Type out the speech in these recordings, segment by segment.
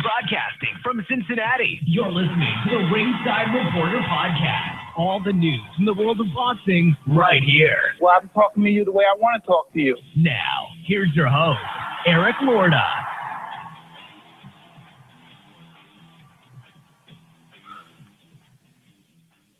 Broadcasting from Cincinnati, you're listening to the Ringside Reporter Podcast. All the news in the world of boxing right here. Well, I'm talking to you the way I want to talk to you. Now, here's your host, Eric Lorda.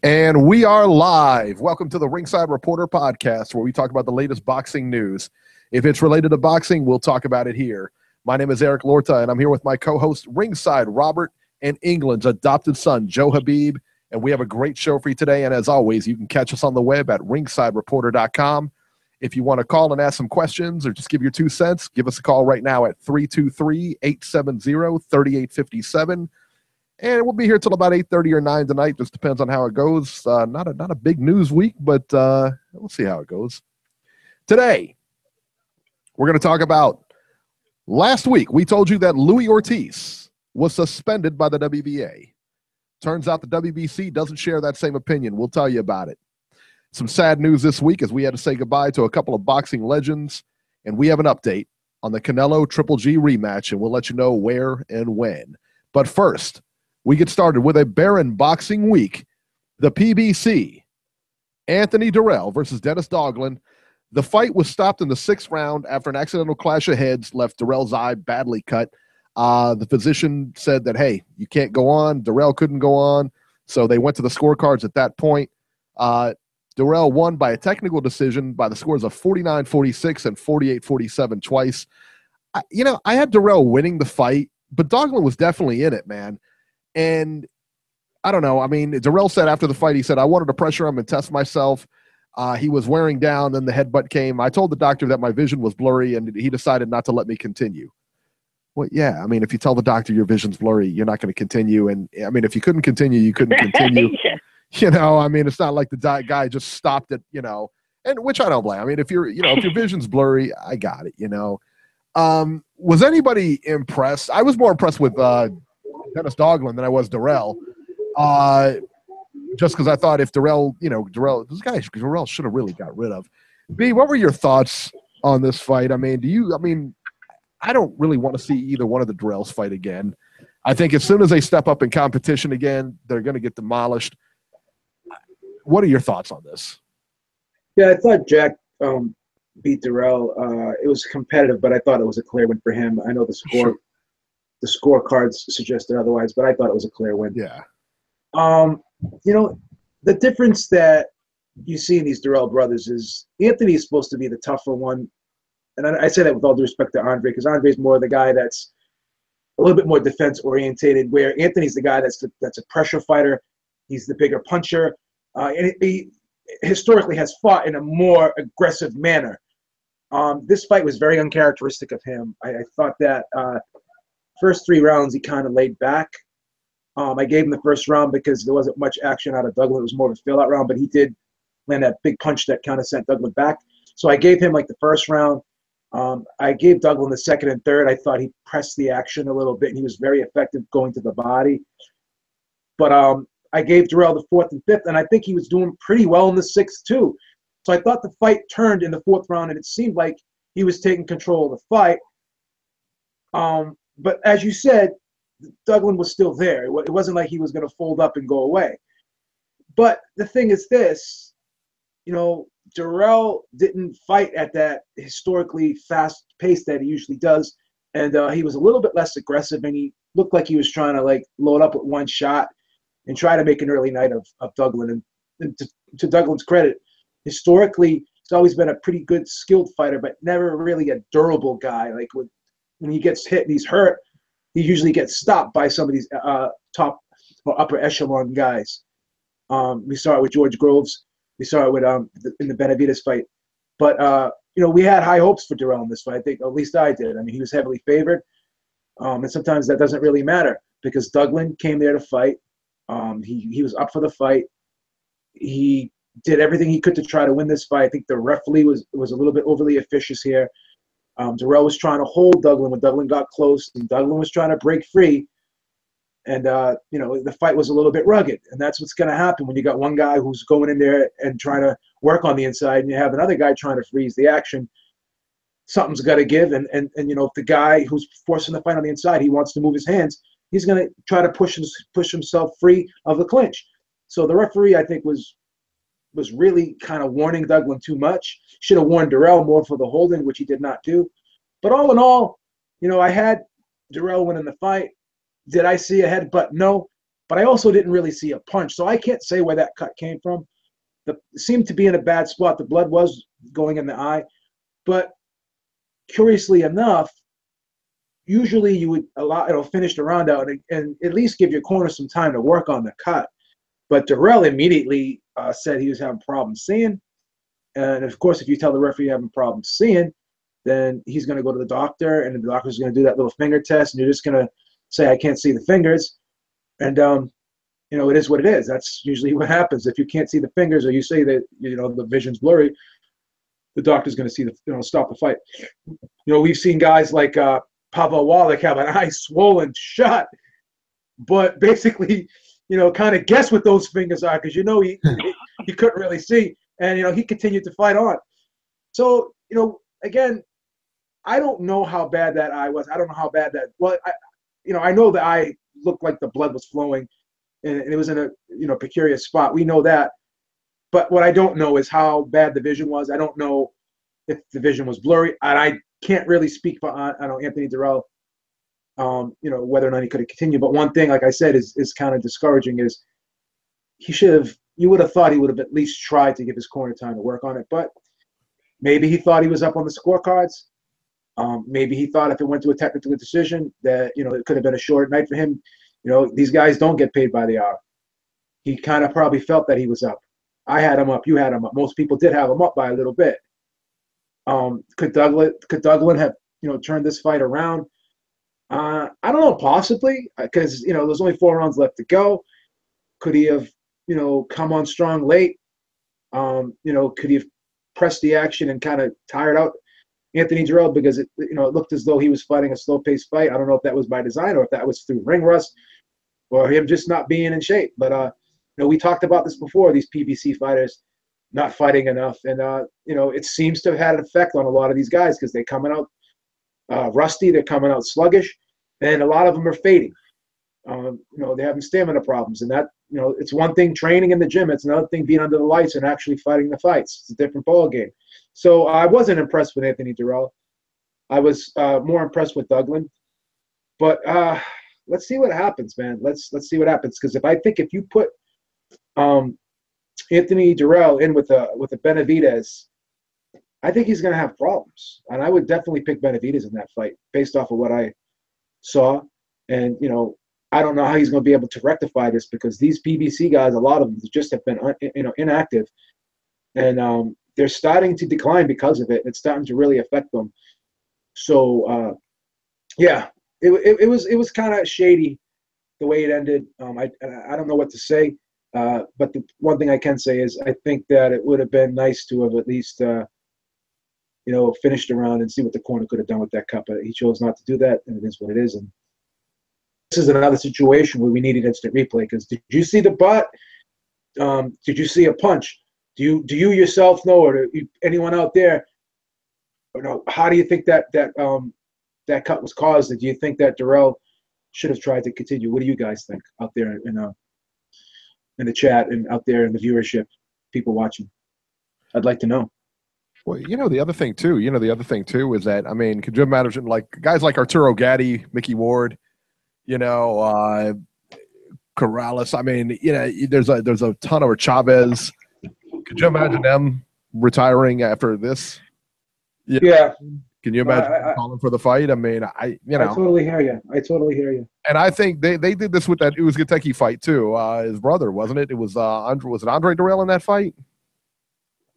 And we are live. Welcome to the Ringside Reporter Podcast, where we talk about the latest boxing news. If it's related to boxing, we'll talk about it here. My name is Eric Lorda, and I'm here with my co-host, Ringside Robert, and England's adopted son, Joe Habib. And we have a great show for you today. And as always, you can catch us on the web at ringsidereporter.com. If you want to call and ask some questions or just give your 2 cents, give us a call right now at 323-870-3857. And we'll be here till about 8:30 or 9 tonight. Just depends on how it goes. Not a big news week, but we'll see how it goes. Today, we're going to talk about last week. We told you that Louis Ortiz was suspended by the WBA. Turns out the WBC doesn't share that same opinion. We'll tell you about it. Some sad news this week as we had to say goodbye to a couple of boxing legends, and we have an update on the Canelo Triple G rematch, and we'll let you know where and when. But first, we get started with a barren boxing week. The PBC, Anthony Dirrell versus Dennis Douglin. The fight was stopped in the 6th round after an accidental clash of heads left Dirrell's eye badly cut. The physician said that, hey, you can't go on. Dirrell couldn't go on. So they went to the scorecards at that point. Dirrell won by a technical decision by the scores of 49-46 and 48-47 twice. I had Dirrell winning the fight, but Douglin was definitely in it, man. And I don't know. I mean, Dirrell said after the fight, he said, I wanted to pressure him and test myself. He was wearing down, then the headbutt came. I told the doctor that my vision was blurry, and he decided not to let me continue. Well, yeah, I mean, if you tell the doctor your vision's blurry, you're not going to continue. And, I mean, if you couldn't continue, you couldn't continue. Yeah. I mean, it's not like the guy just stopped it, and which I don't blame. I mean, if your vision's blurry, I got it, Was anybody impressed? I was more impressed with Dennis Douglin than I was Dirrell. Just because I thought if Dirrell should have really got rid of. B, what were your thoughts on this fight? I mean, I don't really want to see either one of the Dirrells fight again. I think as soon as they step up in competition again, they're going to get demolished. What are your thoughts on this? Yeah, I thought Jack beat Dirrell. It was competitive, but I thought it was a clear win for him. I know the scorecards suggested otherwise, but I thought it was a clear win. Yeah. The difference that you see in these Dirrell brothers is Anthony is supposed to be the tougher one. And I say that with all due respect to Andre, because Andre's more the guy that's a little bit more defense-orientated, where Anthony's the guy that's a pressure fighter. He's the bigger puncher. And he historically has fought in a more aggressive manner. This fight was very uncharacteristic of him. I thought that first 3 rounds he kind of laid back. I gave him the first round because there wasn't much action out of Douglin. It was more of a fill-out round, but he did land that big punch that kind of sent Douglin back. So I gave him like the first round. I gave Douglin the second and third. I thought he pressed the action a little bit, and he was very effective going to the body. But I gave Dirrell the 4th and 5th, and I think he was doing pretty well in the 6th too. So I thought the fight turned in the 4th round, and it seemed like he was taking control of the fight. But as you said, Douglin was still there. It wasn't like he was going to fold up and go away. But the thing is this, Dirrell didn't fight at that historically fast pace that he usually does, and he was a little bit less aggressive, and he looked like he was trying to load up with one shot and try to make an early night of Douglin. And to Douglin's credit, historically he's always been a pretty good skilled fighter, but never really a durable guy. Like when he gets hit and he's hurt, he usually gets stopped by some of these top or upper echelon guys. We saw it with George Groves. We saw it with in the Benavidez fight. But we had high hopes for Dirrell in this fight. I think at least I did. I mean, he was heavily favored, and sometimes that doesn't really matter because Douglin came there to fight. He was up for the fight. He did everything he could to try to win this fight. I think the referee was a little bit overly officious here. Dirrell was trying to hold Douglin when Douglin got close, and Douglin was trying to break free. And, the fight was a little bit rugged. And that's what's going to happen when you got one guy who's going in there and trying to work on the inside, and you have another guy trying to freeze the action. something's got to give. And if the guy who's forcing the fight on the inside, he wants to move his hands, he's going to try to push himself free of the clinch. So the referee, I think, was really kind of warning Douglin too much. Should have warned Dirrell more for the holding, which he did not do. But all in all, I had Dirrell winning the fight. Did I see a headbutt? No. But I also didn't really see a punch. So I can't say where that cut came from. It seemed to be in a bad spot. The blood was going in the eye. But curiously enough, usually you would finish the round out and at least give your corner some time to work on the cut. But Dirrell immediately said he was having problems seeing. And, of course, if you tell the referee you're having problems seeing, then he's going to go to the doctor, and the doctor's going to do that little finger test, and you're just going to say, I can't see the fingers. And, it is what it is. That's usually what happens. If you can't see the fingers or you say that, the vision's blurry, the doctor's going to see stop the fight. We've seen guys like Pavel Wallach have an eye swollen shut, but basically, kind of guess what those fingers are because, he couldn't really see. And, he continued to fight on. So, again, I don't know how bad that eye was. I don't know how bad that – well, I know the eye looked like the blood was flowing and it was in a precarious spot. We know that. But what I don't know is how bad the vision was. I don't know if the vision was blurry. And I can't really speak for Anthony Dirrell, whether or not he could have continued. But one thing, like I said, is kind of discouraging is you would have thought he would have at least tried to give his corner time to work on it. But maybe he thought he was up on the scorecards. Maybe he thought if it went to a technical decision that, it could have been a short night for him. These guys don't get paid by the hour. He kind of probably felt that he was up. I had him up. You had him up. Most people did have him up by a little bit. Could Douglin have, turned this fight around? I don't know, possibly, because, there's only 4 rounds left to go. Could he have, come on strong late? Could he have pressed the action and kind of tired out Anthony Dirrell because it looked as though he was fighting a slow-paced fight. I don't know if that was by design or if that was through ring rust or him just not being in shape. But we talked about this before, these PBC fighters not fighting enough, and it seems to have had an effect on a lot of these guys because they're coming out rusty, they're coming out sluggish, and a lot of them are fading. They're having stamina problems, and that it's one thing training in the gym, it's another thing being under the lights and actually fighting the fights. It's a different ball game. So I wasn't impressed with Anthony Dirrell. I was more impressed with Douglin. But let's see what happens, man. Let's see what happens, because if you put Anthony Dirrell in with a Benavidez, I think he's going to have problems, and I would definitely pick Benavidez in that fight based off of what I saw. And I don't know how he's going to be able to rectify this because these PBC guys, a lot of them just have been inactive, and they're starting to decline because of it. It's starting to really affect them. So it was kind of shady the way it ended. I don't know what to say, but the one thing I can say is I think that it would have been nice to have at least finished around and see what the corner could have done with that cut. But he chose not to do that, and it is what it is. And this is another situation where we needed instant replay because did you see the butt? Did you see a punch? Do you yourself know, or anyone out there, how do you think that cut was caused? Do you think that Dirrell should have tried to continue? What do you guys think out there in the chat and out there in the viewership, people watching? I'd like to know. Well, the other thing too is that, I mean, could you imagine like guys like Arturo Gatti, Mickey Ward, Corrales? I mean, there's a ton of Chavez. Could you imagine them retiring after this? Yeah. Can you imagine calling for the fight? I mean, I totally hear you. And I think they did this with that Uzgateki fight too. His brother, wasn't it? It was was it Andre Dirrell in that fight?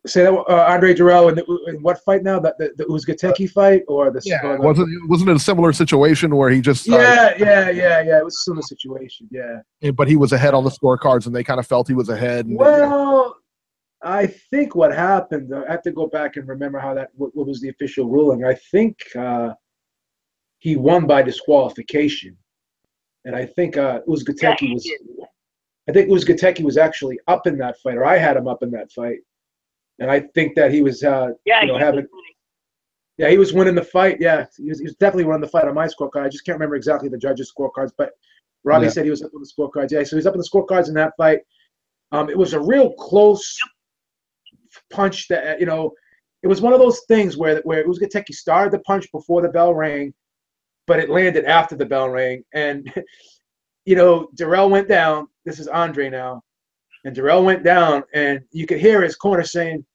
Say that Andre Dirrell in what fight now? The Uzgateki fight or the wasn't it a similar situation where he just yeah. It was a similar situation. Yeah. But he was ahead on the scorecards, and they kind of felt he was ahead. Well, I think what happened, I have to go back and remember what was the official ruling. I think he won by disqualification. And I think Uzgateki was actually up in that fight, or I had him up in that fight. And I think that he was having Yeah, he was winning the fight. Yeah, he was definitely winning the fight on my scorecard. I just can't remember exactly the judges' scorecards, but Robbie said he was up on the scorecards. Yeah, so he's up on the scorecards in that fight. It was a real close punch that, it was one of those things where Uzgateki started the punch before the bell rang, but it landed after the bell rang. And, Dirrell went down. This is Andre now. And Dirrell went down, and you could hear his corner saying,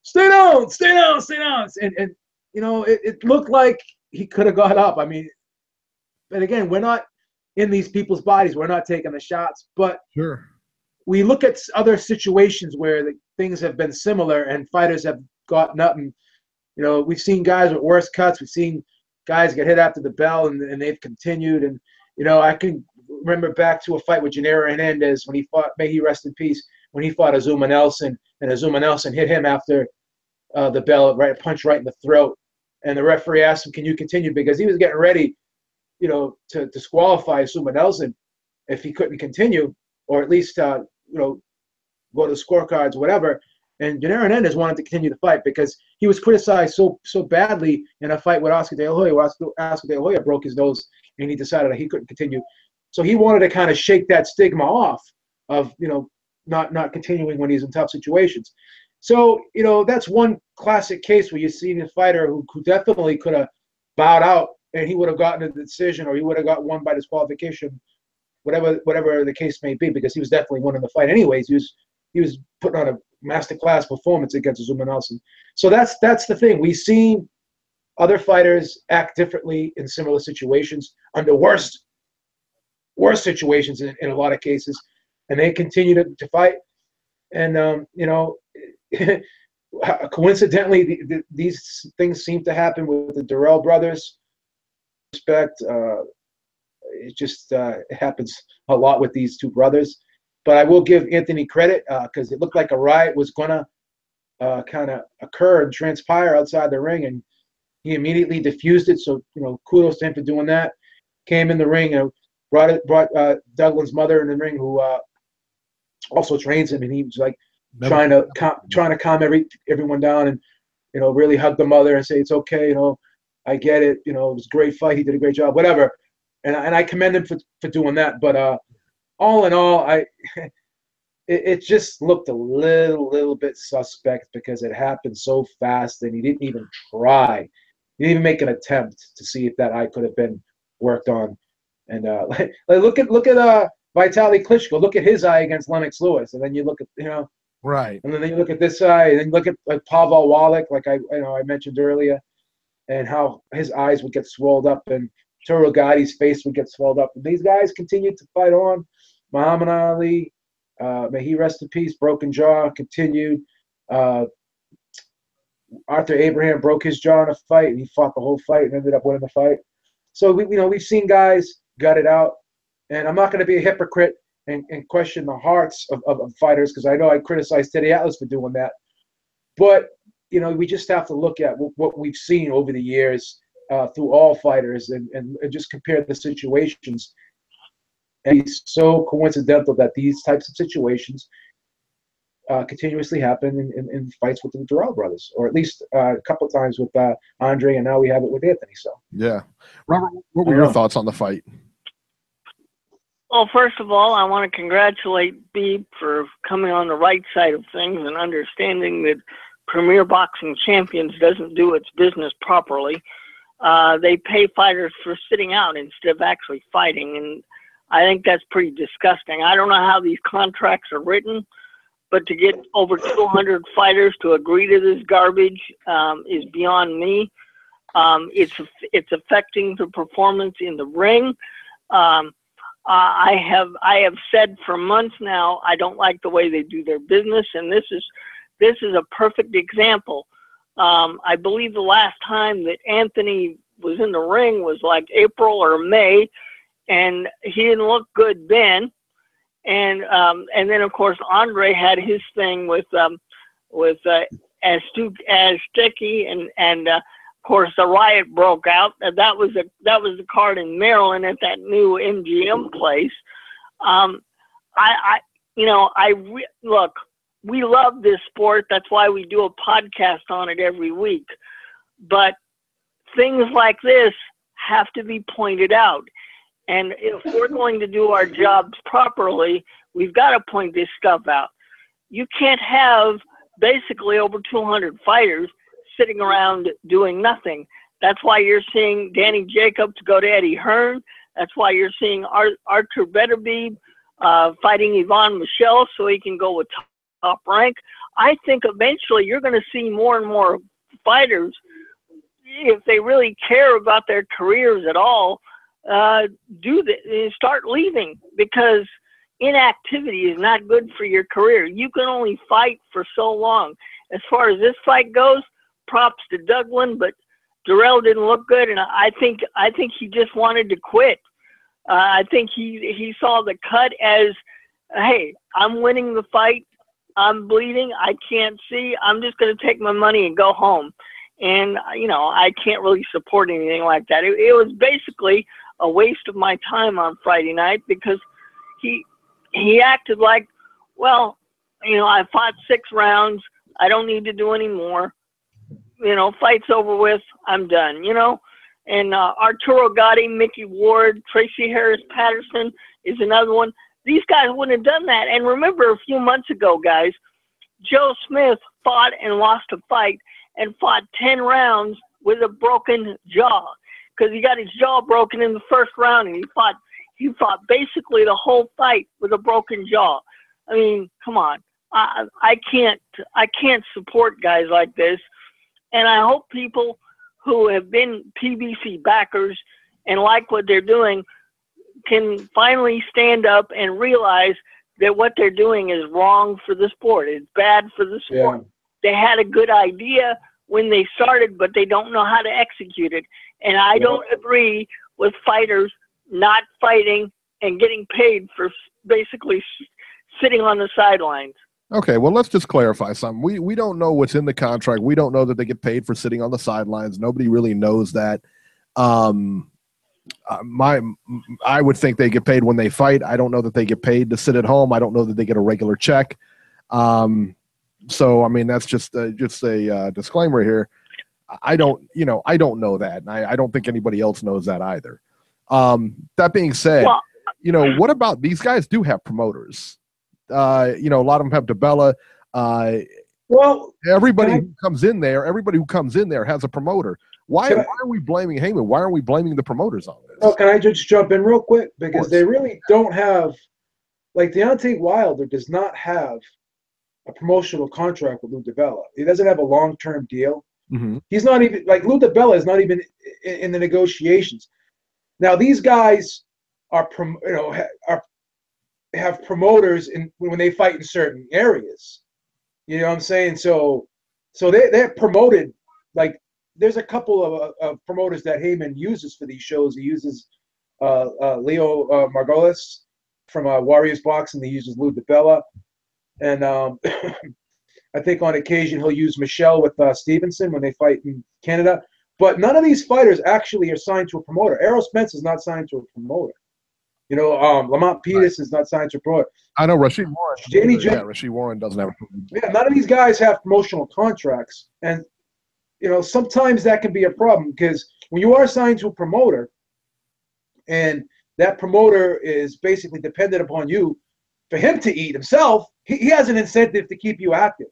stay down, stay down, stay down. And it looked like he could have got up. I mean, but again, we're not in these people's bodies. We're not taking the shots. But sure, we look at other situations where things have been similar and fighters have gotten up. And, we've seen guys with worse cuts. We've seen guys get hit after the bell, and they've continued. And, I can remember back to a fight with Gennaro Hernandez when he fought, may he rest in peace, when he fought Azuma Nelson, and Azuma Nelson hit him after the bell, right, punch right in the throat. And the referee asked him, can you continue? Because he was getting ready, to disqualify Azuma Nelson if he couldn't continue, or at least, go to the scorecards, whatever. And Gennaro Hernandez wanted to continue the fight because he was criticized so badly in a fight with Oscar De La Hoya, where Oscar De La Hoya broke his nose, and he decided that he couldn't continue. So he wanted to kind of shake that stigma off of, not continuing when he's in tough situations. So, that's one classic case where you see a fighter who definitely could have bowed out and he would have gotten a decision, or he would have got won by disqualification, whatever the case may be, because he was definitely winning the fight anyways. He was putting on a masterclass performance against Azuma Nelson. So that's the thing. We've seen other fighters act differently in similar situations, under worse situations in a lot of cases, and they continue to fight. And coincidentally, these things seem to happen with the Dirrell brothers. Respect, it just it happens a lot with these two brothers. But I will give Anthony credit because it looked like a riot was gonna kind of occur and transpire outside the ring, and he immediately diffused it. So kudos to him for doing that. Came in the ring and brought Douglin's mother in the ring, who also trains him, and he was like trying to calm everyone down, and really hug the mother and say, it's okay, I get it, it was a great fight, he did a great job, whatever. And I commend him for doing that. But all in all, it just looked a little bit suspect because it happened so fast, and he didn't even try. He didn't even make an attempt to see if that eye could have been worked on. And look at Vitaly Klitschko. Look at his eye against Lennox Lewis, and then you look at right, and then you look at this eye, and then look at Pavel Wallach, like I mentioned earlier, and how his eyes would get swelled up, and Turo Gotti's face would get swelled up. And these guys continued to fight on. Muhammad Ali, may he rest in peace, broken jaw, continued. Arthur Abraham broke his jaw in a fight, and he fought the whole fight and ended up winning the fight. So we've seen guys gut it out, and I'm not going to be a hypocrite and question the hearts of fighters, because I know I criticized Teddy Atlas for doing that. But we just have to look at what we've seen over the years through all fighters, and just compare the situations. And it's so coincidental that these types of situations continuously happen in fights with the Dirrell brothers, or at least a couple of times with Andre, and now we have it with Anthony. So yeah, Robert, what were your thoughts on the fight? Well, first of all, I want to congratulate Beeb for coming on the right side of things and understanding that Premier Boxing Champions doesn't do its business properly. They pay fighters for sitting out instead of actually fighting, and I think that's pretty disgusting. I don't know how these contracts are written, but to get over 200 fighters to agree to this garbage is beyond me. It's affecting the performance in the ring. I have said for months now I don't like the way they do their business, and this is a perfect example. I believe the last time that Anthony was in the ring was like April or May, and he didn't look good then. And then of course Andre had his thing with Aztecky, and of course the riot broke out. That was the card in Maryland at that new MGM place. Look, we love this sport. That's why we do a podcast on it every week. But things like this have to be pointed out. And if we're going to do our jobs properly, we've got to point this stuff out. You can't have basically over 200 fighters sitting around doing nothing. That's why you're seeing Danny Jacobs go to Eddie Hearn. That's why you're seeing Artur Beterbiev fighting Ivan Michel so he can go with Top Rank. I think eventually you're going to see more and more fighters, if they really care about their careers at all, start leaving, because inactivity is not good for your career. You can only fight for so long. As far as this fight goes, props to Douglin, but Dirrell didn't look good, and I think he just wanted to quit. I think he saw the cut as, hey, I'm winning the fight, I'm bleeding, I can't see, I'm just going to take my money and go home. And, you know, I can't really support anything like that. It was basically a waste of my time on Friday night, because he acted like, well, you know, I fought 6 rounds, I don't need to do any more. You know, fight's over with, I'm done, you know. And Arturo Gatti, Mickey Ward, Tracy Harris Patterson is another one. These guys wouldn't have done that. And remember, a few months ago, guys, Joe Smith fought and lost a fight and fought 10 rounds with a broken jaw, because he got his jaw broken in the first round, and he fought basically the whole fight with a broken jaw. I mean, come on. I can't support guys like this. And I hope people who have been PBC backers and like what they're doing can finally stand up and realize that what they're doing is wrong for the sport. It's bad for the sport. Yeah. They had a good idea when they started, but they don't know how to execute it. And I don't agree with fighters not fighting and getting paid for basically sitting on the sidelines. Okay, well, let's just clarify something. We don't know what's in the contract. We don't know that they get paid for sitting on the sidelines. Nobody really knows that. I would think they get paid when they fight. I don't know that they get paid to sit at home. I don't know that they get a regular check. So, I mean, that's just a disclaimer here. I don't know that, and I don't think anybody else knows that either. That being said, you know, what about these guys do have promoters? You know, a lot of them have DeBella. Everybody who comes in there has a promoter. Why are we blaming Heyman? Why aren't we blaming the promoters on this? Oh, can I just jump in real quick? Because they really don't have, like, Deontay Wilder does not have a promotional contract with Lou DiBella. He doesn't have a long-term deal. Mm-hmm. He's not even, like, Lou DiBella is not even in the negotiations. Now, these guys have promoters when they fight in certain areas. You know what I'm saying? So they're promoted. Like, there's a couple of promoters that Heyman uses for these shows. He uses Leo Margolis from Warriors Boxing. He uses Lou DiBella. And I think on occasion he'll use Michelle with Stevenson when they fight in Canada. But none of these fighters actually are signed to a promoter. Errol Spence is not signed to a promoter. You know, Lamont Peters is not signed to a promoter. I know Rasheed Warren. Rasheed Warren doesn't have a promoter. Yeah, none of these guys have promotional contracts. And, you know, sometimes that can be a problem, because when you are signed to a promoter and that promoter is basically dependent upon you for him to eat himself, he has an incentive to keep you active.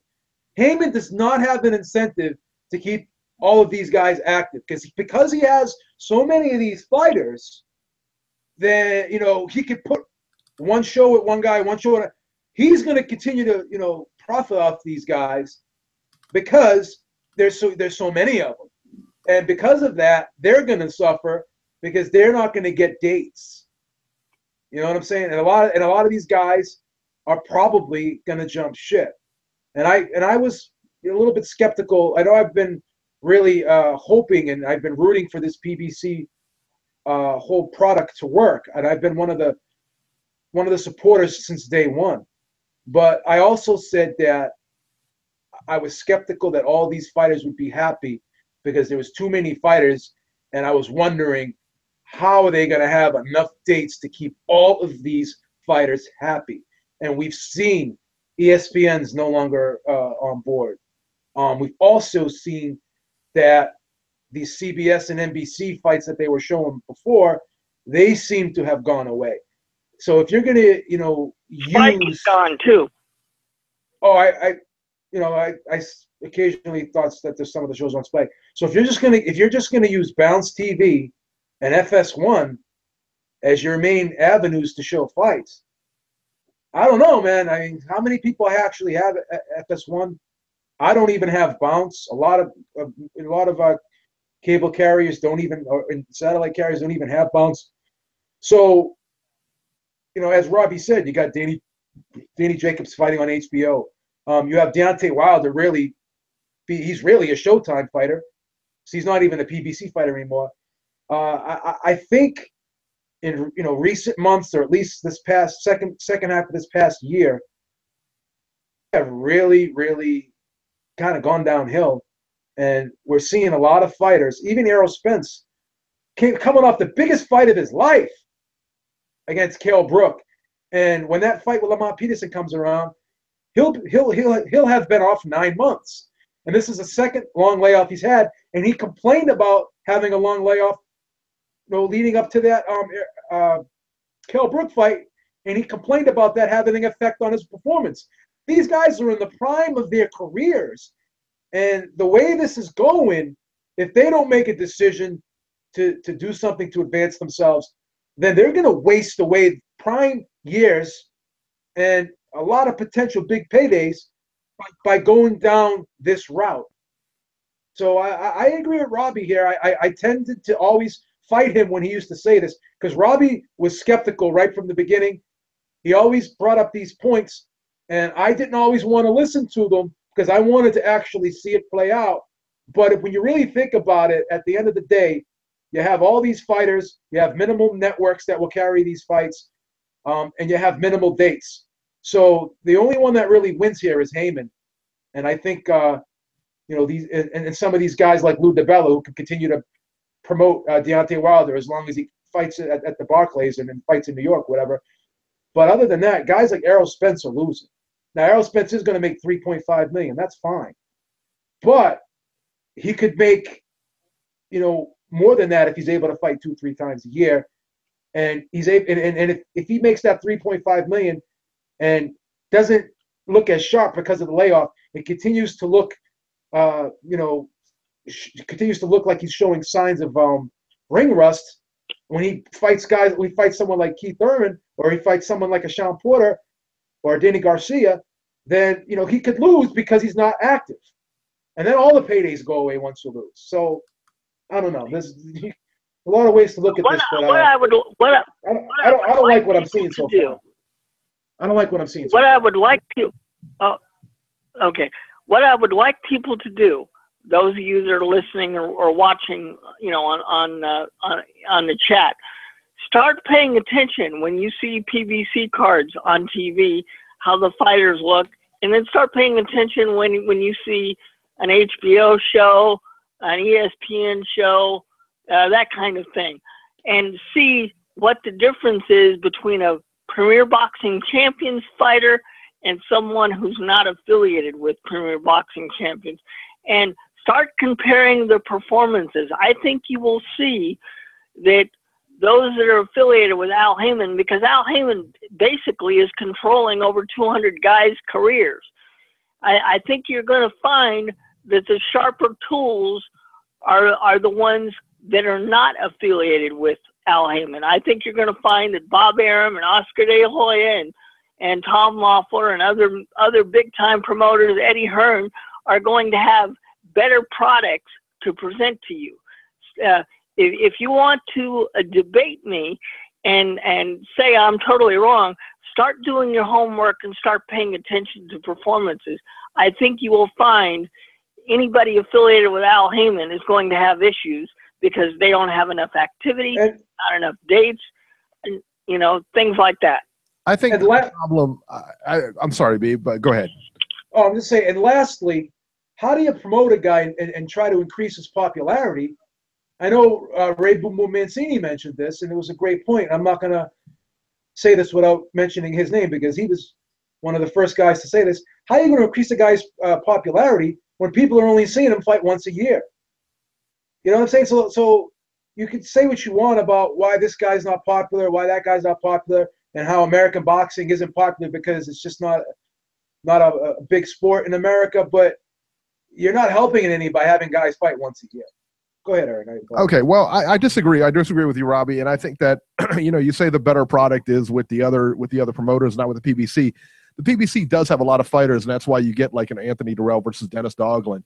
Heyman does not have an incentive to keep all of these guys active, because he has so many of these fighters. Then, you know, he could put one show with one guy, one show. He's going to continue to, you know, profit off these guys because there's so many of them, and because of that, they're going to suffer because they're not going to get dates. You know what I'm saying? And a lot of these guys are probably going to jump ship. And I was a little bit skeptical. I know I've been really hoping, and I've been rooting for this PBC whole product to work, and I've been one of the supporters since day one. But I also said that I was skeptical that all these fighters would be happy, because there was too many fighters, and I was wondering how are they going to have enough dates to keep all of these fighters happy. And we've seen ESPN's no longer on board. We've also seen that these CBS and NBC fights that they were showing before, they seem to have gone away. So if you're gonna, Spike's gone too. Oh, I occasionally thought that there's some of the shows on Spike. So if you're just gonna use Bounce TV and FS1 as your main avenues to show fights, I don't know, man. I mean, how many people actually have FS1? I don't even have Bounce. A lot of cable carriers don't even, or satellite carriers don't even have Bounce. So, as Robbie said, you got Danny Jacobs fighting on HBO. You have Deontay Wilder. He's really a Showtime fighter. So he's not even a PBC fighter anymore. I think in recent months, or at least this past second half of this past year, have really, really kind of gone downhill, and we're seeing a lot of fighters. Even Errol Spence coming off the biggest fight of his life against Kell Brook, and when that fight with Lamont Peterson comes around, he'll have been off 9 months, and this is the second long layoff he's had, and he complained about having a long layoff, leading up to that Kell Brook fight, and he complained about that having an effect on his performance. These guys are in the prime of their careers, and the way this is going, if they don't make a decision to do something to advance themselves, then they're going to waste away prime years and a lot of potential big paydays by going down this route. So I agree with Robbie here. I tended to always fight him when he used to say this, because Robbie was skeptical right from the beginning. He always brought up these points, and I didn't always want to listen to them because I wanted to actually see it play out. But when you really think about it, at the end of the day, you have all these fighters, you have minimal networks that will carry these fights, and you have minimal dates. So the only one that really wins here is Heyman. And I think, these and some of these guys like Lou DiBella, who can continue to promote Deontay Wilder as long as he fights at the Barclays and then fights in New York, whatever. But other than that, guys like Errol Spence are losing. Now, Errol Spence is going to make $3.5 million. That's fine. But he could make, more than that if he's able to fight 2-3 times a year. And he's able, and if he makes that $3.5 million and doesn't look as sharp because of the layoff, it continues to look, continues to look like he's showing signs of ring rust. When he fights someone like Keith Thurman, or he fights someone like a Sean Porter or Danny Garcia, then he could lose because he's not active, and then all the paydays go away once you lose. So I don't know. There's a lot of ways to look at this, but I don't like what I'm seeing so far. I don't like what I'm seeing. What I would like people to do, those of you that are listening or watching, on the chat, start paying attention when you see PBC cards on TV, how the fighters look, and then start paying attention when you see an HBO show, an ESPN show, that kind of thing, and see what the difference is between a Premier Boxing Champions fighter and someone who's not affiliated with Premier Boxing Champions, and start comparing the performances. I think you will see that those that are affiliated with Al Heyman, because Al Heyman basically is controlling over 200 guys' careers, I think you're going to find that the sharper tools are the ones that are not affiliated with Al Heyman. I think you're going to find that Bob Arum and Oscar De La Hoya and Tom Loeffler and other big-time promoters, Eddie Hearn, are going to have better products to present to you. If you want to debate me and say I'm totally wrong, start doing your homework and start paying attention to performances. I think you will find anybody affiliated with Al Heyman is going to have issues because they don't have enough activity, not enough dates, and, things like that. I think the problem. I'm sorry, Beeb, but go ahead. Oh, I'm just saying. And lastly, how do you promote a guy and try to increase his popularity? I know Ray Boom Boom Mancini mentioned this, and it was a great point. I'm not going to say this without mentioning his name because he was one of the first guys to say this. How are you going to increase a guy's popularity when people are only seeing him fight once a year? You know what I'm saying? So you can say what you want about why this guy's not popular, why that guy's not popular, and how American boxing isn't popular because it's just not a big sport in America. But you're not helping any by having guys fight once a year. Go ahead, Eric. Okay, well, I disagree. I disagree with you, Robbie, and I think that you say the better product is with the other promoters, not with the PBC. The PBC does have a lot of fighters, and that's why you get like an Anthony Dirrell versus Dennis Douglin.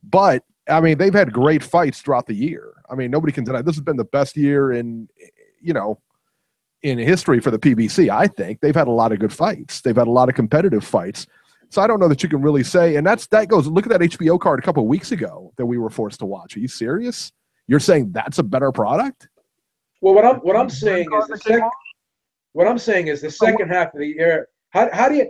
But I mean, they've had great fights throughout the year. I mean, nobody can deny this has been the best year in history for the PBC. I think they've had a lot of good fights. They've had a lot of competitive fights. So I don't know that you can really say, and that goes. Look at that HBO card a couple of weeks ago that we were forced to watch. Are you serious? You're saying that's a better product? Well, what I'm saying is the second half of the year. How do you?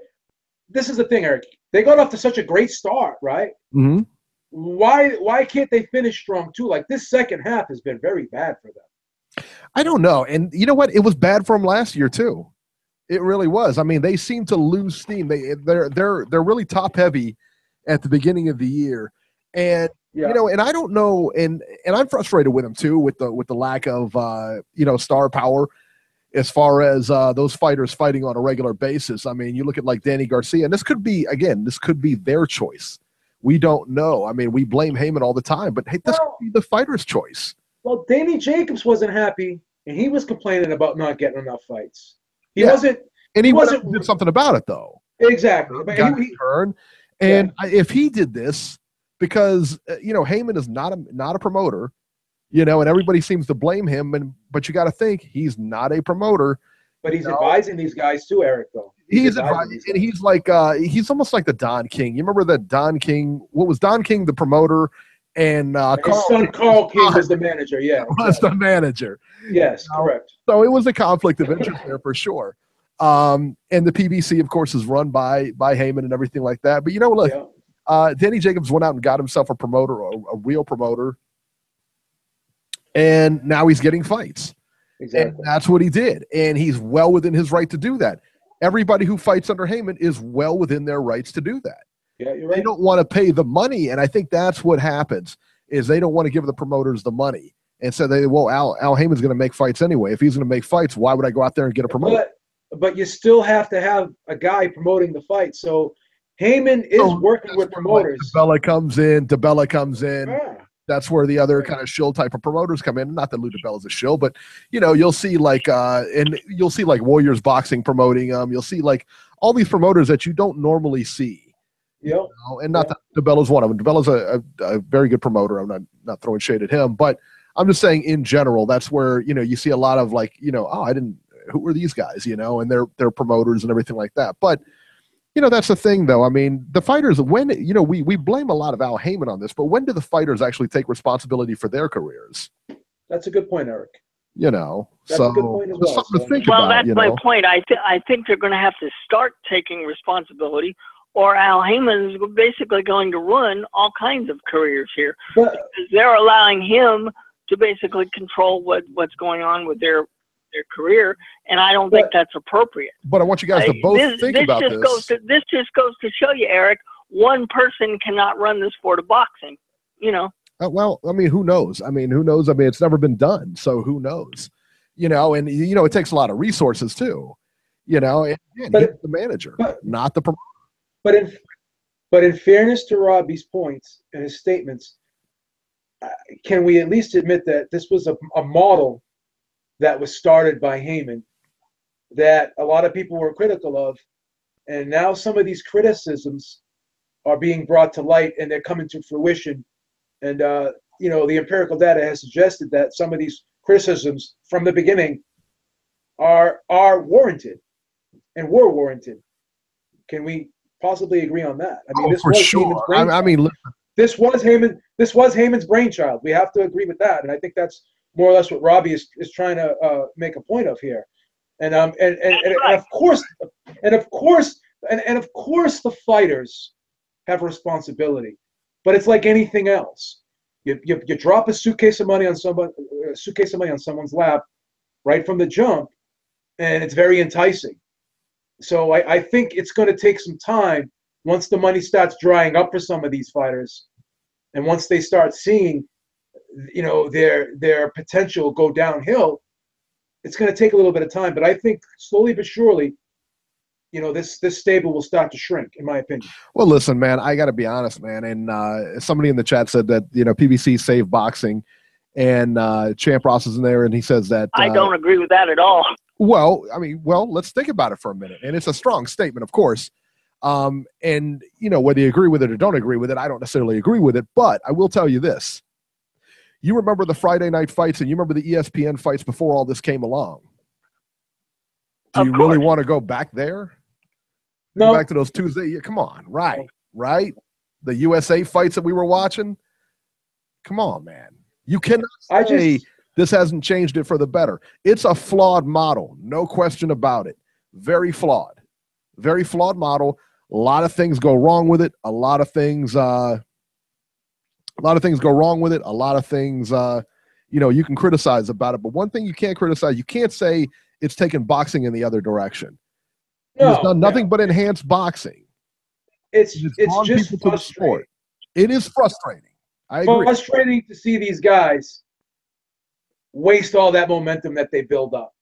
This is the thing, Eric. They got off to such a great start, right? Mm-hmm. Why can't they finish strong too? Like this second half has been very bad for them. I don't know, and you know what? It was bad for them last year too. It really was. I mean, they seem to lose steam. They're really top heavy at the beginning of the year, and and I don't know, and I'm frustrated with them too with the lack of star power as far as those fighters fighting on a regular basis. I mean, you look at like Danny Garcia, and this could be their choice. We don't know. I mean, we blame Heyman all the time, but hey, this could be the fighter's choice. Well, Danny Jacobs wasn't happy, and he was complaining about not getting enough fights. He wasn't did something about it though. Exactly. If he did this, because Heyman is not a promoter, and everybody seems to blame him, but you got to think he's not a promoter. But he's advising these guys too, Eric. Though he's advising, and he's like he's almost like the Don King. You remember that Don King? What was Don King the promoter? And his son Carl King was the manager. Yeah, was the manager. Yes, correct. So it was a conflict of interest there for sure. And the PBC, of course, is run by Heyman and everything like that. But look, Danny Jacobs went out and got himself a promoter, a real promoter, and now he's getting fights. Exactly. And that's what he did, and he's well within his right to do that. Everybody who fights under Heyman is well within their rights to do that. Yeah, you're right. They don't want to pay the money, and I think that's what happens. Is they don't want to give the promoters the money, and so Al Heyman's going to make fights anyway. If he's going to make fights, why would I go out there and get a promoter? But you still have to have a guy promoting the fight. So Heyman is working with promoters. DeBella comes in. Yeah. That's where the other kind of shill type of promoters come in. Not that Lou DeBella's a shill, but you'll see like Warriors Boxing promoting them. You'll see like all these promoters that you don't normally see. Yeah. And not that DeBella's one of them. DeBella's a very good promoter. I'm not throwing shade at him, but I'm just saying in general, that's where you see a lot of like who are these guys, and they're promoters and everything like that. But that's the thing, though. I mean, the fighters, when, we blame a lot of Al Heyman on this, but when do the fighters actually take responsibility for their careers? That's a good point, Eric. That's a good point as well. Something to think about, that's my point. I think they're going to have to start taking responsibility, or Al Heyman is basically going to ruin all kinds of careers here. Because they're allowing him to basically control what's going on with their career, and I don't think that's appropriate. But I want you guys to both think about this. This just goes to show you, Eric, one person cannot run the sport of boxing, Well, I mean, who knows? I mean, it's never been done, so who knows? And it takes a lot of resources too. He's the manager, not the promoter. But in fairness to Robbie's points and his statements, can we at least admit that this was a model that was started by Heyman that a lot of people were critical of, and now some of these criticisms are being brought to light and they're coming to fruition. And the empirical data has suggested that some of these criticisms from the beginning are warranted and were warranted. Can we possibly agree on that? I mean, this for was sure. Listen, this was Heyman's brainchild. We have to agree with that, and I think that's more or less what Robbie is trying to make a point of here. And of course the fighters have responsibility, but it's like anything else. You drop a suitcase of money on someone's lap right from the jump, and it's very enticing. So I think it's going to take some time once the money starts drying up for some of these fighters, and once they start seeing their potential go downhill, it's going to take a little bit of time. But I think slowly but surely, this stable will start to shrink, in my opinion. Well, listen, man, I got to be honest, man. And somebody in the chat said that, PBC saved boxing, and Champ Ross is in there, and he says that. I don't agree with that at all. Well, let's think about it for a minute. And it's a strong statement, of course. And, whether you agree with it or don't agree with it, I don't necessarily agree with it. But I will tell you this. You remember the Friday night fights, and you remember the ESPN fights before all this came along. Do you really want to go back there? No. Back to those Tuesday? Yeah, come on. Right. The USA fights that we were watching. Come on, man. You cannot say this hasn't changed it for the better. It's a flawed model. No question about it. Very flawed. Very flawed model. A lot of things go wrong with it. A lot of things go wrong with it. A lot of things, you can criticize about it. But one thing you can't criticize, you can't say it's taken boxing in the other direction. It's done nothing but enhance boxing. It's just frustrating. It is frustrating. I agree. Frustrating to see these guys waste all that momentum that they build up.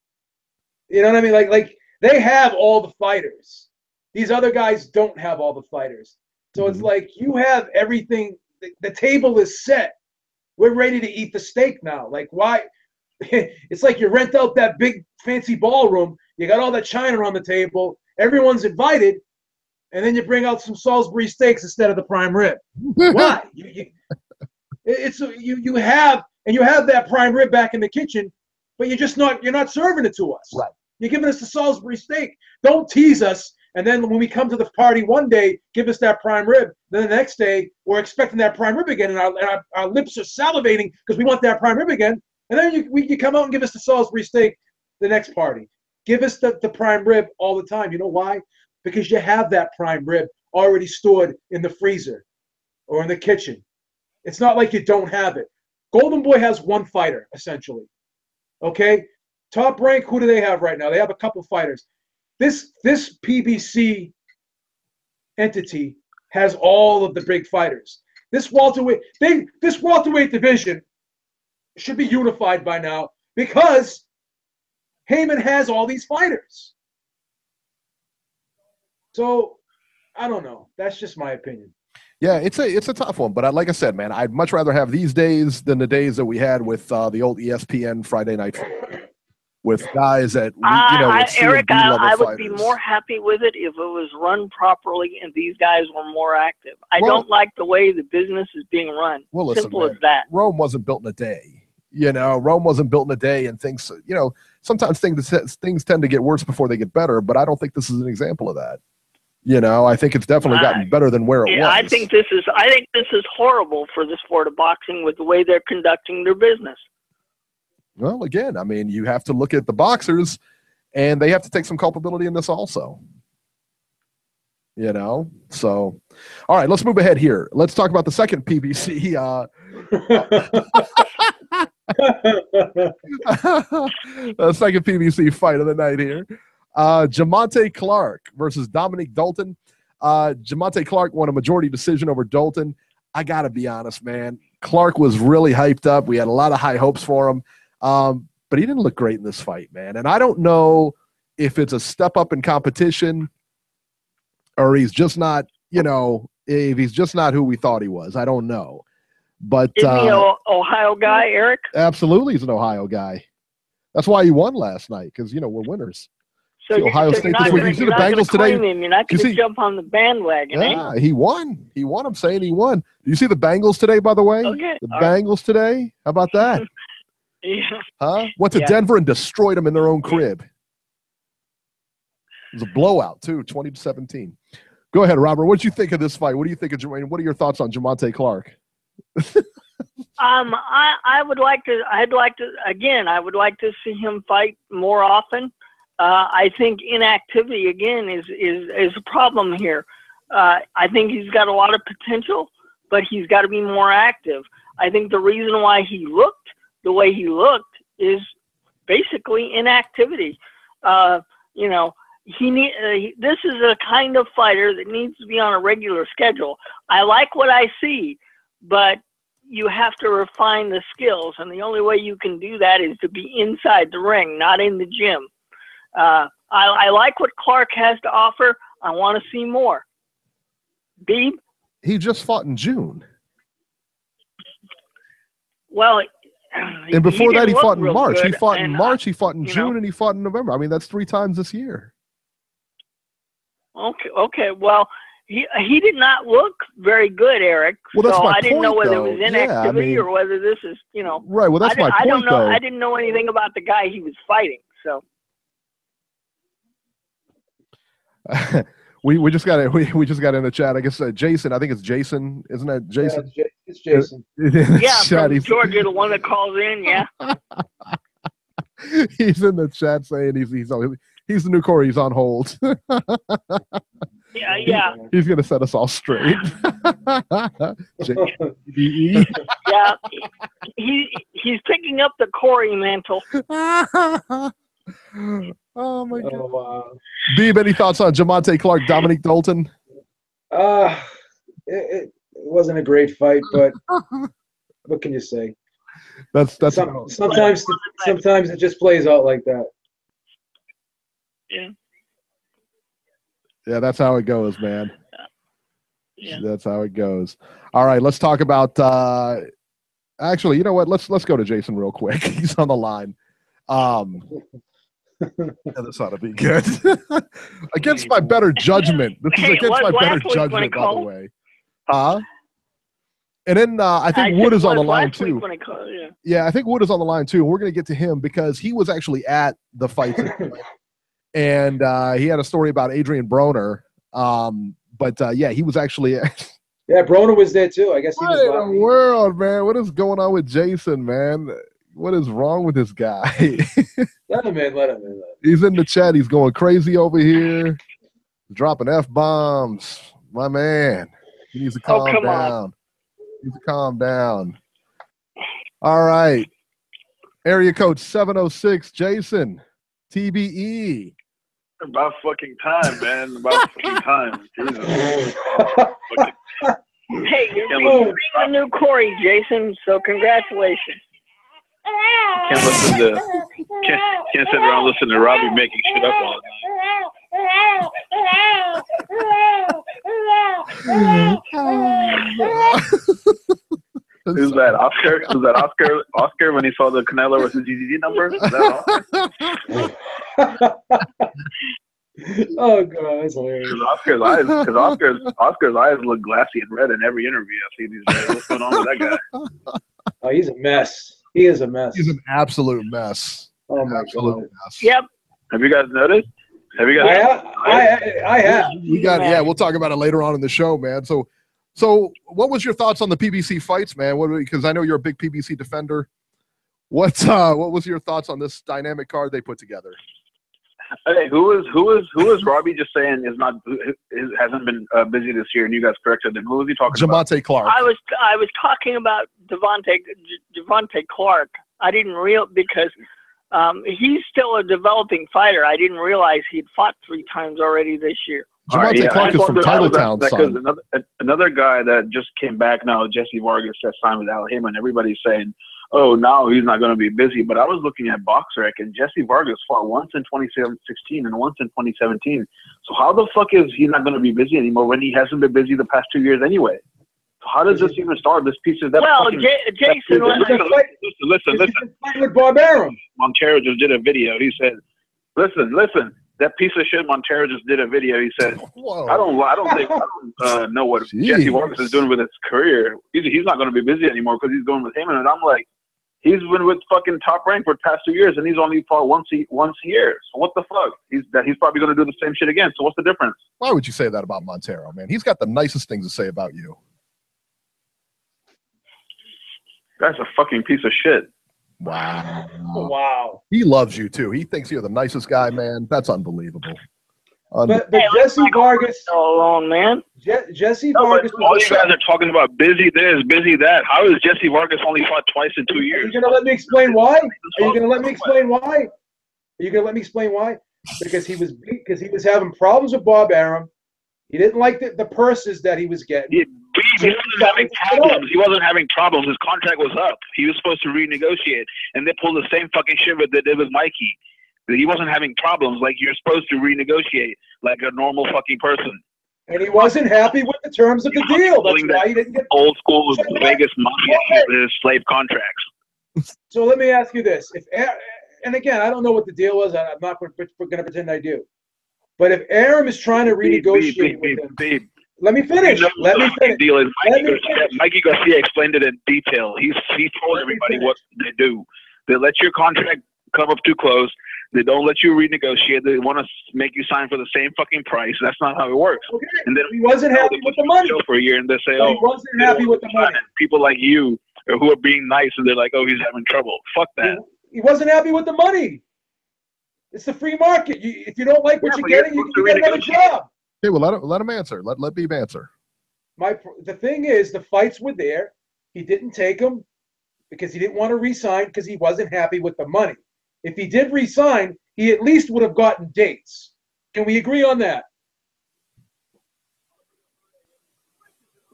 You know what I mean? Like they have all the fighters. These other guys don't have all the fighters. So it's like you have everything. The table is set. We're ready to eat the steak now. Like, why? It's like you rent out that big fancy ballroom. You got all that china on the table. Everyone's invited, and then you bring out some Salisbury steaks instead of the prime rib. Why? You have that prime rib back in the kitchen, but you're not serving it to us. Right. You're giving us the Salisbury steak. Don't tease us. And then when we come to the party one day, give us that prime rib. Then the next day, we're expecting that prime rib again, and our lips are salivating because we want that prime rib again. And then you come out and give us the Salisbury steak the next party. Give us the prime rib all the time. You know why? Because you have that prime rib already stored in the freezer or in the kitchen. It's not like you don't have it. Golden Boy has one fighter, essentially. Okay? Top Rank, who do they have right now? They have a couple fighters. This PBC entity has all of the big fighters. This welterweight division should be unified by now because Heyman has all these fighters. So I don't know. That's just my opinion. Yeah, it's a tough one, but like I said, man, I'd much rather have these days than the days that we had with the old ESPN Friday night with guys that Eric, I would be more happy with it if it was run properly and these guys were more active. I don't like the way the business is being run. Well, listen, simple as that. Rome wasn't built in a day. Rome wasn't built in a day, and things. Sometimes things tend to get worse before they get better. But I don't think this is an example of that. I think it's definitely gotten better than where it was. I think this is horrible for the sport of boxing with the way they're conducting their business. Well, again, I mean, you have to look at the boxers, and they have to take some culpability in this also. So, all right, let's move ahead here. Let's talk about the second PBC. The second PBC fight of the night here. Jamonte Clark versus Dominic Dalton. Jamonte Clark won a majority decision over Dalton. I got to be honest, man. Clark was really hyped up. We had a lot of high hopes for him. But he didn't look great in this fight, man. And I don't know if it's a step up in competition or he's just not, if he's just not who we thought he was. I don't know. But is he an Ohio guy, Eric? Absolutely, he's an Ohio guy. That's why he won last night, because we're winners. So Ohio State this week. You see the Bengals today? You're not going to jump on the bandwagon. Yeah, he won. He won. I'm saying he won. Do you see the Bengals today? By the way, okay. The Bengals today. How about that? Yeah. Huh? Went to Denver and destroyed them in their own crib. It was a blowout too, 20-17. Go ahead, Robert. What did you think of this fight? What do you think of Jermaine? What are your thoughts on Jamonte Clark? I would like to see him fight more often. I think inactivity again is a problem here. I think he's got a lot of potential, but he's got to be more active. I think the reason why he looked the way he looked is basically inactivity. This is a kind of fighter that needs to be on a regular schedule. I like what I see, but you have to refine the skills, and the only way you can do that is to be inside the ring, not in the gym. I like what Clark has to offer. I want to see more. Beeb? He just fought in June. Well, and before that, he fought in March. Good, he fought in March, he fought in June, and he fought in November. I mean, that's 3 times this year. Okay. Well, he did not look very good, Eric. Well, that's my I didn't know whether though. it was inactivity or whether this is, Right. Well, that's my point, I don't know. though. I didn't know anything about the guy he was fighting. So. we just got in the chat. I guess Jason. I think it's Jason, isn't that Jason? Yeah, it's Jason. Yeah, from Georgia, the one that calls in. Yeah. He's in the chat saying he's the new Corey. He's on hold. Yeah. He's gonna set us all straight. Yeah, he's picking up the Corey mantle. Oh my God. Oh, wow. Beeb, any thoughts on Jamonte Clark, Dominique Dalton? It wasn't a great fight, but what can you say? That's sometimes it just plays out like that. Yeah. Yeah, that's how it goes, man. Yeah. That's how it goes. All right, let's talk about actually, you know what? Let's go to Jason real quick. He's on the line. This ought to be good. Against my better judgment. This is against my better judgment, by the way. And then I think Wood is on the line too. Yeah, I think Wood is on the line too. We're going to get to him because he was actually at the fight. And he had a story about Adrian Broner. Yeah, he was actually. Yeah, Broner was there too. I guess he was. What in the world, man? What is going on with Jason, man? What is wrong with this guy? Let him in. He's in the chat. He's going crazy over here. Dropping F-bombs. My man. He needs to calm down. He needs to calm down. All right. Area code 706, Jason. TBE. About fucking time, man. About fucking time. Jesus. Hey, you're being a new Corey, Jason, so congratulations. Can't sit around listening to Robbie making shit up all night. Is that Oscar? Is that Oscar when he saw the Canelo versus GGG number? Is that Oscar? Oh god, that's hilarious. Oscar's eyes look glassy and red in every interview I see these days. What's going on with that guy? Oh, he's a mess. He is a mess. He's an absolute mess. Oh my god. Mess. Yep. Have you guys noticed? I have. We'll talk about it later on in the show, man. So what was your thoughts on the PBC fights, man? Because I know you're a big PBC defender. What was your thoughts on this dynamic card they put together? Hey, who is Robbie just saying hasn't been busy this year, and you guys corrected him? Who was he talking about? Jamonte Clark. I was talking about Devontae Clark. I didn't because he's still a developing fighter. I didn't realize he'd fought 3 times already this year. Jamonte Clark is from Titletown, son. Another guy that just came back now, Jesse Vargas, that signed with Al Heyman. Everybody's saying, oh, now he's not going to be busy. But I was looking at BoxRec, and Jesse Vargas fought once in 2016 and once in 2017. So how the fuck is he not going to be busy anymore when he hasn't been busy the past 2 years anyway? So how does this even start? This piece of that. Well, Jason, listen. With Bob Arum. Montero just did a video. He said, listen. That piece of shit Montero just did a video. He said, I don't know what Jesse Vargas is doing with his career. He's not going to be busy anymore because he's going with him. And I'm like, he's been with fucking Top Rank for the past 2 years, and he's only fought once a year. So what the fuck? He's probably going to do the same shit again. So what's the difference? Why would you say that about Montero, man? He's got the nicest things to say about you. That's a fucking piece of shit. Wow. He loves you too. He thinks you're the nicest guy, man. That's unbelievable. But Jesse Vargas alone, man. Jesse Vargas. All you guys are talking about busy this, busy that. How is Jesse Vargas only fought twice in 2 years? Are you gonna let me explain why? Because he was having problems with Bob Arum. He didn't like the purses that he was getting. He wasn't having problems. He wasn't having problems. His contract was up. He was supposed to renegotiate, and they pulled the same fucking shit that they did with Mikey. He wasn't having problems. Like, you're supposed to renegotiate like a normal fucking person. And he wasn't happy with the terms of the deal. That's why he didn't get old school Vegas mafia shit, slave contracts. So let me ask you this: and again, I don't know what the deal was. I'm not going to pretend I do. But if Aram is trying to renegotiate with him, let me finish. Let me finish. Deal is Mikey Garcia explained it in detail. He told everybody what they do. They let your contract come up too close. They don't let you renegotiate. They want to make you sign for the same fucking price. That's not how it works. Okay. And then he wasn't happy with the money for a year, and they say, he wasn't happy with the money. People like you who are being nice, and they're like, oh, he's having trouble. Fuck that. He wasn't happy with the money. It's the free market. If you don't like what you're getting, you can get another job. Okay, well, let him answer. Let Beeb answer. The thing is, the fights were there. He didn't take them because he didn't want to re-sign because he wasn't happy with the money. If he did re-sign, he at least would have gotten dates. Can we agree on that?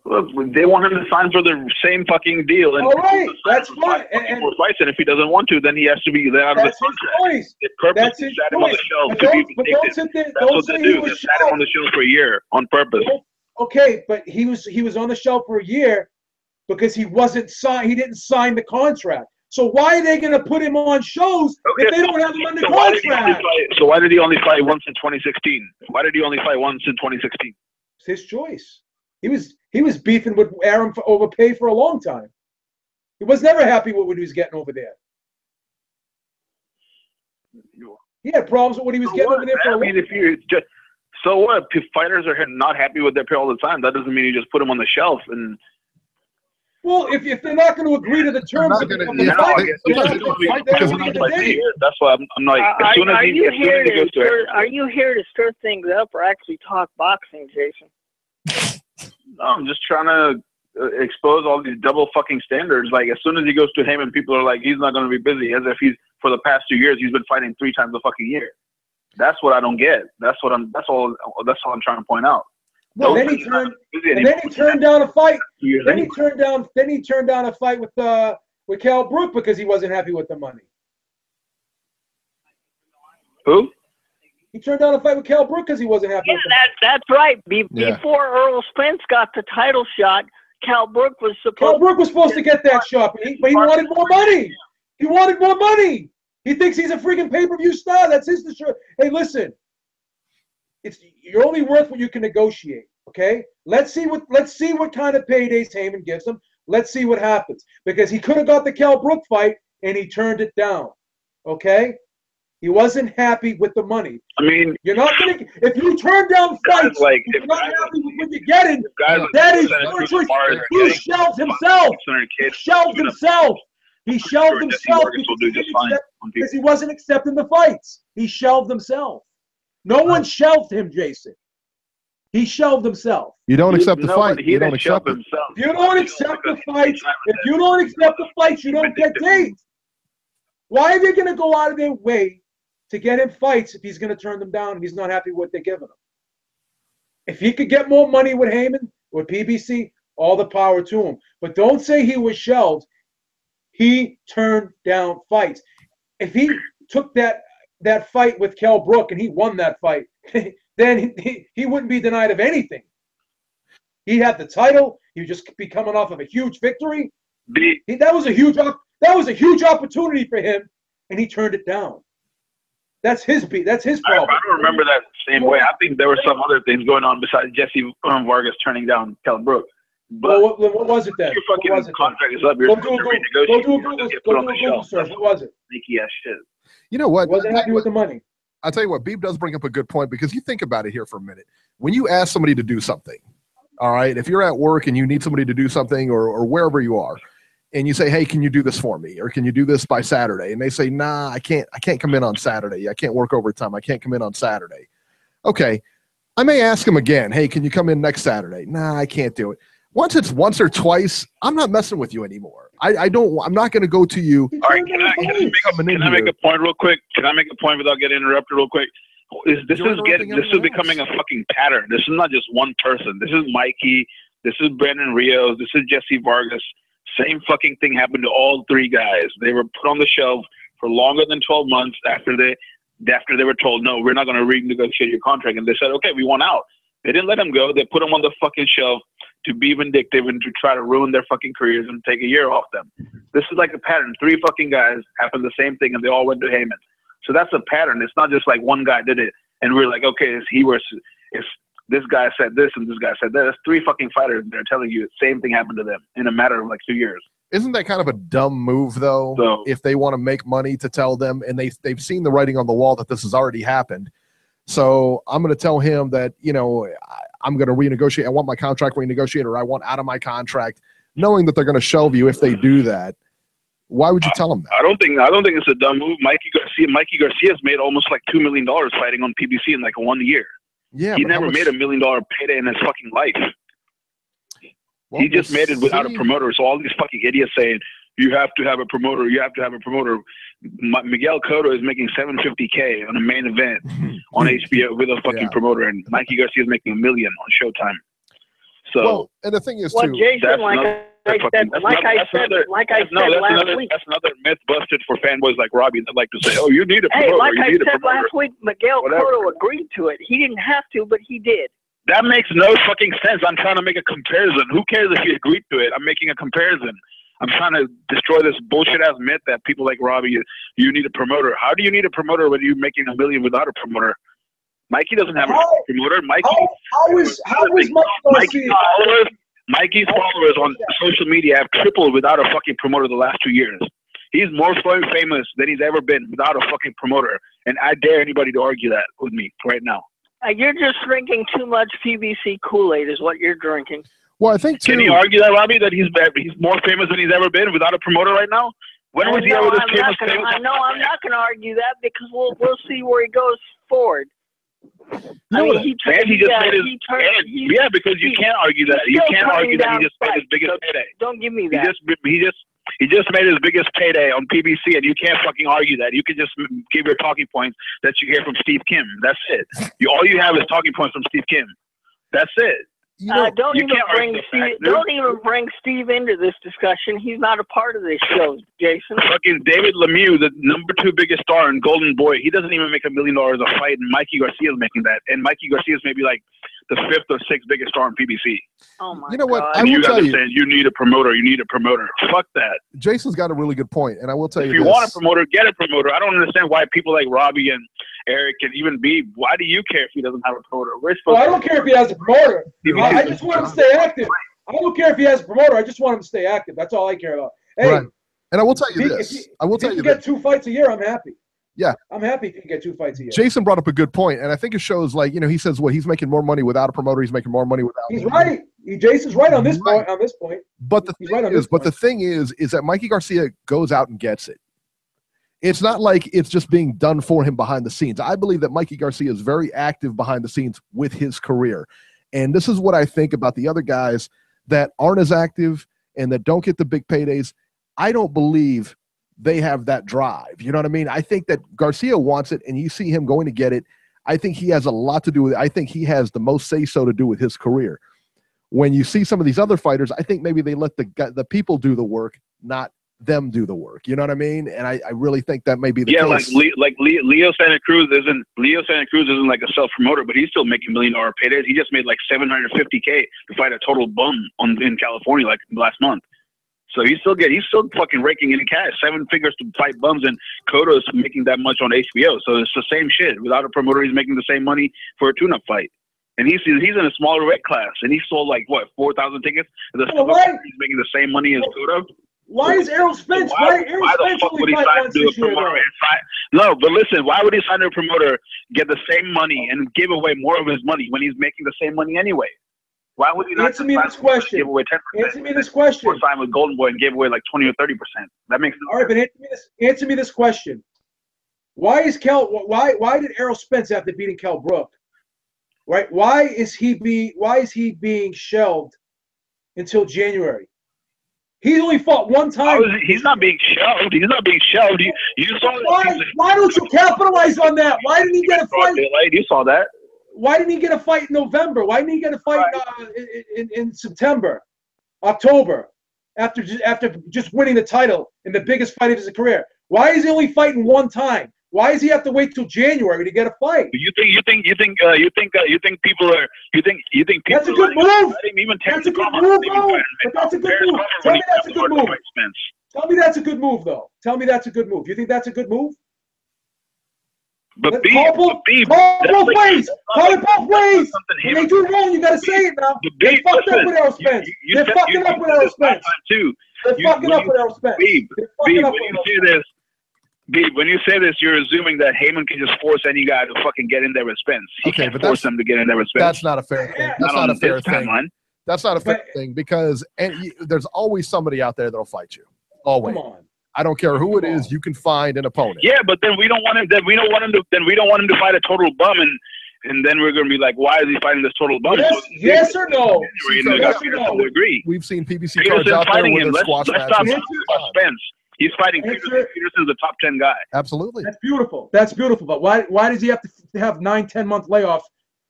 Look, they want him to sign for the same fucking deal. And all right, that's fine. And if he doesn't want to, then he has to be let out of the contract. They purposely sat him on the shelf to be vindictive. That's what they do. They sat him on the shelf for a year on purpose. Okay, but he was on the shelf for a year because he didn't sign the contract. So why are they going to put him on shows if they don't have him under contract? So why did he only fight once in 2016? Why did he only fight once in 2016? It's his choice. He was beefing with Aram for overpay for a long time. He was never happy with what he was getting over there. He had problems with what he was getting over there for a long time. So what? If fighters are not happy with their pay all the time, that doesn't mean you just put them on the shelf and. Well, if they're not going to agree to the terms of the fight, that's why I'm like, as soon as he goes to it. Are you here to stir things up or actually talk boxing, Jason? No, I'm just trying to expose all these double fucking standards. Like, as soon as he goes to him and people are like, he's not going to be busy, as if for the past 2 years, he's been fighting 3 times a fucking year. That's what I don't get. That's all I'm trying to point out. Well, then he turned down a fight. Then he turned down a fight with Cal Brook because he wasn't happy with the money. Who? He turned down a fight with Cal Brook because he wasn't happy with the money. That's right. Before Earl Spence got the title shot, Cal Brook was supposed to get that shot, but he wanted more money. He wanted more money. He thinks he's a freaking pay-per-view star. That's his decision. Hey, listen. You're only worth what you can negotiate, okay? Let's see what kind of paydays Heyman gives him. Let's see what happens. Because he could have got the Cal Brook fight and he turned it down. Okay? He wasn't happy with the money. I mean, you're not gonna if you turn down fights, if you're not happy with what you're getting, that is your choice. He shelved himself. He shelved himself because he wasn't accepting the fights. He shelved himself. No one shelved him, Jason. He shelved himself. You don't accept the fight. You don't accept himself. If you don't accept the fights, you don't get dates. Why are they going to go out of their way to get him fights if he's going to turn them down and he's not happy with what they're giving him? If he could get more money with Heyman, with PBC, all the power to him. But don't say he was shelved. He turned down fights. If he took that fight with Cal Brook and he won that fight, then he wouldn't be denied of anything. He'd have the title. He'd just be coming off of a huge victory. That was a huge opportunity for him, and he turned it down. That's his problem. I don't remember that same way. I think there were some other things going on besides Jesse Vargas turning down Cal Brook. But what was it then? Your fucking contract is up. You're supposed to renegotiate. Go do a Google search. What was it? Sneaky ass shit. You know what? Wasn't happy with the money. I'll tell you what, Beeb does bring up a good point because you think about it here for a minute. When you ask somebody to do something, all right, if you're at work and you need somebody to do something or wherever you are, and you say, hey, can you do this for me? Or can you do this by Saturday? And they say, nah, I can't come in on Saturday. I can't work overtime. I can't come in on Saturday. Okay. I may ask them again, hey, can you come in next Saturday? Nah, I can't do it. Once it's once or twice, I'm not messing with you anymore. I'm not going to go to you. All right, can I make a point real quick? Can I make a point without getting interrupted real quick? This is becoming a fucking pattern. This is not just one person. This is Mikey. This is Brandon Rios. This is Jesse Vargas. Same fucking thing happened to all three guys. They were put on the shelf for longer than 12 months after they were told, no, we're not going to renegotiate your contract. And they said, okay, we want out. They didn't let them go. They put them on the fucking shelf to be vindictive and to try to ruin their fucking careers and take a year off them. This is like a pattern. Three fucking guys happened the same thing, and they all went to Heyman. So that's a pattern. It's not just like one guy did it, and we're like, okay, it's this guy said this and this guy said that. That's three fucking fighters. They're telling you the same thing happened to them in a matter of like 2 years. Isn't that kind of a dumb move, though, if they want to make money to tell them, and they've seen the writing on the wall that this has already happened. So I'm going to tell him that, you know, I'm going to renegotiate. I want my contract renegotiated, or I want out of my contract, knowing that they're going to shelve you if they do that. Why would you tell them that? I don't think it's a dumb move. Mikey Garcia's made almost like $2 million fighting on PBC in like 1 year. Yeah, he never made $1 million payday in his fucking life. Well, he just made it without a promoter. So all these fucking idiots saying, you have to have a promoter, you have to have a promoter. Miguel Cotto is making $750K on a main event on HBO with a fucking promoter, and Mikey Garcia is making $1 million on Showtime. So, well, and the thing is, too, Jason, that's another myth busted for fanboys like Robbie that like to say, "Oh, you need a promoter." Hey, like I said last week, Miguel Cotto agreed to it. He didn't have to, but he did. That makes no fucking sense. I'm trying to make a comparison. Who cares if he agreed to it? I'm making a comparison. I'm trying to destroy this bullshit-ass myth that people like Robbie, you need a promoter. How do you need a promoter when you're making $1 million without a promoter? Mikey doesn't have a promoter. Mikey's followers on social media have tripled without a fucking promoter the last 2 years. He's more famous than he's ever been without a fucking promoter. And I dare anybody to argue that with me right now. You're just drinking too much PBC Kool-Aid is what you're drinking. Well, I think too. Can you argue that, Robbie, that he's more famous than he's ever been without a promomer right now? When was he ever this famous? I know I'm not going to argue that because we'll see where he goes forward. Because you can't argue that. You can't argue that he just made his biggest payday. Don't give me that. He just made his biggest payday on PBC, and you can't fucking argue that. You can just give your talking points that you hear from Steve Kim. That's it. All you have is talking points from Steve Kim. That's it. Don't even bring Steve into this discussion. He's not a part of this show, Jason. Fucking David Lemieux, the #2 biggest star in Golden Boy, he doesn't even make $1 million a fight, and Mikey Garcia is making that. And Mikey Garcia is maybe like the 5th or 6th biggest star in PBC. Oh my God. You know what? And you guys are saying you need a promoter. You need a promoter. Fuck that. Jason's got a really good point, and I will tell you if you want a promoter, get a promoter. I don't understand why people like Robbie and Eric and even Beeb, why do you care if he doesn't have a promoter? I don't care if he has a promoter. I just want him to stay active. I don't care if he has a promoter. I just want him to stay active. That's all I care about. Hey, right. And I will tell you this. If he can get 2 fights a year, I'm happy. Yeah. I'm happy if he can get 2 fights a year. Jason brought up a good point, and I think it shows, like, he says, he's making more money without a promoter. He's making more money without. He's right. Jason's right on this point. But the thing is that Mikey Garcia goes out and gets it. It's not like it's just being done for him behind the scenes. I believe that Mikey Garcia is very active behind the scenes with his career. And this is what I think about the other guys that aren't as active and that don't get the big paydays. I don't believe they have that drive. You know what I mean? I think that Garcia wants it, and you see him going to get it. I think he has a lot to do with it. I think he has the most say-so to do with his career. When you see some of these other fighters, I think maybe they let the people do the work, not them do the work. You know what I mean? And I really think that may be the case. like Leo Santa Cruz isn't like a self promoter, but he's still making $1 million paydays. He just made like $750K to fight a total bum in California like last month. So he's still fucking raking in cash, 7 figures to fight bums, and Cotto's making that much on HBO. So it's the same shit. Without a promoter, he's making the same money for a tune-up fight. And he's in a smaller weight class, and he sold like 4,000 tickets. He's making the same money as Cotto. Why is Errol Spence? Why the fuck would he sign to do a promoter? No, but listen, why would he sign to a promoter, get the same money, and give away more of his money when he's making the same money anyway? Why would he not answer me this question? Give away 10%? Answer me this question. Or sign with Golden Boy and give away like 20 or 30%. That makes no sense. All right, but answer me this question. Why did Errol Spence have to beat Kell Brook? Right? Why is he being shelved until January? He only fought one time. He's not being shelved. He's not being shelved. You saw why don't you capitalize on that? Why didn't he get a fight? You saw that. Why didn't he get a fight in November? Why didn't he get a fight in September, October, after just winning the title in the biggest fight of his career? Why is he only fighting one time? Why does he have to wait till January to get a fight? You think people are That's a good move. Even That's a good move, though. But that's a good move. Tell me that's a good move. Tell me that's a good move, though. Tell me that's a good move. You think that's a good move? But call it both ways. Call it both ways. When they do wrong, you got to say it now. They fucked up with Errol Spence. They're fucking up with Errol Spence. They're fucking up with Errol Spence. Beeb, when you say this, you're assuming that Heyman can just force any guy to fucking get in there with Spence. He can't force them to get in there with Spence. That's not a fair thing. That's not a fair thing. That's not a fair thing because there's always somebody out there that'll fight you. Always. Come on. I don't care who it is. You can find an opponent. Yeah, but then we don't want him. Then we don't want him to fight a total bum, and then we're gonna be like, why is he fighting this total bum? Yes or no? Yes or no? Agree. We've seen PBC cards out there with a squash match. Spence. He's fighting Peterson. Peterson's a top 10 guy. Absolutely. That's beautiful. That's beautiful. But why does he have to have 9-10 month layoff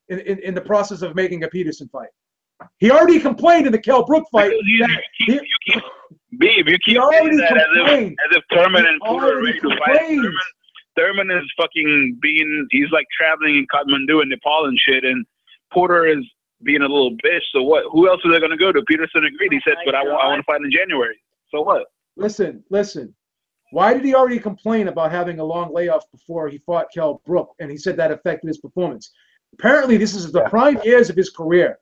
in the process of making a Peterson fight? He already complained in the Kell Brook fight. Beeb, you keep saying that as if Thurman and Porter are ready to fight. Thurman is fucking he's like traveling in Kathmandu and Nepal and shit, and Porter is being a little bitch. So what? Who else are they going to go to? Peterson agreed. He said, but I want to fight in January. So what? Listen. Why did he already complain about having a long layoff before he fought Kell Brook? And he said that affected his performance. Apparently, this is the prime years of his career.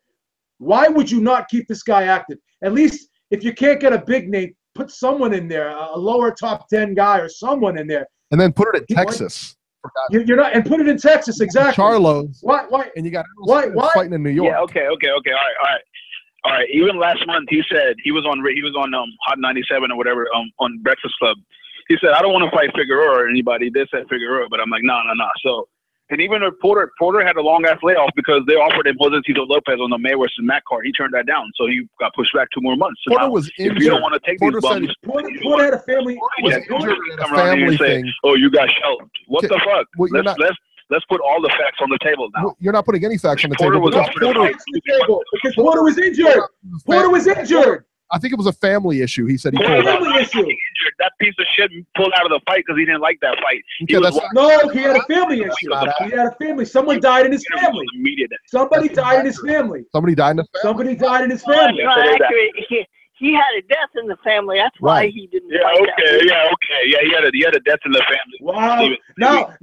Why would you not keep this guy active? At least if you can't get a big name, put someone in there, a lower top 10 guy or someone in there. And then put it in Texas. You're not, and put it in Texas, exactly. Charlo's. Why? And you got why fighting in New York. Yeah, okay. All right. Even last month, he said he was on Hot 97 or whatever on Breakfast Club. He said, I don't want to fight Figueroa or anybody. They said Figueroa, but I'm like, no. So, and even Porter had a long ass layoff because they offered him Jose Tito Lopez on the Mayweather and Matt card. He turned that down, so he got pushed back 2 more months. So Porter now, was injured. If you don't want to take these bums, Porter had a family. Come around here and say, "Oh, you got shelved." What the fuck? Well, let's put all the facts on the table now. Well, you're not putting any facts on the Porter table. Because Porter was injured. Porter was injured. I think it was a family issue. He said he pulled out. That piece of shit pulled out of the fight because he didn't like that fight. He had a family issue. He had a family. Someone died in his family. Somebody died in his family. Somebody died in his family. Somebody died in his family. He had a death in the family. That's why he didn't fight that. Yeah, he had a death in the family. Wow. Now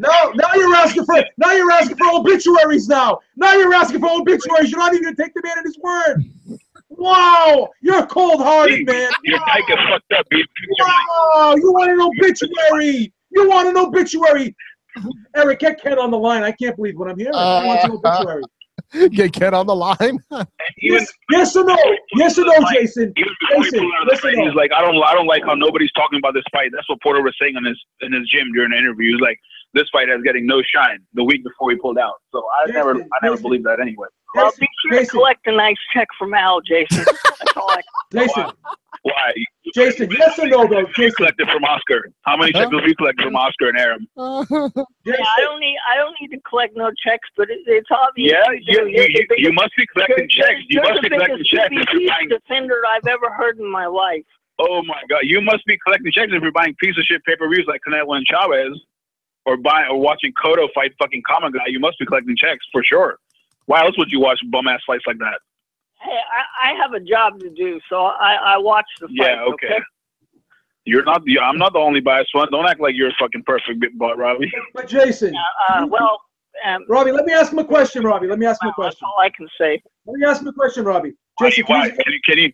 you're asking for obituaries now. Now you're asking for obituaries. You're not even gonna take the man at his word. Wow, you're cold-hearted, man. Your guy gets fucked up. Wow, you want an obituary. You want an obituary. Eric, get Ken on the line. I can't believe what I'm hearing. I want an obituary. Get Ken on the line. Yes or no? Yes or no, Jason? Jason, he's like, I don't like how nobody's talking about this fight. That's what Porter was saying in his gym during the interview. He was like, this fight is getting no shine the week before he pulled out. So I never believed that anyway. Well, be sure to collect a nice check from Al, Jason. That's all I can Jason. Why? Jason, yes or no, though? Jason. Collected from Oscar. How many checks have you collected from Oscar and Aram? Yeah, I don't need to collect no checks, but it's obvious. Yeah, you must be collecting checks. You must be collecting checks if you're buying defender I've ever heard in my life. Oh my God, you must be collecting checks if you're buying piece of shit pay-per-views like Canelo and Chavez, or watching Cotto fight fucking Common Guy. You must be collecting checks for sure. Why else would you watch bum-ass fights like that? Hey, I have a job to do, so I watch the fight. Yeah, okay. You're not. I'm not the only biased one. Don't act like you're fucking perfect, Robbie. But Jason, Robbie, let me ask him a question. Robbie, let me ask him a question. That's all I can say. Let me ask him a question, Robbie. Jason, can you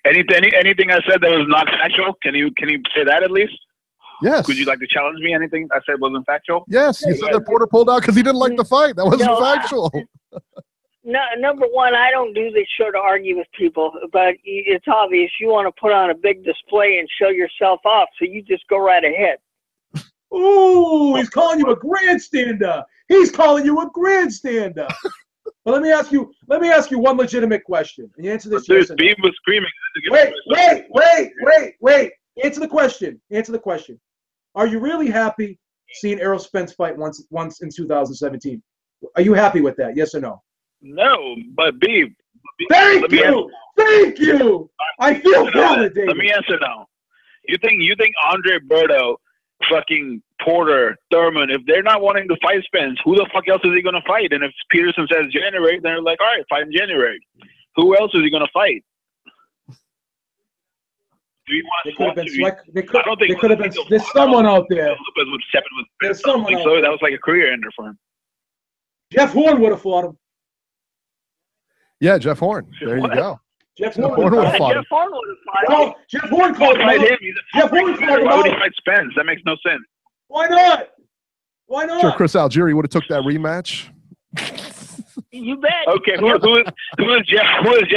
anything I said that was not factual? Can you say that at least? Yes. Would you like to challenge me? Anything I said wasn't factual? Yes. You said that Porter pulled out because he didn't like the fight. That wasn't factual. No, number one, I don't do this show to argue with people, but it's obvious you want to put on a big display and show yourself off, so you just go right ahead. Ooh, he's calling you a grandstander. He's calling you a grandstander. Well, let me ask you one legitimate question. And you answer this. Yes, Beeb was screaming. Wait. Answer the question. Are you really happy seeing Errol Spence fight once in 2017? Are you happy with that? Yes or no? No, but Beeb. Thank you. I feel validated. Let me answer now. You think Andre Berto, fucking Porter, Thurman, if they're not wanting to fight Spence, who the fuck else is he gonna fight? And if Peterson says January, then they're like, all right, fight in January. Who else is he gonna fight? There could have been. There's someone out there. There's someone out there. That was like a career ender for him. Jeff Horn would have fought him. Yeah, Jeff Horn. There you go. Jeff Horn would have fought him. No, Jeff Horn called him out. Jeff Horn called him out. Why would he fight Spence? That makes no sense. Why not? Why not? Sure, Chris Algieri would have took that rematch. You bet. Okay, who is Jeff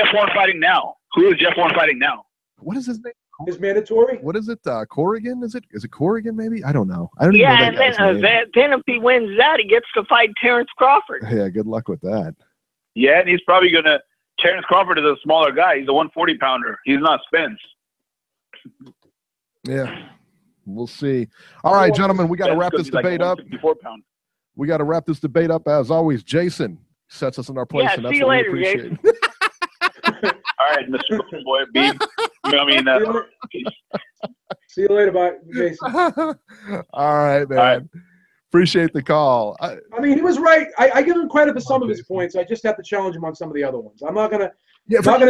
Horn fighting now? Who is Jeff Horn fighting now? What is his name? His mandatory? What is it? Corrigan? Is it Corrigan? Maybe I don't know. I don't even know that guy's name. Then if he wins that, he gets to fight Terrence Crawford. Yeah, good luck with that. Yeah, and he's probably gonna. Terrence Crawford is a smaller guy. He's a 140-pounder. He's not Spence. Yeah, we'll see. All right, gentlemen, we got to wrap this debate up. We got to wrap this debate up. As always, Jason sets us in our place, and that's see you what later, we appreciate. All right, Mr. Boy, Beeb. See you later, bye, Jason. All right, man. All right. Appreciate the call. I mean, he was right. I give him credit for some of his points. I just have to challenge him on some of the other ones. I'm not gonna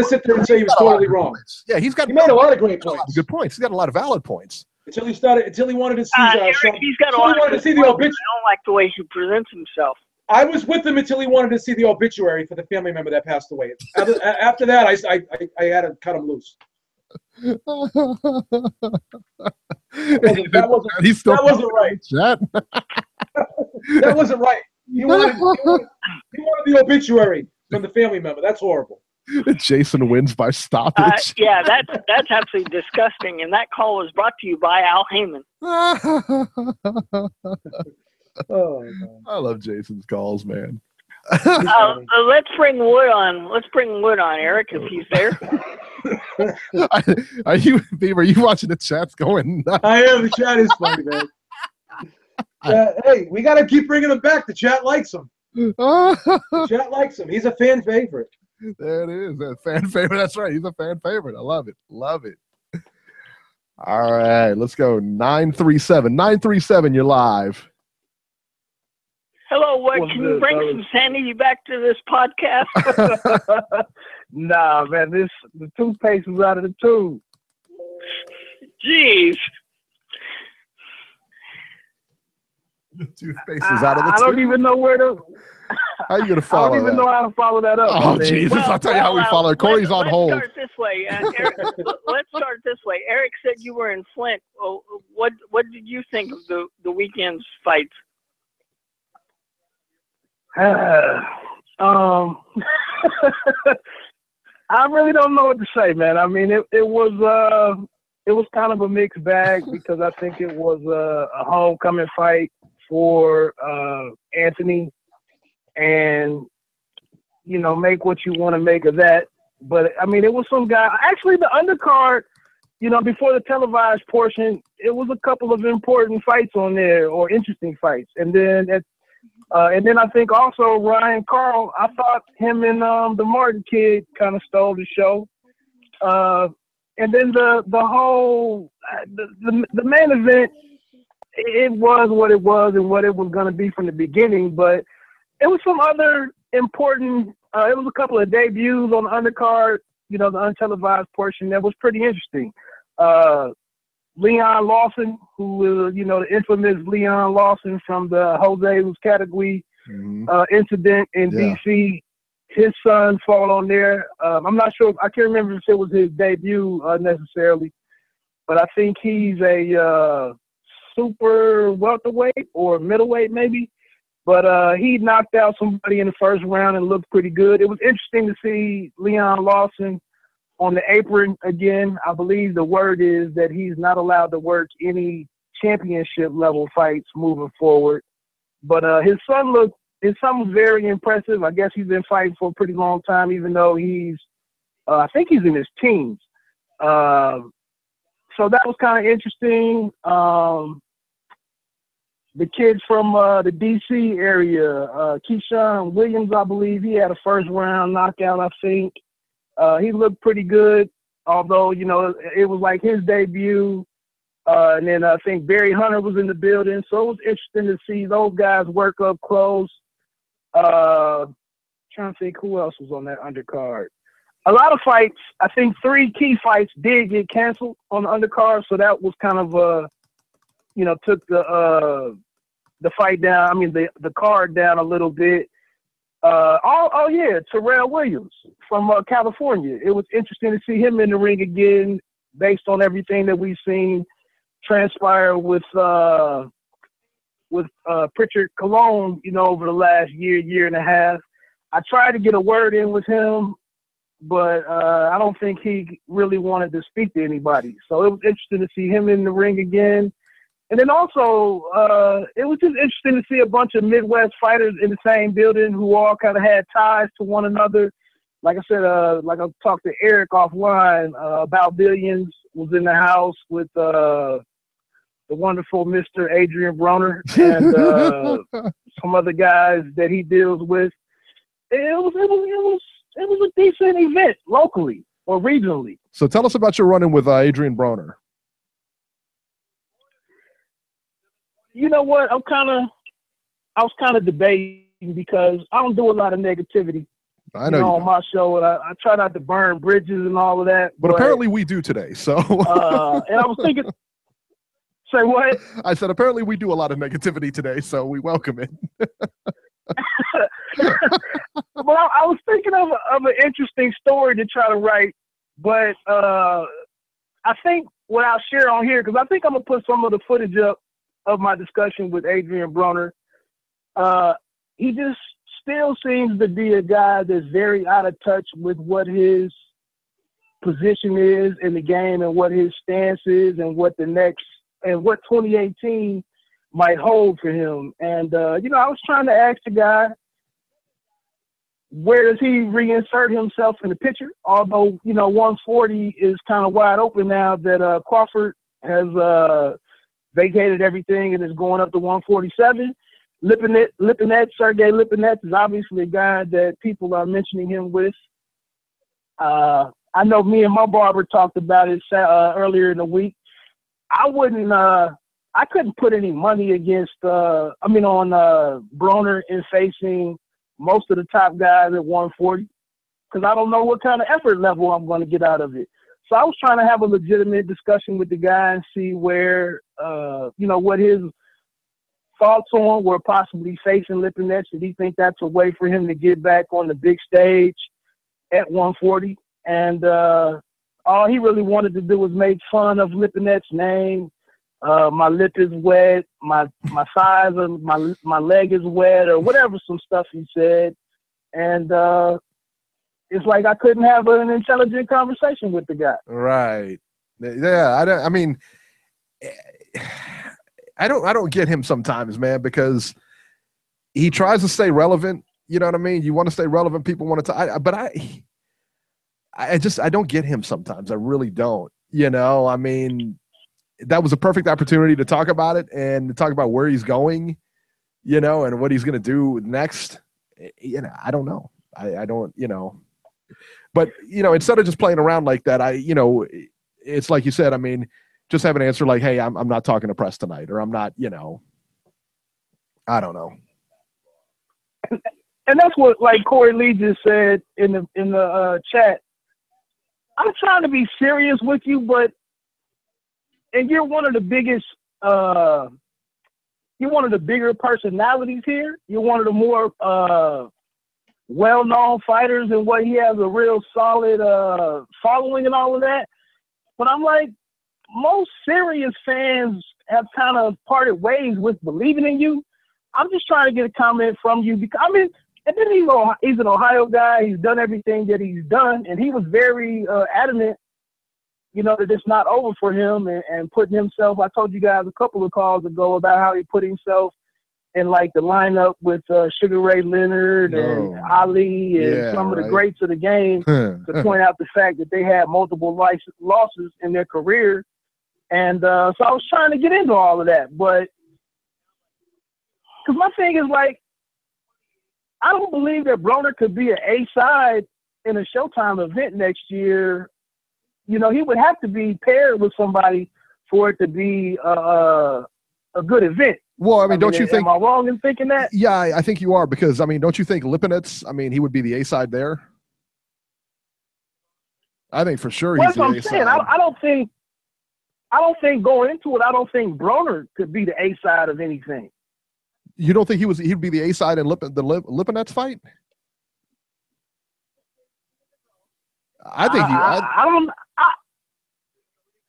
sit there and say he was totally wrong. Yeah, he made a lot of great points. Good points. He's got a lot of valid points. Until he wanted to see. He's got a lot of points. I don't like the way he presents himself. I was with him until he wanted to see the obituary for the family member that passed away. After that, I had to cut him loose. That wasn't right. That wasn't right. He wanted the obituary from the family member. That's horrible. Jason wins by stoppage. Yeah, that's absolutely disgusting. And that call was brought to you by Al Heyman. Oh, I love Jason's calls, man. Let's bring Wood on. Let's bring Wood on, Eric, if he's there. Are you, Beeb? Are you watching the chat's going nuts? I am. The chat is funny, man. Hey, we got to keep bringing him back. The chat likes him. The chat likes him. He's a fan favorite. There it is. A fan favorite. That's right. He's a fan favorite. I love it. Love it. All right. Let's go. 937. 937, you're live. Hello, Wood. Can you bring some sanity back to this podcast? Nah, man. The toothpaste was out of the tube. Jeez. The toothpaste is out of the tube. I don't even know where to. How are you going to follow that? I don't even know how to follow that up. Oh, Jesus. I'll tell you how we follow it. Corey's on hold. Let's start this way. Eric, let's start this way. Eric said you were in Flint. What did you think of the weekend's fights? I really don't know what to say, man. I mean, it was kind of a mixed bag because I think it was a homecoming fight for Anthony, and make what you want to make of that. But I mean, it was some guy. Actually, the undercard, before the televised portion, it was a couple of important fights on there, or interesting fights, and then I think also Ryan Carl, I thought him and the Martin kid kind of stole the show. And then the whole the main event, it was what it was and what it was going to be from the beginning. But it was some other important. It was a couple of debuts on the undercard, the untelevised portion that was pretty interesting. Leon Lawson, who is, the infamous Leon Lawson from the Jose Uzcategui incident in D.C., his son fought on there. I'm not sure. I can't remember if it was his debut necessarily, but I think he's a super welterweight or middleweight maybe. But he knocked out somebody in the first round and looked pretty good. It was interesting to see Leon Lawson on the apron again. I believe the word is that he's not allowed to work any championship level fights moving forward. But his son was very impressive. I guess he's been fighting for a pretty long time, even though I think he's in his teens. So that was kind of interesting. the kid from the D.C. area, Keyshawn Williams, I believe. He had a first-round knockout, I think. He looked pretty good, although, you know, it was like his debut. And then I think Barry Hunter was in the building. So it was interesting to see those guys work up close. Trying to think who else was on that undercard. A lot of fights, I think 3 key fights did get canceled on the undercard. So that was kind of, you know, took the fight down. I mean, the card down a little bit. Yeah, Terrell Williams from California. It was interesting to see him in the ring again, based on everything that we've seen transpire with Pritchard Cologne, you know, over the last year and a half. I tried to get a word in with him, but I don't think he really wanted to speak to anybody. So it was interesting to see him in the ring again. And then also, it was just interesting to see a bunch of Midwest fighters in the same building who all kind of had ties to one another. Like I said, like I talked to Eric offline, about Billions was in the house with the wonderful Mr. Adrian Broner and some other guys that he deals with. It was a decent event locally or regionally. So tell us about your run-in with Adrian Broner. You know what? I was kind of debating because I don't do a lot of negativity. I know you on my show, and I try not to burn bridges and all of that. But apparently we do today. So, and I was thinking, say what? I said apparently we do a lot of negativity today, so we welcome it. Well, I was thinking of an interesting story to try to write, but I think what I'll share on here, because I think I'm gonna put some of the footage up of my discussion with Adrian Broner. He just still seems to be a guy that's very out of touch with what his position is in the game and what his stance is and what 2018 might hold for him. And, you know, I was trying to ask the guy, where does he reinsert himself in the picture? Although, you know, 140 is kind of wide open now that Crawford has vacated everything and is going up to 147. Sergey Lipinets is obviously a guy that people are mentioning him with. I know me and my barber talked about it earlier in the week. I couldn't put any money against, on Broner in facing most of the top guys at 140 because I don't know what kind of effort level I'm going to get out of it. So I was trying to have a legitimate discussion with the guy and see where, what his thoughts on were possibly facing Lipinets. Did he think that's a way for him to get back on the big stage at 140? And all he really wanted to do was make fun of Lipinets' name. My lip is wet, my thighs and my leg is wet, or whatever, some stuff he said. And it's like I couldn't have an intelligent conversation with the guy. Right. Yeah. I don't get him sometimes, man, because he tries to stay relevant. You know what I mean? You want to stay relevant. People want to, but I don't get him sometimes. I really don't. You know, I mean, that was a perfect opportunity to talk about it and to talk about where he's going, you know, and what he's going to do next. You know, I don't know. I don't, you know, but, you know, instead of just playing around like that, it's like you said, I mean, just have an answer like, hey, I'm not talking to press tonight, or I'm not, you know, I don't know. And that's what, like Corey Lee just said in the chat. I'm trying to be serious with you, and you're one of the biggest, you're one of the bigger personalities here. You're one of the more well-known fighters, and what he has a real solid following and all of that. But I'm like, most serious fans have kind of parted ways with believing in you. I'm just trying to get a comment from you because, I mean, and then he's an Ohio guy. He's done everything that he's done, and he was very adamant, you know, that it's not over for him and putting himself. I told you guys a couple of calls ago about how he put himself in like the lineup with Sugar Ray Leonard and Ali and some of the greats of the game to point out the fact that they had multiple losses in their career. And so I was trying to get into all of that, but because my thing is like, I don't believe that Broner could be an A-side in a Showtime event next year. You know, he would have to be paired with somebody for it to be a good event. Well, I mean, don't you think? Am I wrong in thinking that? Yeah, I think you are, because I mean, don't you think Lipinets? I mean, he would be the A-side there. I think for sure he's the A-side. Saying. I don't think going into it, I don't think Broner could be the A-side of anything. You don't think he'd be the A-side in the Lipinets fight? I think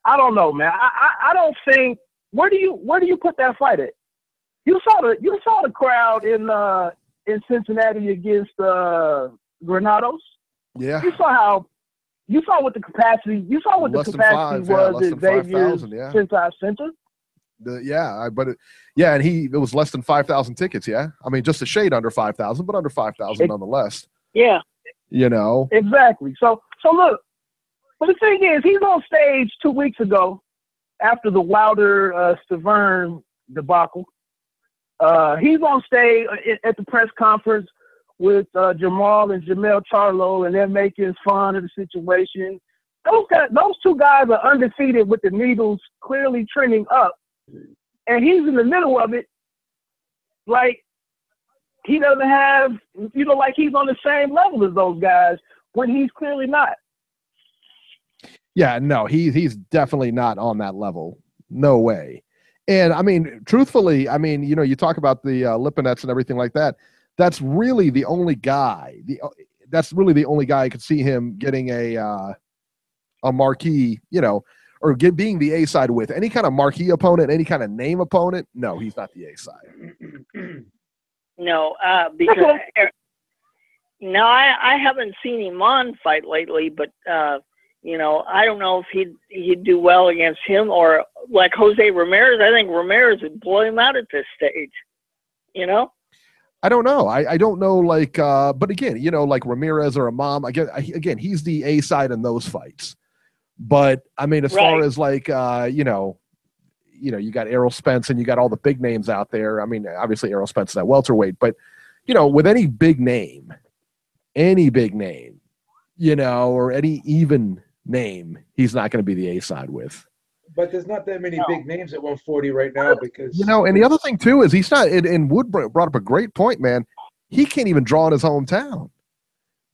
I don't know, man. I don't think. Where do you put that fight at? You saw the crowd in Cincinnati against Granados. Yeah. You saw what the capacity. You saw what the capacity was at Xavier's Cincinnati Center. And it was less than 5,000 tickets. Yeah, I mean, just a shade under 5,000, but under 5,000 nonetheless. Yeah. You know. Exactly. So look, but the thing is, he's on stage 2 weeks ago after the Wilder Stavern debacle. He's on stage at the press conference with Jamal and Jamel Charlo, and they're making fun of the situation. Those two guys are undefeated with the needles clearly trending up, and he's in the middle of it. Like, he doesn't have, like he's on the same level as those guys when he's clearly not. Yeah, no, he's definitely not on that level. No way. And I mean, truthfully, I mean, you talk about the Lipinets and everything like that. That's really the only guy. That's really the only guy I could see him getting a marquee, or being the A-side with. Any kind of marquee opponent, any kind of name opponent. No, he's not the A-side. No, because I haven't seen him on fight lately, but I don't know if he'd do well against him, or like Jose Ramirez. I think Ramirez would blow him out at this stage. I don't know. I don't know. Like, but again, like Ramirez or Imam. Again, he's the A-side in those fights. But I mean, as far as like, you got Errol Spence and you got all the big names out there. I mean, obviously Errol Spence is at welterweight, but with any big name, or any even name, he's not going to be the A-side with. But there's not that many big names at 140 right now because and the other thing too is he's not. And Wood brought up a great point, man. He can't even draw in his hometown.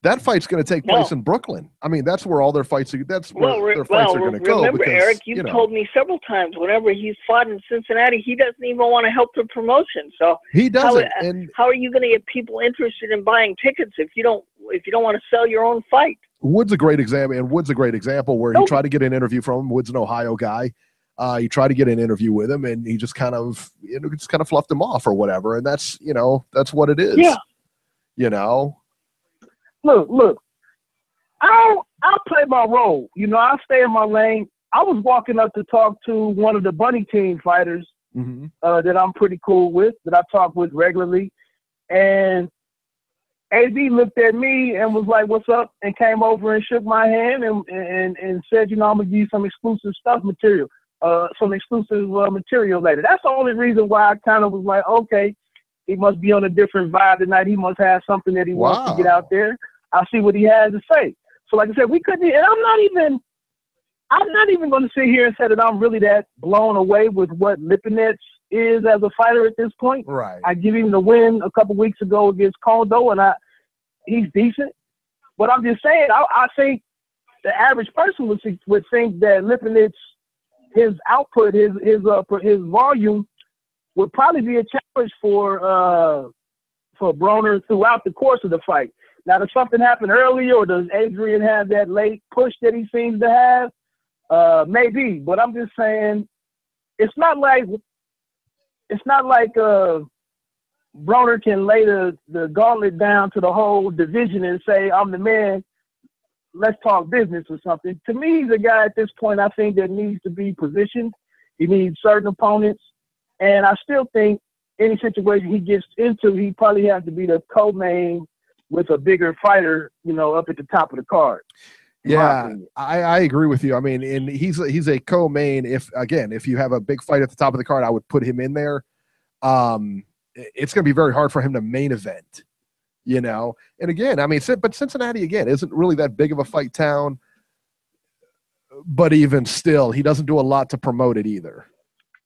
That fight's going to take place in Brooklyn. I mean, that's where all their fights are. That's where their fights are going to go. Remember, Eric, you've told me several times whenever he's fought in Cincinnati, he doesn't even want to help the promotion. So he doesn't. How are you going to get people interested in buying tickets if you don't want to sell your own fight? Wood's a great example, where he tried to get an interview from him. Wood's an Ohio guy. He tried to get an interview with him, and he just kind of fluffed him off or whatever. And that's what it is. Yeah. Look, I'll play my role. I'll stay in my lane. I was walking up to talk to one of the Bunny Team fighters that I'm pretty cool with, that I talk with regularly. And AB looked at me and was like, "What's up?" and came over and shook my hand and said, "I'm gonna give you some exclusive material later." That's the only reason why I kind of was like, okay, he must be on a different vibe tonight. He must have something that he wants to get out there. I'll see what he has to say. So like I said, we couldn't, and I'm not even going to sit here and say that I'm really that blown away with what Lipinets is as a fighter at this point. Right. I give him the win a couple weeks ago against Kondo, and he's decent. But I'm just saying, I think the average person would think that Lipinets, his output, his volume would probably be a challenge for Broner throughout the course of the fight. Now, does something happen earlier, or does Adrian have that late push that he seems to have? Maybe, but I'm just saying, it's not like Broner can lay the gauntlet down to the whole division and say, "I'm the man, let's talk business," or something. To me, he's a guy at this point, I think, that needs to be positioned. He needs certain opponents. And I still think any situation he gets into, he probably has to be the co-main with a bigger fighter, up at the top of the card. Yeah, I agree with you. I mean, and he's a co-main. If you have a big fight at the top of the card, I would put him in there. it's going to be very hard for him to main event, you know? And again, I mean, but Cincinnati, again, isn't really that big of a fight town, but even still, he doesn't do a lot to promote it either.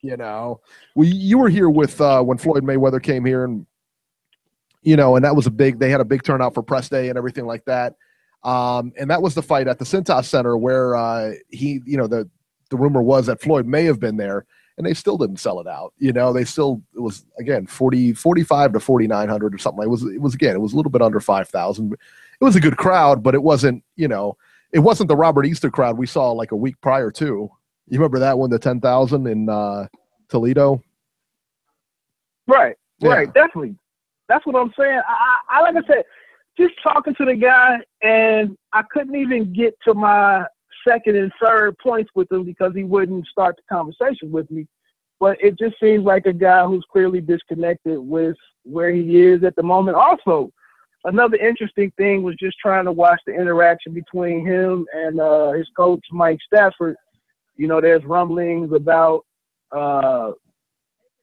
You know, you were here with when Floyd Mayweather came here, and you know, and that was they had a big turnout for press day and everything like that. And that was the fight at the Cintas Center where he, you know, the rumor was that Floyd may have been there, and they still didn't sell it out. You know, it was again 45 to 4,900 or something. It was a little bit under 5,000. It was a good crowd, but it wasn't, you know, it wasn't the Robert Easter crowd we saw like a week prior to. You remember that one, the 10,000 in Toledo? Right, Yeah. right, definitely. That's what I'm saying. I like I said, just talking to the guy, and I couldn't even get to my second and third points with him because he wouldn't start the conversation with me. But it just seems like a guy who's clearly disconnected with where he is at the moment. Also, another interesting thing was just trying to watch the interaction between him and his coach, Mike Stafford. You know, there's rumblings about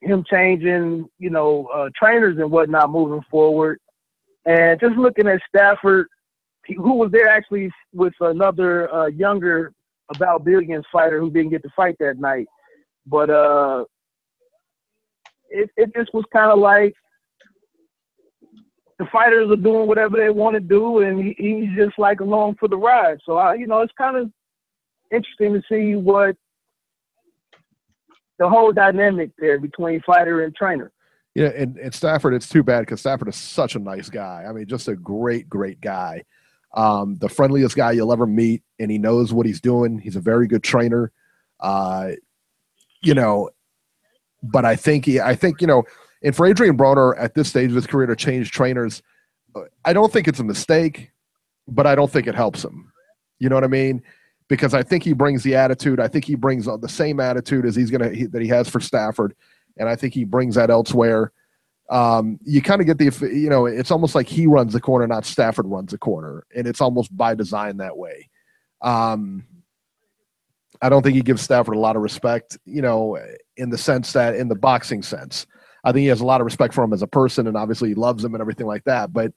him changing, you know, trainers and whatnot moving forward. And just looking at Stafford, who was there actually with another younger About Billions fighter who didn't get to fight that night. But it just was kind of like the fighters are doing whatever they want to do, and he's just like along for the ride. So, you know, it's kind of interesting to see what the whole dynamic there between fighter and trainer. Yeah, and Stafford, it's too bad because Stafford is such a nice guy. I mean, just a great, great guy. The friendliest guy you'll ever meet, and he knows what he's doing. He's a very good trainer. You know, but I think, you know, and for Adrian Broner at this stage of his career to change trainers, I don't think it's a mistake, but I don't think it helps him. You know what I mean? Because I think he brings the attitude. I think he brings the same attitude as that he has for Stafford, and I think he brings that elsewhere. You kind of get you know, it's almost like he runs the corner, not Stafford runs the corner, and it's almost by design that way. I don't think he gives Stafford a lot of respect, you know, in the sense that in the boxing sense. I think he has a lot of respect for him as a person, and obviously he loves him and everything like that. But,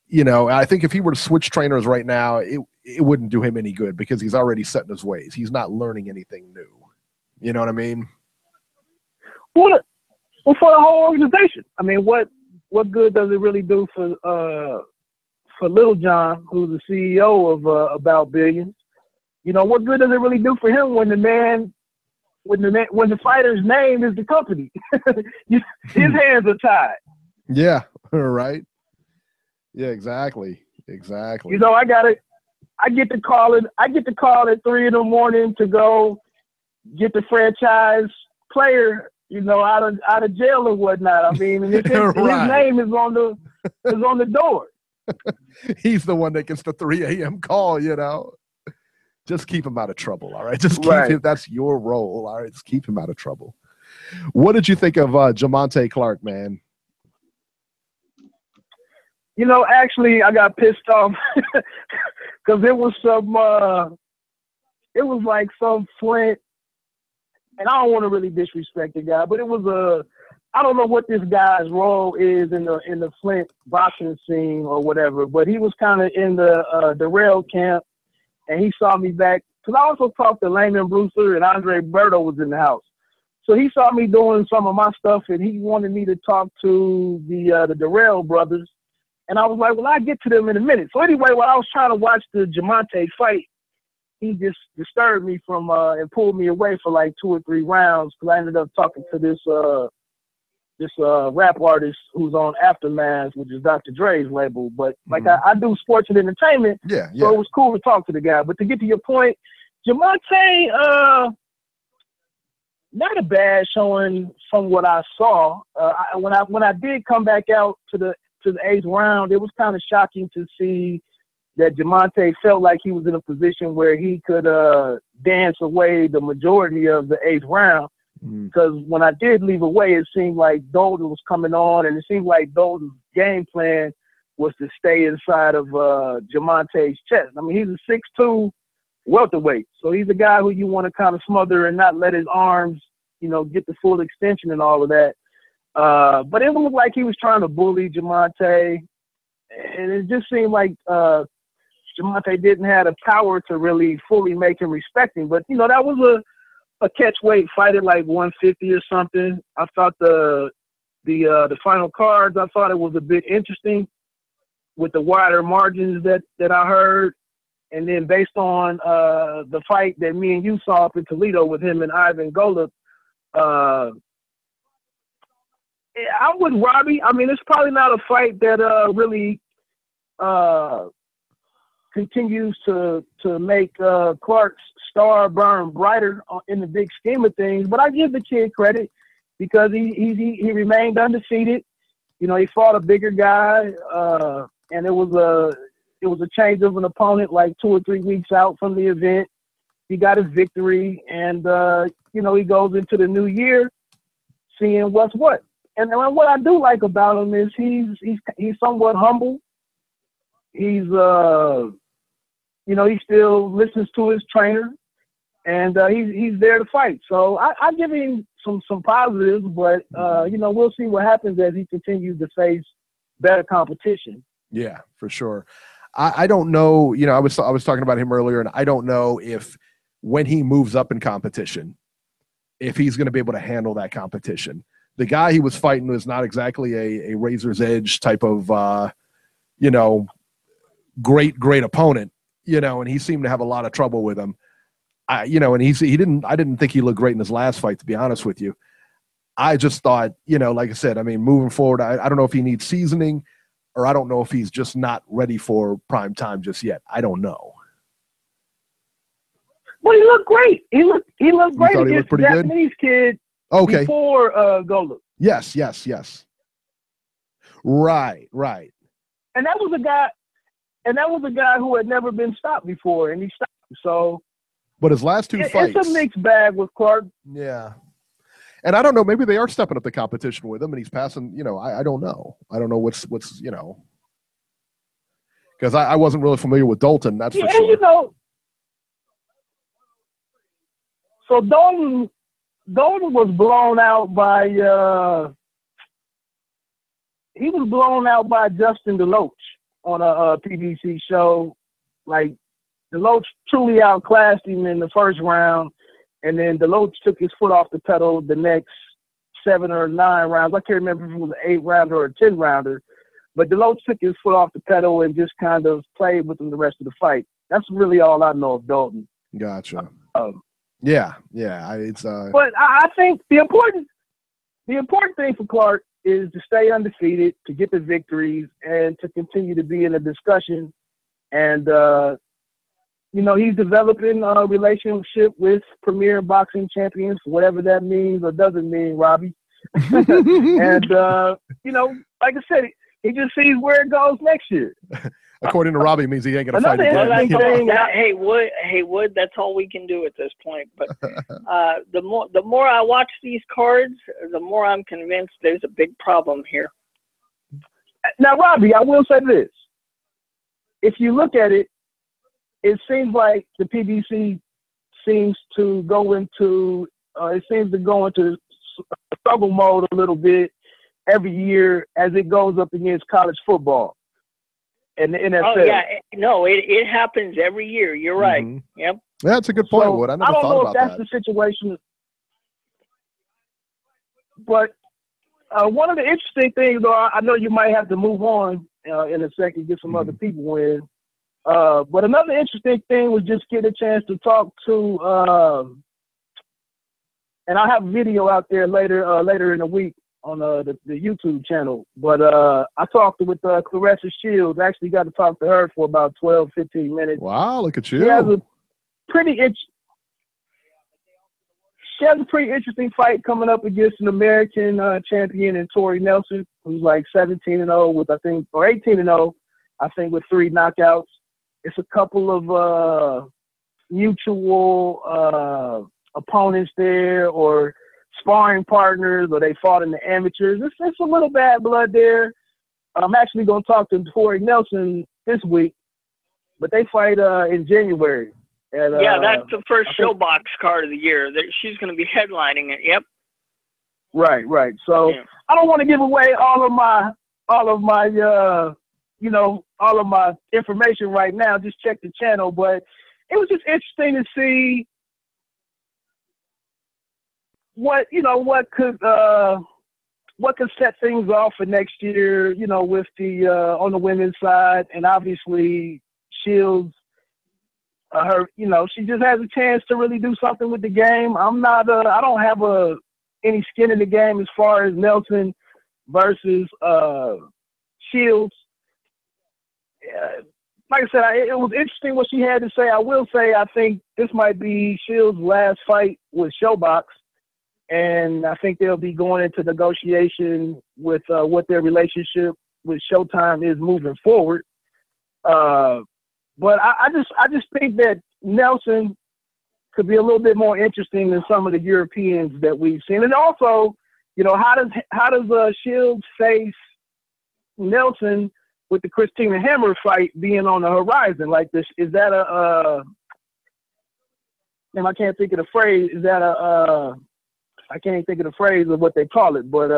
you know, I think if he were to switch trainers right now, it wouldn't do him any good because he's already set in his ways. He's not learning anything new. You know what I mean? Well, for the whole organization. I mean, what good does it really do for Little John, who's the CEO of About Billions? You know, what good does it really do for him when the fighter's name is the company? His hands are tied. Yeah, right. Yeah, exactly. You know, I get to call at 3 a.m. to go get the franchise player, you know, out of jail or whatnot. I mean, and his name is on the door. He's the one that gets the 3 a.m. call, you know. Just keep him out of trouble, all right? Just keep him. That's your role, all right? Just keep him out of trouble. What did you think of Jamonte Clark, man? You know, actually, I got pissed off because it was like some Flint, and I don't want to really disrespect the guy, but it was I don't know what this guy's role is in the Flint boxing scene or whatever, but he was kind of in the Dirrell camp, and he saw me back because I also talked to Layman Brewster, and Andre Berto was in the house. So he saw me doing some of my stuff, and he wanted me to talk to the Dirrell brothers. And I was like, well, I'll get to them in a minute. So anyway, while I was trying to watch the Jamonte fight, he just disturbed me from and pulled me away for like 2 or 3 rounds because I ended up talking to this rap artist who's on Aftermath, which is Dr. Dre's label. But like I do sports and entertainment, so it was cool to talk to the guy. But to get to your point, Jamonte, not a bad showing from what I saw. When I did come back out to the 8th round, it was kind of shocking to see that Jamonte felt like he was in a position where he could dance away the majority of the 8th round. Because when I did leave away, it seemed like Douglin was coming on, and it seemed like Dolan's game plan was to stay inside of Jamonte's chest. I mean, he's a 6'2" welterweight, so he's a guy who you want to kind of smother and not let his arms, you know, get the full extension and all of that. But it looked like he was trying to bully Gervonta, and it just seemed like Gervonta didn't have the power to really fully make him respect him. But, that was a catch-weight fight at like 150 or something. I thought the final cards, I thought it was a bit interesting with the wider margins that I heard. And then based on the fight that me and you saw up in Toledo with him and Ivan Golub, I'm with Robbie. I mean, it's probably not a fight that really continues to make Clark's star burn brighter in the big scheme of things. But I give the kid credit because he remained undefeated. He fought a bigger guy, and it was a change of an opponent like 2 or 3 weeks out from the event. He got his victory, and he goes into the new year seeing what's what. And what I do like about him is he's somewhat humble. He's he still listens to his trainer, and he's there to fight. So I give him some positives, but we'll see what happens as he continues to face better competition. Yeah, for sure. I don't know. I was talking about him earlier, and I don't know if when he moves up in competition, if he's going to be able to handle that competition. The guy he was fighting was not exactly a razor's edge type of, great opponent, and he seemed to have a lot of trouble with him. I didn't think he looked great in his last fight, to be honest with you. I just thought, like I said, I mean, moving forward, I don't know if he needs seasoning, or I don't know if he's just not ready for prime time just yet. I don't know. Well, he looked great. He looked great against the Japanese kid. Okay. Before Golub. Yes. Right. And that was a guy who had never been stopped before, and he stopped him. So, but his last two fights, it's a mixed bag with Clark. Yeah. And I don't know, maybe they are stepping up the competition with him and he's passing, I don't know. I don't know what's because I wasn't really familiar with Dalton, that's for sure. So Dalton was blown out by Justin DeLoach on a PBC show. Like, DeLoach truly outclassed him in the first round, and then DeLoach took his foot off the pedal the next 7 or 9 rounds. I can't remember if it was an 8-rounder or a 10-rounder, but DeLoach took his foot off the pedal and just kind of played with him the rest of the fight. That's really all I know of Dalton. Gotcha. Yeah. It's But I think the important thing for Clark is to stay undefeated, to get the victories, and to continue to be in a discussion. And he's developing a relationship with premier boxing champions, whatever that means or doesn't mean, Robbie. And like I said, he just sees where it goes next year. According to Robbie, means he ain't going to fight again. Hey, Wood, that's all we can do at this point. But the more I watch these cards, the more I'm convinced there's a big problem here. Now, Robbie, I will say this. If you look at it, it seems like the PBC seems to go into struggle mode a little bit every year as it goes up against college football and the NFL. Oh, yeah. No, it happens every year. You're right. Mm-hmm. Yep. Yeah, that's a good point, Wood. I never thought about that. I don't know if that's the situation. But one of the interesting things, though, I know you might have to move on in a second, get some other people in. But another interesting thing was just get a chance to talk to, and I'll have a video out there later in the week on the YouTube channel. But I talked with Clarissa Shields. I actually got to talk to her for about 12, 15 minutes. Wow, look at you. She has a pretty interesting fight coming up against an American champion in Tori Nelson, who's like 17-0 with, 18-0, I think, with 3 knockouts. It's a couple of mutual opponents there, or sparring partners, or they fought in the amateurs. It's a little bad blood there. I'm actually going to talk to Tori Nelson this week, but they fight in January. And, yeah, that's the first Showbox card of the year. She's going to be headlining it. Yep. Right. So I don't want to give away all of my information right now. Just check the channel. But it was just interesting to see what could set things off for next year, with the on the women's side. And obviously Shields, she just has a chance to really do something with the game. I don't have any skin in the game as far as Nelson versus Shields. Like I said, it was interesting what she had to say. I will say I think this might be Shields' last fight with Showbox, and I think they'll be going into negotiation with what their relationship with Showtime is moving forward. But I just think that Nelson could be a little bit more interesting than some of the Europeans that we've seen. And also, how does Shields face Nelson with the Christina Hammer fight being on the horizon like this? Is that I can't think of the phrase. Is that I can't think of the phrase of what they call it, but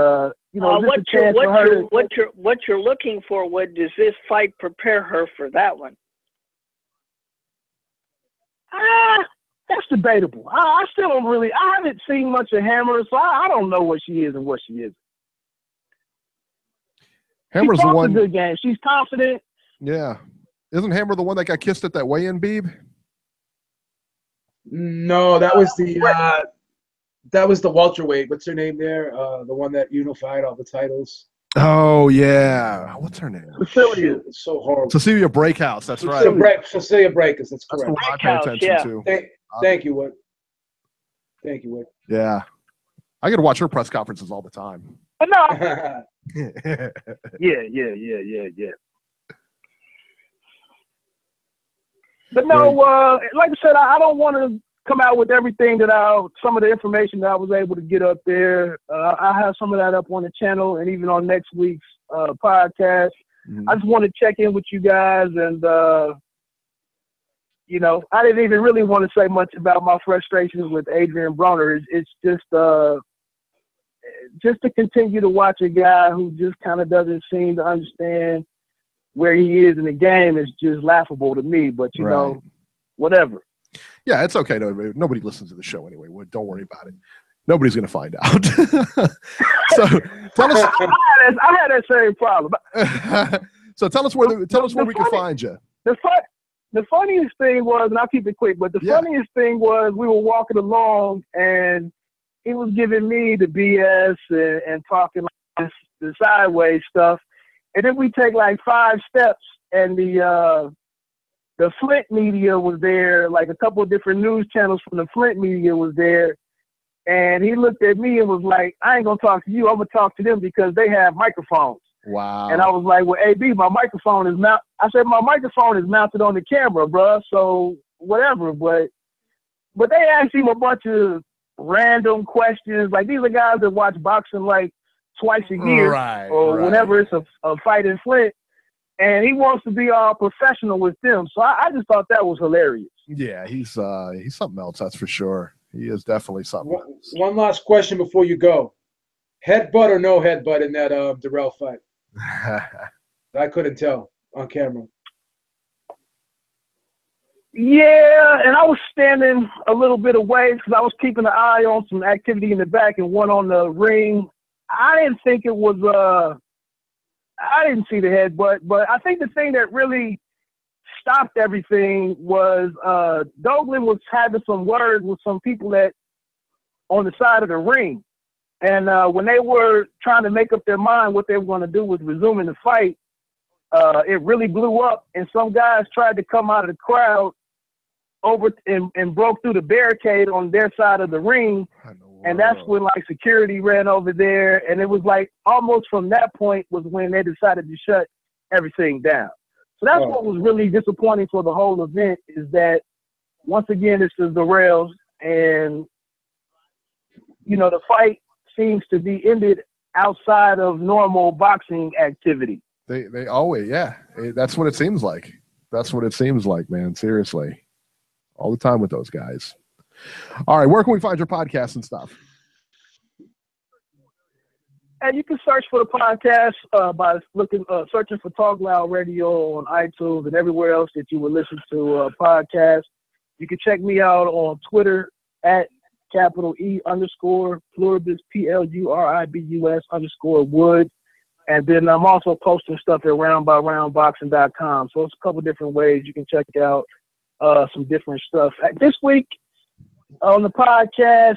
what you're looking for? What does this fight prepare her for that one? That's debatable. I still don't really. I haven't seen much of Hammer, so I don't know what she is and what she isn't. Hammer's the one. A good game. She's confident. Yeah, isn't Hammer the one that got kissed at that weigh-in, Beeb? No, that was the welterweight. What's her name there? The one that unified all the titles. Oh yeah, what's her name? Cecilia. It's so horrible. Cecilia Breakhouse. That's right. Cecilia Breakhouse. That's correct. That's the one I pay attention to. Thank you, Wood. Thank you, Wood. Yeah, I get to watch her press conferences all the time. But no. Yeah. But no, like I said, I don't want to come out with everything some of the information that I was able to get up there. I have some of that up on the channel and even on next week's podcast. Mm-hmm. I just want to check in with you guys, and I didn't even really want to say much about my frustrations with Adrian Broner. It's just to continue to watch a guy who just kind of doesn't seem to understand where he is in the game is just laughable to me. But whatever. Yeah, it's okay. Nobody listens to the show anyway. Don't worry about it. Nobody's going to find out. So tell us. I had that same problem. So tell us where we can find you. The funniest thing was, and I'll keep it quick, but the funniest thing was we were walking along and he was giving me the BS and talking like the sideways stuff. And then we take like 5 steps and the Flint media was there, like a couple of different news channels from the Flint media was there. And he looked at me and was like, I ain't going to talk to you. I'm going to talk to them because they have microphones. Wow. And I was like, well, AB, my microphone is I said, my microphone is mounted on the camera, bro. So whatever. But they asked him a bunch of random questions. Like, these are guys that watch boxing like twice a year whenever it's a fight in Flint. And he wants to be all professional with them. So I just thought that was hilarious. Yeah, he's something else, that's for sure. He is definitely something else. One last question before you go. Headbutt or no headbutt in that Dirrell fight? I couldn't tell on camera. Yeah, and I was standing a little bit away because I was keeping an eye on some activity in the back and one on the ring. I didn't think it was I didn't see the headbutt, but I think the thing that really stopped everything was Douglin was having some words with some people that on the side of the ring. And when they were trying to make up their mind what they were going to do with resuming the fight, it really blew up. And some guys tried to come out of the crowd over and broke through the barricade on their side of the ring. And that's when like security ran over there. And it was like almost from that point was when they decided to shut everything down. So that's what was really disappointing for the whole event is that once again, it's the Dirrells and, the fight seems to be ended outside of normal boxing activity. They always, that's what it seems like. That's what it seems like, man. Seriously. All the time with those guys. All right, where can we find your podcast and stuff? And you can search for the podcast by searching for Talk Loud Radio on iTunes and everywhere else that you would listen to a podcast. You can check me out on Twitter at @E_pluribus PLURIBUS_Wood. And then I'm also posting stuff at roundbyroundboxing.com. So it's a couple different ways you can check out some different stuff. This week on the podcast,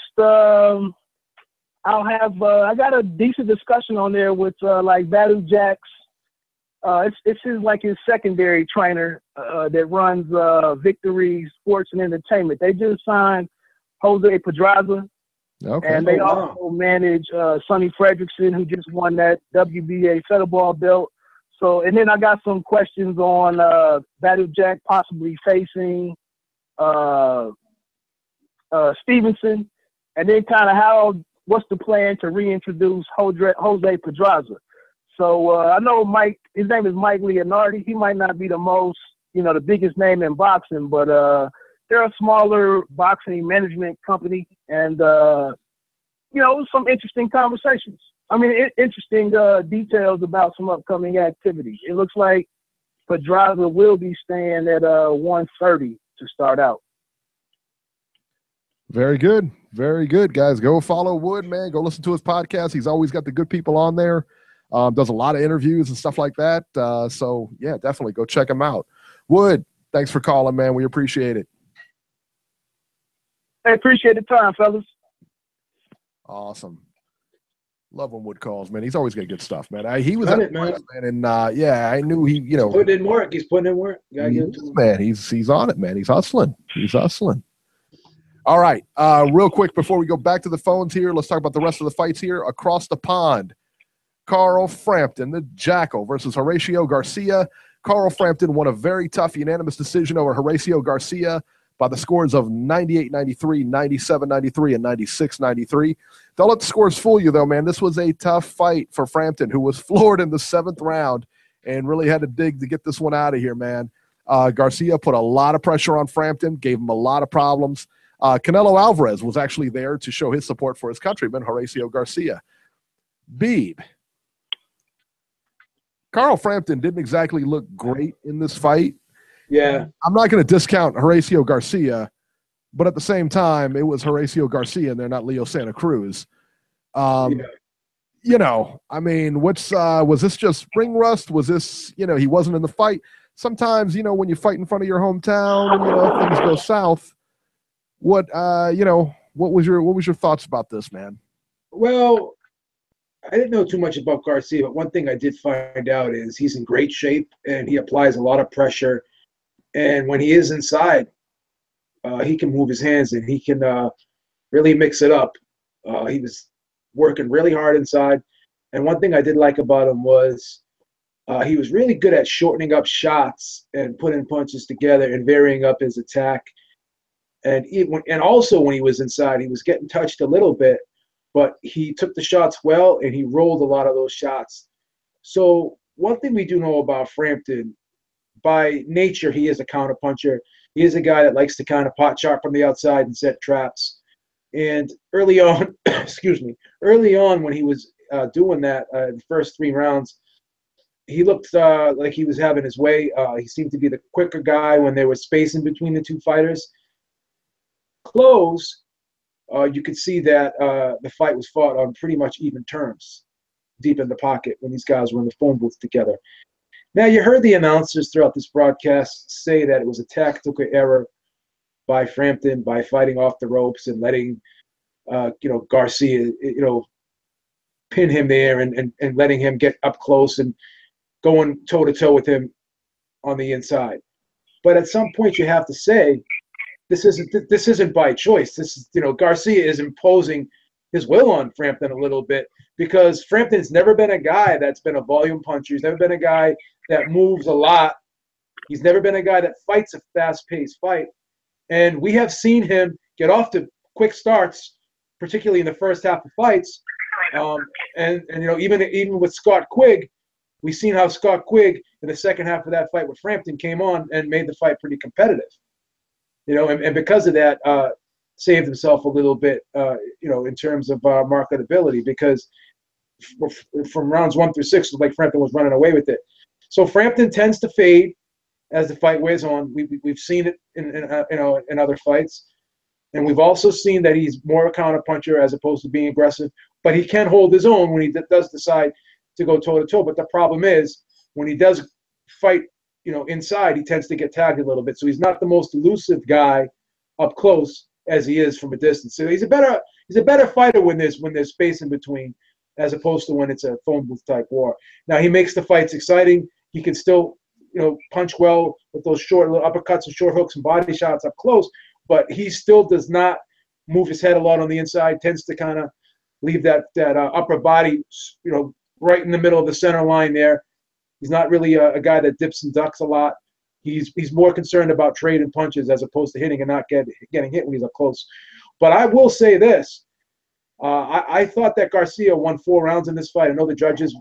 I got a decent discussion on there with like Badu Jax. It's his secondary trainer that runs Victory Sports and Entertainment. They just signed Jose Pedraza. Okay. And they also manage Sonny Fredrickson, who just won that WBA featherball belt. So, and then I got some questions on Badu Jack possibly facing Stevenson, and then kind of what's the plan to reintroduce Jose Pedraza. So I know Mike, his name is Mike Leonardi. He might not be the most, the biggest name in boxing, but they're a smaller boxing management company, and some interesting conversations. I mean, interesting details about some upcoming activities. It looks like Pedraza will be staying at 130 to start out. Very good. Very good, guys. Go follow Wood, man. Go listen to his podcast. He's always got the good people on there. Does a lot of interviews and stuff like that. So, yeah, definitely go check him out. Wood, thanks for calling, man. We appreciate it. I appreciate the time, fellas. Awesome. Love when Wood calls, man. He's always got good stuff, man. He was man. And I knew he, putting in work. He's putting in work. Man, he's on it, man. He's hustling. All right. Real quick before we go back to the phones here, let's talk about the rest of the fights here. Across the pond, Carl Frampton, the Jackal, versus Horacio Garcia. Carl Frampton won a very tough unanimous decision over Horacio Garcia by the scores of 98-93, 97-93, and 96-93. Don't let the scores fool you, though, man. This was a tough fight for Frampton, who was floored in the 7th round and really had to dig to get this one out of here, man. Garcia put a lot of pressure on Frampton, gave him a lot of problems. Canelo Alvarez was actually there to show his support for his countryman, Horacio Garcia. Beeb. Carl Frampton didn't exactly look great in this fight. Yeah. I'm not going to discount Horacio Garcia, but at the same time, it was Horacio Garcia and they're not Leo Santa Cruz. I mean, was this just ring rust? Was this, he wasn't in the fight? Sometimes, when you fight in front of your hometown, things go south. What was your thoughts about this, man? Well, I didn't know too much about Garcia, but one thing I did find out is he's in great shape and he applies a lot of pressure. And when he is inside, he can move his hands and he can really mix it up. He was working really hard inside. And one thing I did like about him was he was really good at shortening up shots and putting punches together and varying up his attack. And also when he was inside, he was getting touched a little bit, but he took the shots well and he rolled a lot of those shots. So one thing we do know about Frampton, by nature, he is a counterpuncher. He is a guy that likes to kind of pot shot from the outside and set traps. And early on, when he was doing that, the first 3 rounds, he looked like he was having his way. He seemed to be the quicker guy when there was space in between the two fighters. Close, you could see that the fight was fought on pretty much even terms, deep in the pocket when these guys were in the phone booth together. Now, you heard the announcers throughout this broadcast say that it was a tactical error by Frampton by fighting off the ropes and letting, Garcia, pin him there and letting him get up close and going toe-to-toe with him on the inside. But at some point, you have to say, this isn't by choice. This is, Garcia is imposing his will on Frampton a little bit because Frampton's never been a guy that's been a volume puncher. He's never been a guy that moves a lot. He's never been a guy that fights a fast-paced fight. And we have seen him get off to quick starts, particularly in the first half of fights. Even with Scott Quigg, we've seen how Scott Quigg in the second half of that fight with Frampton came on and made the fight pretty competitive. And because of that, saved himself a little bit, in terms of marketability. Because from rounds 1 through 6, like Frampton was running away with it. So Frampton tends to fade as the fight wears on. We've seen it in other fights, and we've also seen that he's more a counterpuncher as opposed to being aggressive. But he can hold his own when he does decide to go toe to toe. But the problem is when he does fight, inside, he tends to get tagged a little bit. So he's not the most elusive guy up close as he is from a distance. So he's a better fighter when there's space in between, as opposed to when it's a phone booth type war. Now he makes the fights exciting. He can still, punch well with those short little uppercuts and short hooks and body shots up close, but he still does not move his head a lot on the inside. Tends to kind of leave that upper body, right in the middle of the center line there. He's not really a guy that dips and ducks a lot. He's more concerned about trading punches as opposed to hitting and not getting hit when he's up close. But I will say this. I thought that Garcia won 4 rounds in this fight. I know the judges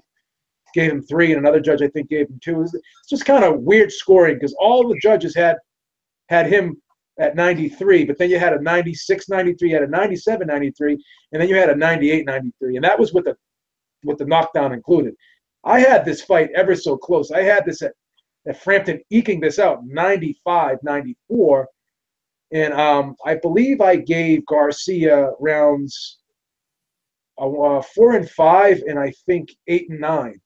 gave him 3, and another judge, I think, gave him 2. It's just kind of weird scoring because all the judges had him at 93, but then you had a 96-93, you had a 97-93, and then you had a 98-93, and that was with the knockdown included. I had this fight ever so close. I had this at Frampton eking this out 95-94, and I believe I gave Garcia rounds 4 and 5, and I think 8 and 9.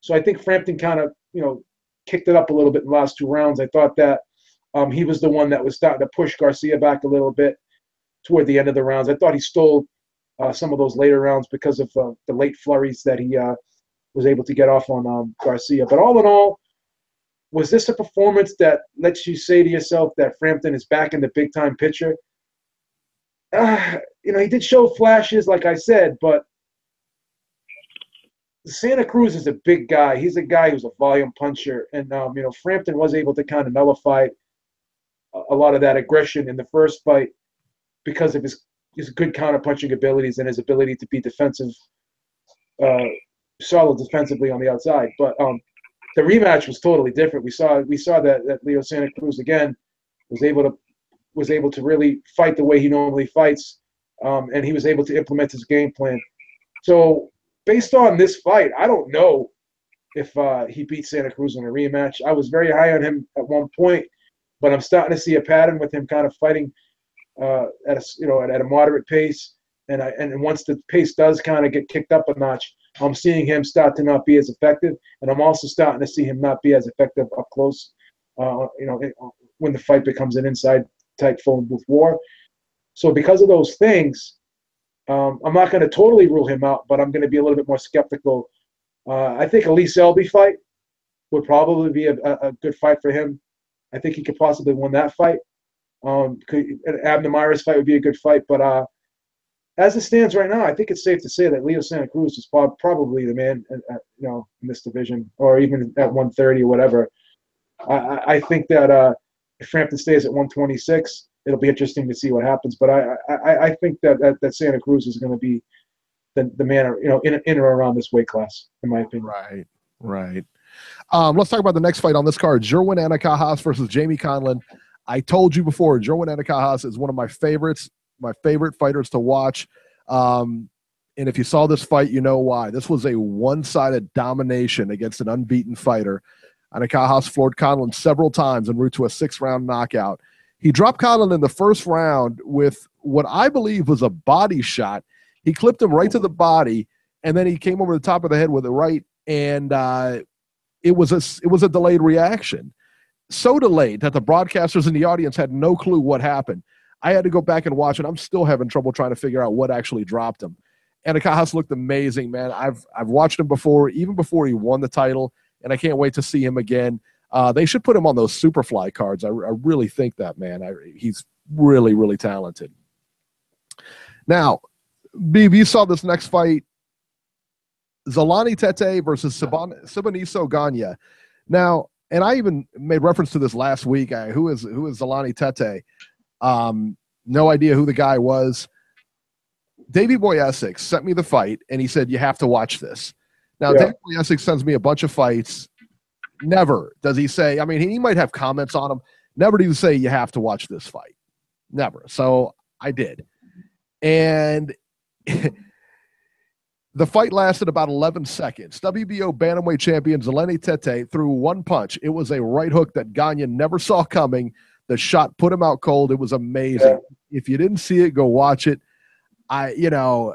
So I think Frampton kind of kicked it up a little bit in the last 2 rounds. I thought that he was the one that was starting to push Garcia back a little bit toward the end of the rounds. I thought he stole some of those later rounds because of the late flurries that he was able to get off on Garcia. But all in all, was this a performance that lets you say to yourself that Frampton is back in the big-time picture? He did show flashes, like I said, but Santa Cruz is a big guy. He's a guy who's a volume puncher. And, Frampton was able to kind of nullify a lot of that aggression in the first fight because of his good counterpunching abilities and his ability to be defensive, solid defensively on the outside. But the rematch was totally different. We saw that Leo Santa Cruz, again, was able to really fight the way he normally fights, and he was able to implement his game plan. So based on this fight, I don't know if he beat Santa Cruz in a rematch. I was very high on him at one point, but I'm starting to see a pattern with him kind of fighting at a moderate pace. And once the pace does kind of get kicked up a notch, I'm seeing him start to not be as effective, and I'm also starting to see him not be as effective up close. When the fight becomes an inside type phone booth war. So because of those things, I'm not going to totally rule him out, but I'm going to be a little bit more skeptical. I think a Lee Selby fight would probably be a good fight for him. I think he could possibly win that fight. An Abner Mares fight would be a good fight, but as it stands right now, I think it's safe to say that Leo Santa Cruz is probably the man, in this division, or even at 130 or whatever. I think that if Frampton stays at 126, it'll be interesting to see what happens. But I think that Santa Cruz is going to be the man, in or around this weight class, in my opinion. Right. Let's talk about the next fight on this card: Jerwin Anacahas versus Jamie Conlan. I told you before, Jerwin Anacahas is one of my favorites, my favorite fighters to watch. And if you saw this fight, you know why. This was a one-sided domination against an unbeaten fighter. Anacahas floored Conlan several times en route to a 6-round knockout. He dropped Conlan in the first round with what I believe was a body shot. He clipped him right to the body, and then he came over the top of the head with the right, and it was a delayed reaction. So delayed that the broadcasters in the audience had no clue what happened. I had to go back and watch it. I'm still having trouble trying to figure out what actually dropped him. Anacahas looked amazing, man. I've watched him before, even before he won the title, and I can't wait to see him again. They should put him on those Superfly cards. I really think that, man. He's really, really talented. Now, Beeb, you saw this next fight, Zolani Tete versus Siboniso Ganya. Now, and I even made reference to this last week. Who is Zolani Tete? No idea who the guy was. Davey Boy Essex sent me the fight, and he said, you have to watch this. Now, Davey Boy Essex sends me a bunch of fights. Never does he say, I mean, he might have comments on them. Never do you say you have to watch this fight. Never. So I did. And The fight lasted about 11 seconds. WBO bantamweight champion Zeleny Tete threw one punch. It was a right hook that Gane never saw coming. The shot put him out cold. It was amazing. Yeah. If you didn't see it, go watch it. I know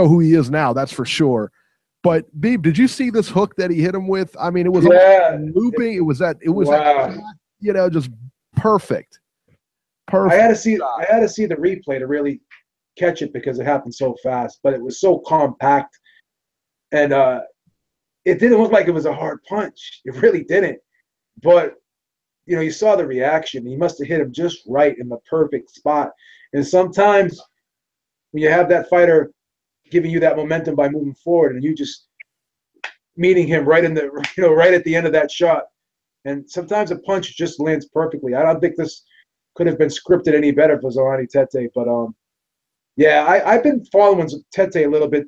who he is now, that's for sure. But Beeb, did you see this hook that he hit him with? I mean, it was looping. It was wow. Just perfect. I had to see the replay to really catch it because it happened so fast. But it was so compact, and it didn't look like it was a hard punch. It really didn't. But you saw the reaction. He must have hit him just right in the perfect spot. And sometimes when you have that fighter giving you that momentum by moving forward, and you just meeting him right in the right at the end of that shot, and sometimes a punch just lands perfectly. I don't think this could have been scripted any better for Zeleny Tete, but yeah, I've been following Tete a little bit.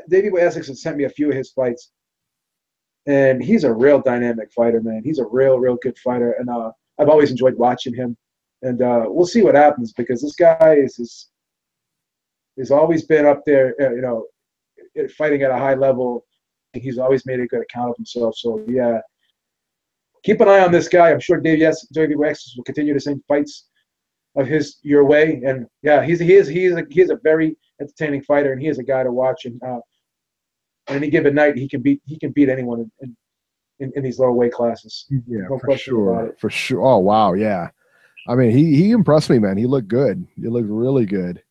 Davey Essex has sent me a few of his fights, and he's a real dynamic fighter, man. He's a real good fighter, and I've always enjoyed watching him. And we'll see what happens, because this guy has always been up there, fighting at a high level. He's always made a good account of himself. So yeah, keep an eye on this guy. I'm sure Davey Essex will continue to send fights of his your way. And yeah, he's a very entertaining fighter, and he is a guy to watch. And on any given night, he can beat anyone in these lower weight classes. Yeah, no question about it. For sure. Oh wow, yeah. I mean, he impressed me, man. He looked good. He looked really good.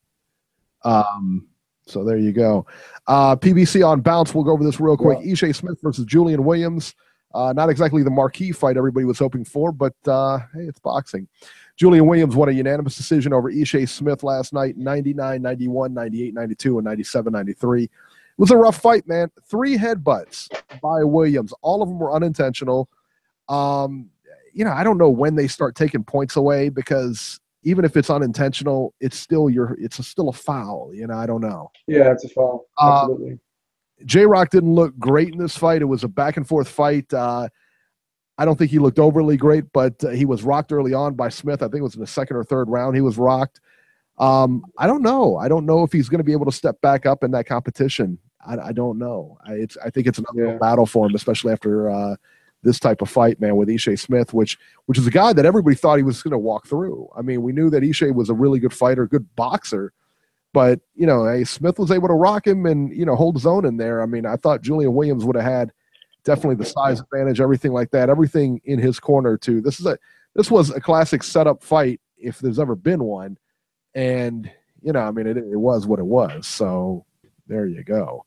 So there you go. PBC on bounce. We'll go over this real quick. Yeah. Ishe Smith versus Julian Williams. Not exactly the marquee fight everybody was hoping for, but hey, it's boxing. Julian Williams won a unanimous decision over Ishe Smith last night, 99-91, 98-92, and 97-93. It was a rough fight, man. 3 headbutts by Williams. All of them were unintentional. I don't know when they start taking points away, because even if it's unintentional, it's still a foul. I don't know. Yeah, it's a foul. Absolutely. J-Rock didn't look great in this fight. It was a back and forth fight. I don't think he looked overly great, but he was rocked early on by Smith. I think it was in the second or third round he was rocked. I don't know. I don't know if he's going to be able to step back up in that competition. I don't know. I think it's another battle for him, especially after this type of fight, man, with Ishe Smith, which is a guy that everybody thought he was going to walk through. I mean, we knew that Ishe was a really good fighter, good boxer, but, Smith was able to rock him and, hold his own in there. I mean, I thought Julian Williams would have had definitely the size advantage, everything like that, everything in his corner too. This was a classic setup fight if there's ever been one. And, it was what it was. So there you go.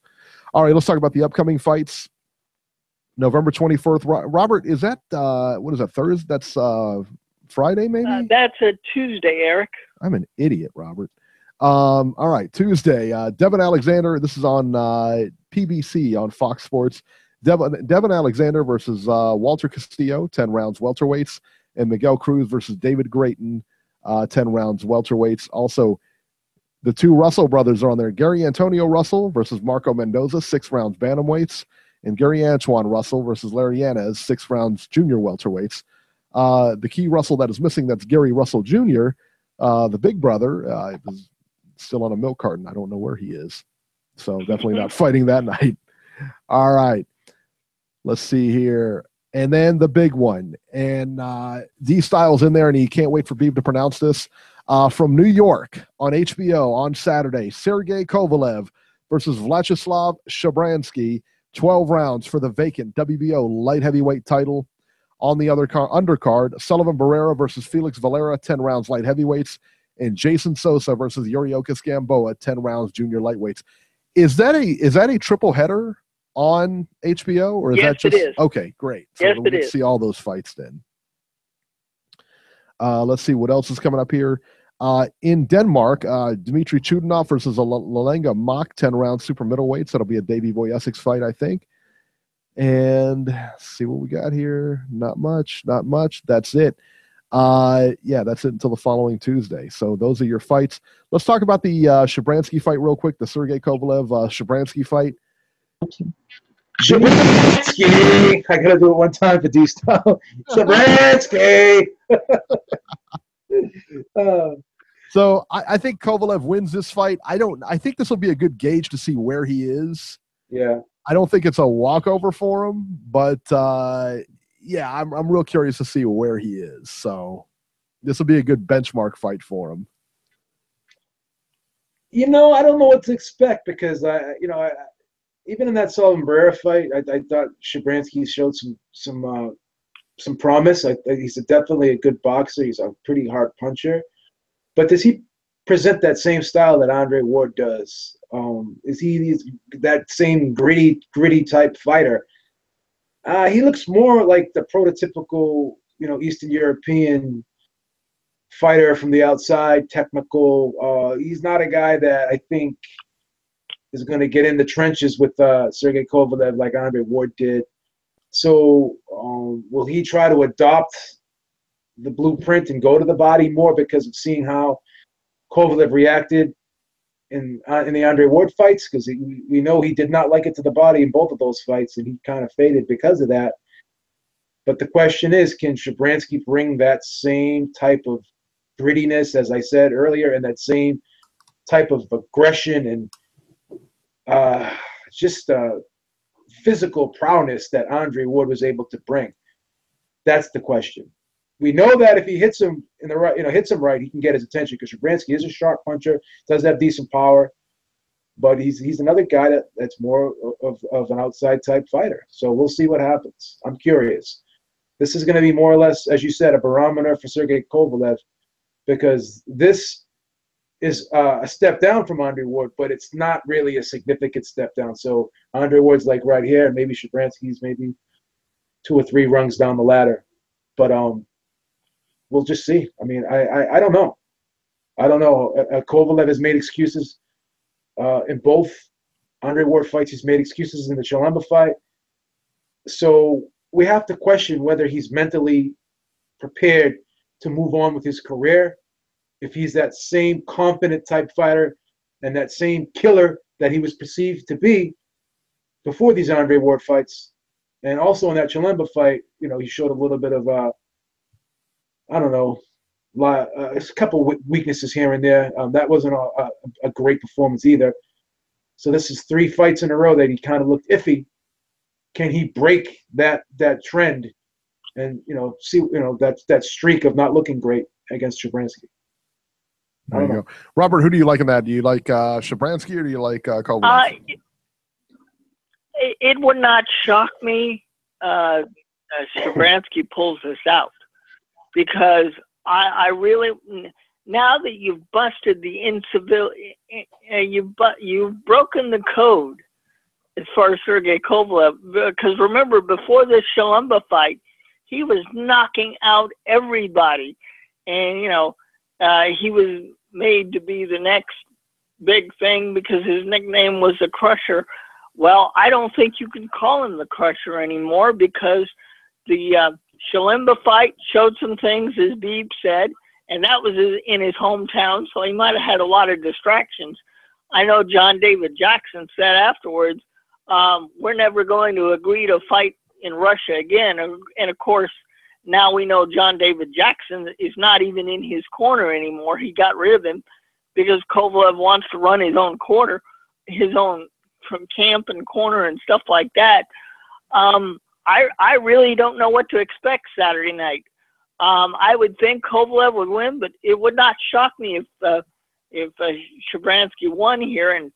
All right, let's talk about the upcoming fights. November 24th. Robert, is that what is that, Thursday? That's Friday, maybe? That's a Tuesday, Eric. I'm an idiot, Robert. All right, Tuesday. Devin Alexander. This is on PBC on Fox Sports. Devin Alexander versus Walter Castillo, 10 rounds welterweights, and Miguel Cruz versus David Grayton, 10 rounds welterweights. Also, the 2 Russell brothers are on there. Gary Antonio Russell versus Marco Mendoza, 6 rounds bantamweights. And Gary Antoine Russell versus Larry Yanez, 6 rounds junior welterweights. The key Russell that is missing, that's Gary Russell Jr., the big brother, is still on a milk carton. I don't know where he is. So definitely not fighting that night. All right. Let's see here. And then the big one. And D Styles in there, and he can't wait for Beeb to pronounce this. From New York on HBO on Saturday, Sergey Kovalev versus Vyacheslav Shabranskyy. 12 rounds for the vacant WBO light heavyweight title. On the other undercard, Sullivan Barrera versus Felix Valera, 10 rounds light heavyweights, and Jason Sosa versus Yuriokis Gamboa, 10 rounds junior lightweights. Is that a triple header on HBO, or is that just? It is. Okay, great. So yes, we'll it is. See all those fights then. Let's see what else is coming up here. In Denmark, Dmitry Chudinov versus Lalenga Mach, 10 rounds super middleweights. That'll be a Davey Boy Essex fight, I think. And let's see what we got here. Not much. That's it. That's it until the following Tuesday. So those are your fights. Let's talk about the Shabranskyy fight real quick, the Sergey Kovalev Shabranskyy fight. Shabranskyy! I got to do it one time for D-Style. Shabranskyy! So I think Kovalev wins this fight. I think this will be a good gauge to see where he is. Yeah. I don't think it's a walkover for him, but yeah, I'm real curious to see where he is. So this will be a good benchmark fight for him. I don't know what to expect because even in that Sullivan Barrera fight, I thought Shabranskyy showed some promise. He's definitely a good boxer. He's a pretty hard puncher. But does he present that same style that Andre Ward does? Is he that same gritty type fighter? He looks more like the prototypical, Eastern European fighter from the outside, technical. He's not a guy that I think is going to get in the trenches with Sergey Kovalev like Andre Ward did. So will he try to adopt the blueprint and go to the body more because of seeing how Kovalev reacted in the Andre Ward fights? Because we know he did not like it to the body in both of those fights, and he kind of faded because of that. But the question is, can Shabranskyy bring that same type of grittiness, as I said earlier, and that same type of aggression and just physical prowess that Andre Ward was able to bring? That's the question. We know that if he hits him in the right, hits him right, he can get his attention because Shabranskyy is a sharp puncher, does have decent power, but he's another guy that's more of an outside type fighter. So we'll see what happens. I'm curious. This is going to be more or less, as you said, a barometer for Sergey Kovalev, because this is a step down from Andre Ward, but it's not really a significant step down. So Andre Ward's like right here, and maybe Shabransky's maybe 2 or 3 rungs down the ladder. But we'll just see. I mean, I don't know. I don't know. Kovalev has made excuses in both Andre Ward fights. He's made excuses in the Chilemba fight. So we have to question whether he's mentally prepared to move on with his career, if he's that same confident type fighter and that same killer that he was perceived to be before these Andre Ward fights. And also in that Chilemba fight, he showed a little bit of, I don't know, a couple weaknesses here and there. That wasn't a great performance either. So this is 3 fights in a row that he kind of looked iffy. Can he break that trend and, see, that streak of not looking great against Shabranskyy? There you go. Robert, who do you like in that? Do you like Shabranskyy or do you like Kovalev? It would not shock me Shabranskyy pulls this out, because I really, now that you've busted the incivility, you've broken the code as far as Sergey Kovalev, because remember, before this Chilemba fight, he was knocking out everybody, and he was made to be the next big thing because his nickname was the Crusher. Well, I don't think you can call him the Crusher anymore, because the Chilemba fight showed some things, as Beeb said, and that was in his hometown, so he might have had a lot of distractions. I know John David Jackson said afterwards, we're never going to agree to fight in Russia again. And of course, now we know John David Jackson is not even in his corner anymore. He got rid of him because Kovalev wants to run his own corner, his own from camp and corner and stuff like that. I really don't know what to expect Saturday night. I would think Kovalev would win, but it would not shock me if Shabranskyy won here. And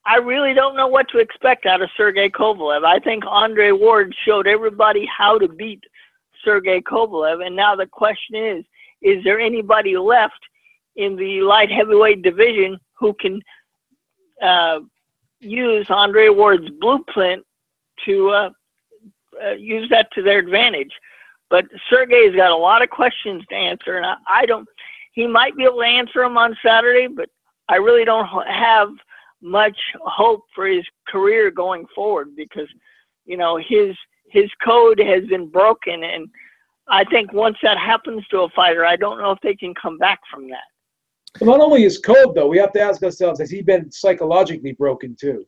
I really don't know what to expect out of Sergey Kovalev. I think Andre Ward showed everybody how to beat Sergey Kovalev, and now the question is there anybody left in the light heavyweight division who can use Andre Ward's blueprint to use that to their advantage? But Sergey's got a lot of questions to answer, and he might be able to answer them on Saturday, but I really don't have much hope for his career going forward, because his code has been broken, and I think once that happens to a fighter, I don't know if they can come back from that. Well, not only his code, though, we have to ask ourselves, has he been psychologically broken too?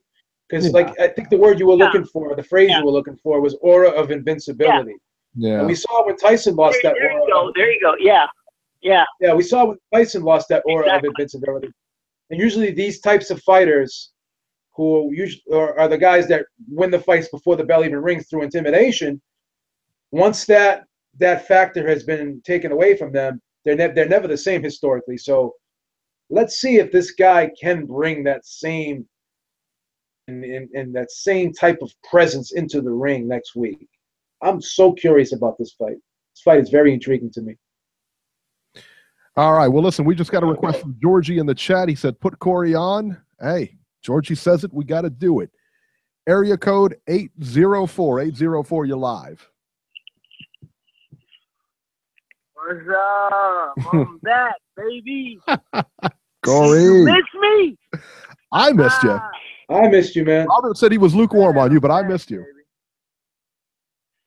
Because, I think the word you were looking for, the phrase you were looking for, was aura of invincibility. Yeah. And we saw when Tyson lost that aura. There you go. Yeah. Yeah. Yeah, we saw when Tyson lost that aura of invincibility. And usually these types of fighters who usually are the guys that win the fights before the bell even rings through intimidation, once that factor has been taken away from them, they're never the same historically. So let's see if this guy can bring that same and that same type of presence into the ring next week. I'm so curious about this fight. This fight is very intriguing to me. All right. Well, listen, we just got a request from Georgie in the chat. He said, put Corey on. Hey, Georgie says it. We got to do it. Area code 804. 804, you're live. What's up? I'm back, baby. Corey. You missed me. I missed you. I missed you, man. Robert said he was lukewarm on you, but I missed you.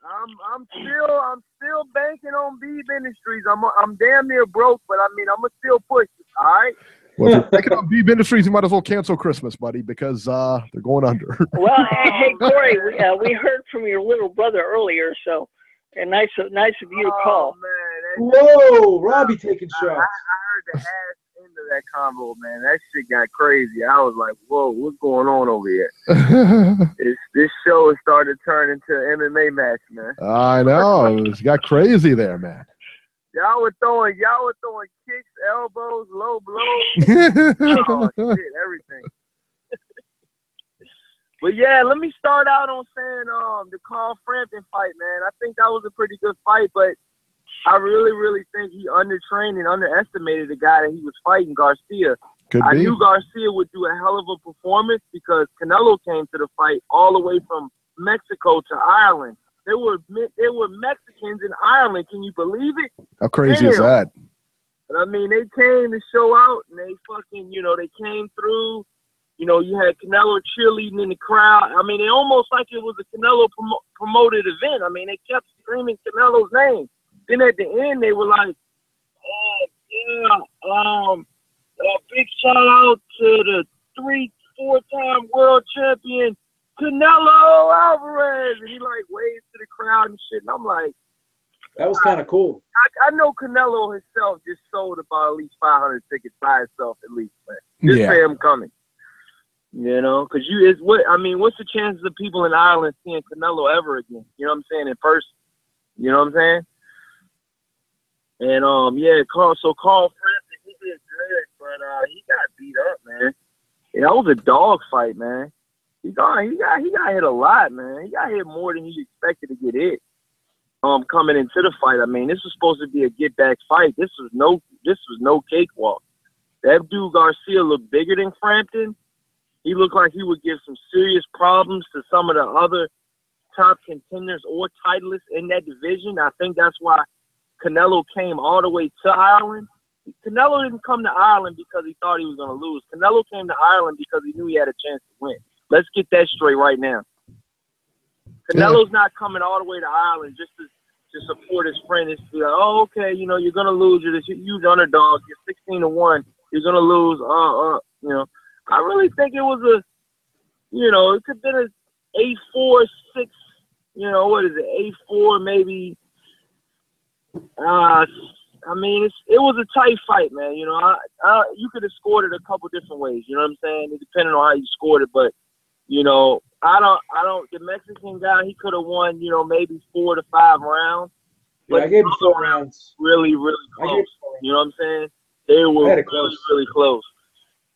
I'm still banking on Beeb Industries. I'm damn near broke, but I mean I'm gonna still push it. All right. Well, if you're thinking of Beeb Industries, you might as well cancel Christmas, buddy, because they're going under. Well, hey Corey, we heard from your little brother earlier, so nice of you to call. Man, whoa, Robbie taking shots. I heard the ass end of that combo, man. That shit got crazy. I was like, whoa, what's going on over here? This show has started turning into an MMA match, man. I know. It got crazy there, man. Y'all were throwing kicks, elbows, low blows. Oh, shit, everything. But yeah, let me start out on saying the Carl Frampton fight, man. I think that was a pretty good fight, but I really, really think he undertrained and underestimated the guy that he was fighting, Garcia. I knew Garcia would do a hell of a performance because Canelo came to the fight all the way from Mexico to Ireland. There were Mexicans in Ireland. Can you believe it? How crazy is that? But I mean, they came to show out, and they fucking, they came through. You had Canelo cheerleading in the crowd. I mean, it almost like it was a Canelo promoted event. I mean, they kept screaming Canelo's name. Then at the end, they were like, big shout out to the 3-4-time world champion, Canelo Alvarez. And he like waves to the crowd and shit. And I'm like, that was kind of cool. I know Canelo himself just sold about at least 500 tickets by himself at least, man. Just for him coming. Because what's the chances of people in Ireland seeing Canelo ever again? You know what I'm saying? In person. You know what I'm saying? And Carl Frampton, he did good, but he got beat up, man. Yeah, that was a dog fight, man. He got hit a lot, man. He got hit more than he expected to get hit. Coming into the fight, I mean, this was supposed to be a get back fight. This was no cakewalk. That dude Garcia looked bigger than Frampton. He looked like he would give some serious problems to some of the other top contenders or titleists in that division. I think that's why Canelo came all the way to Ireland. Canelo didn't come to Ireland because he thought he was going to lose. Canelo came to Ireland because he knew he had a chance to win. Let's get that straight right now. Canelo's not coming all the way to Ireland just to support his friend. It's like, oh, okay, you're going to lose. You're this huge underdog. You're 16-1. You're going to lose. I really think it was it could have been an 8-4, 6, what is it, 8-4 maybe. I mean, it was a tight fight, man. You could have scored it a couple different ways. You know what I'm saying? It depending on how you scored it, but the Mexican guy, he could have won, maybe 4 to 5 rounds. Yeah, I gave him 4 rounds. Really, really close. You know what I'm saying? They were really, really close.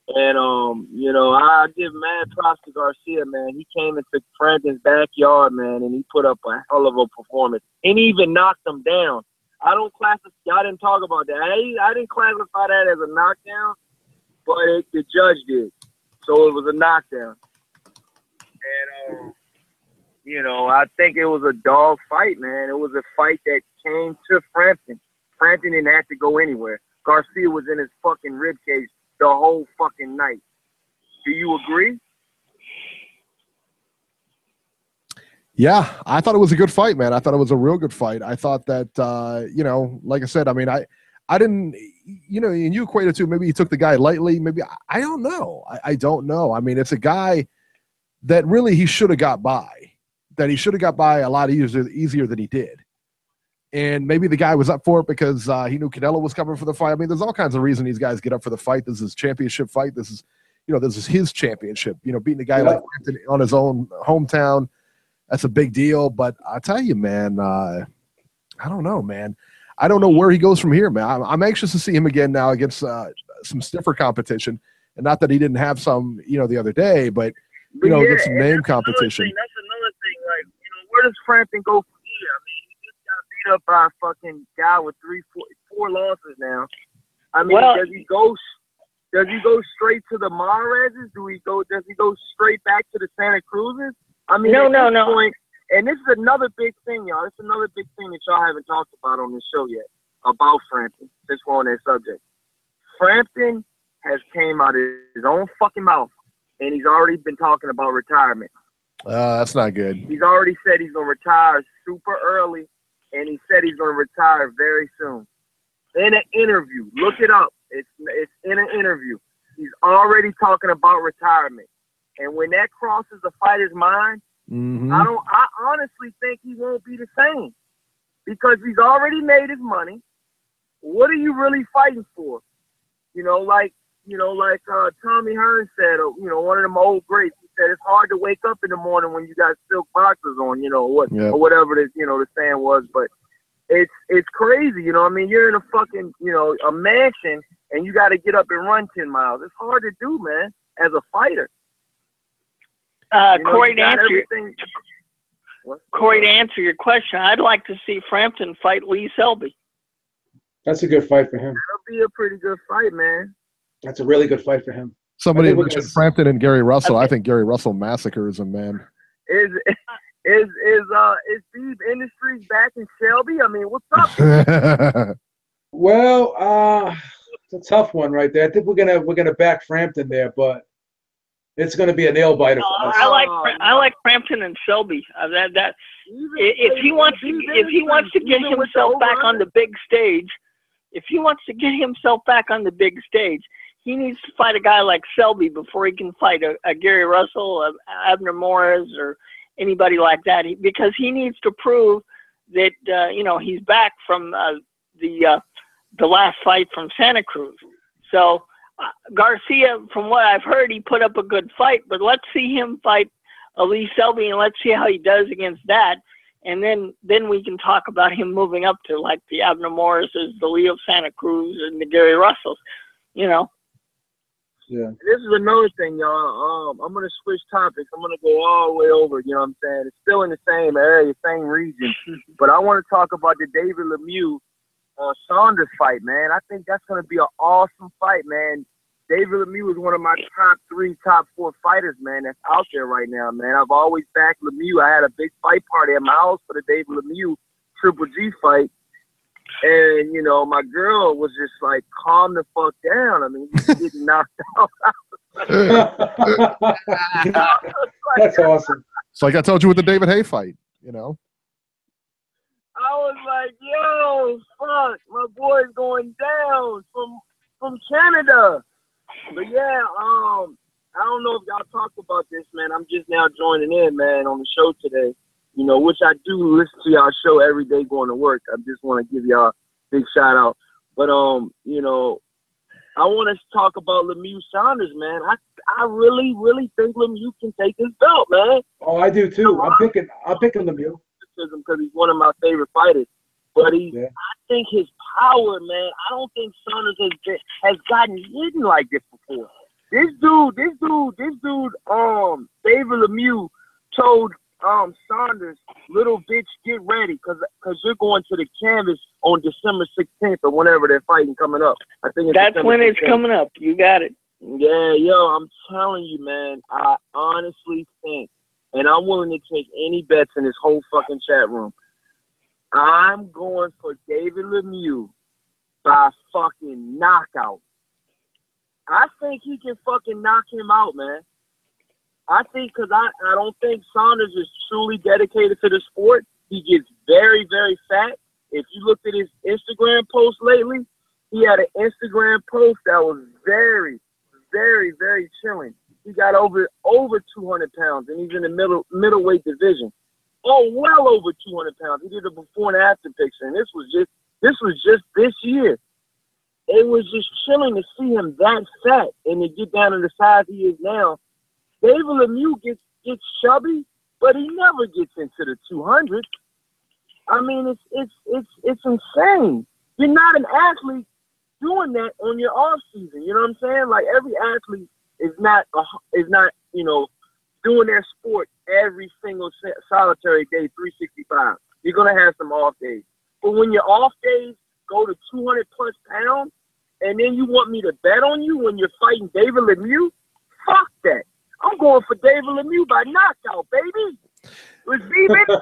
And I give mad props to Garcia, man. He came into Frampton's backyard, man, and he put up a hell of a performance. And he even knocked him down. I didn't talk about that. I didn't classify that as a knockdown, but the judge did. So it was a knockdown. And, I think it was a dog fight, man. It was a fight that came to Frampton. Frampton didn't have to go anywhere. Garcia was in his fucking ribcage the whole fucking night. Do you agree? Yeah, I thought it was a good fight, man. I thought it was a real good fight. I thought that, like I said, I mean, I didn't, and you equated to maybe he took the guy lightly. Maybe, I don't know. I don't know. I mean, it's a guy that really he should have got by, a lot easier than he did. And maybe the guy was up for it because he knew Canelo was coming for the fight. I mean, there's all kinds of reasons these guys get up for the fight. This is his championship fight. This is his championship. Beating a guy like Frampton on his own hometown, that's a big deal. But I tell you, man, I don't know, man. I don't know where he goes from here, man. I'm anxious to see him again now against some stiffer competition. And not that he didn't have some, the other day, but against some name competition. That's another thing. Like, where does Frampton go from here? I mean, he just got beat up by a fucking guy with four losses now. I mean, does he go straight to the Mahrezes? Does he go straight back to the Santa Cruzes? I mean, no. Point, and this is another big thing, y'all. It's another big thing that y'all haven't talked about on this show yet about Frampton, since we're on that subject. Frampton has came out of his own fucking mouth, and he's already been talking about retirement. That's not good. He's already said he's going to retire super early, and he said he's going to retire very soon. In an interview, look it up. It's in an interview. He's already talking about retirement. And when that crosses the fighter's mind, I honestly think he won't be the same, because he's already made his money. What are you really fighting for? Like Tommy Hearn said, one of them old greats, he said, it's hard to wake up in the morning when you got silk boxers on, or whatever the saying was. But it's crazy, I mean, you're in a fucking, a mansion, and you got to get up and run 10 miles. It's hard to do, man, as a fighter. Corey, to answer your question, I'd like to see Frampton fight Lee Selby. That's a good fight for him. That'll be a pretty good fight, man. That's a really good fight for him. Somebody mentioned Frampton and Gary Russell. I think Gary Russell massacres him, man. Is Beeb Industries back in Shelby? I mean, what's up? Well, it's a tough one right there. I think we're gonna back Frampton there, but it's gonna be a nail biter for us. I like Frampton and Selby. If he wants to get himself back on the big stage, he needs to fight a guy like Selby before he can fight a Gary Russell, a Abner Morris, or anybody like that. Because he needs to prove that he's back from the last fight from Santa Cruz. So Garcia, from what I've heard, he put up a good fight. But let's see him fight Lee Selby, and let's see how he does against that. And then we can talk about him moving up to like the Abner Morrises, the Leo Santa Cruz, and the Gary Russells. Yeah. This is another thing, y'all. I'm gonna switch topics. I'm gonna go all the way over. You know what I'm saying? It's still in the same area, same region, but I want to talk about the David Lemieux Saunders fight, man. I think that's gonna be an awesome fight, man. David Lemieux is one of my top 3, top 4 fighters, man, that's out there right now, man. I've always backed Lemieux. I had a big fight party at my house for the David Lemieux Triple G fight. And, my girl was just like, calm the fuck down. I mean, he's getting knocked out. That's awesome. It's like I told you with the David Hay fight, I was like, yo, fuck, my boy's going down from Canada. But yeah, I don't know if y'all talked about this, man. I'm just now joining in, man, on the show today. Which I do listen to y'all show every day going to work. I just want to give y'all a big shout out. But I want to talk about Lemieux Saunders, man. I really, really think Lemieux can take his belt, man. Oh, I do too. I'm picking Lemieux because he's one of my favorite fighters. But I think his power, man. I don't think Saunders has gotten hidden like this before. This dude, David Lemieux told Saunders, little bitch, get ready, cause you're going to the canvas on December 16th or whenever they're fighting coming up. I think that's when it's coming up. You got it. Yeah, yo, I'm telling you, man. I honestly think, and I'm willing to take any bets in this whole fucking chat room. I'm going for David Lemieux by fucking knockout. I think he can fucking knock him out, man. I think because I don't think Saunders is truly dedicated to the sport. He gets very, very fat. If you looked at his Instagram post lately, he had an Instagram post that was very, very, very chilling. He got over 200 pounds, and he's in the middleweight division. well over 200 pounds. He did a before and after picture, and this was just this year. It was just chilling to see him that fat and to get down to the size he is now. David Lemieux gets chubby, but he never gets into the 200s. I mean, it's insane. You're not an athlete doing that on your off season. You know what I'm saying? Like, every athlete is not doing their sport every single solitary day, 365. You're gonna have some off days, but when your off days go to 200 plus pounds, and then you want me to bet on you when you're fighting David Lemieux? Fuck that. I'm going for David Lemieux by knockout, baby. Let's see, baby.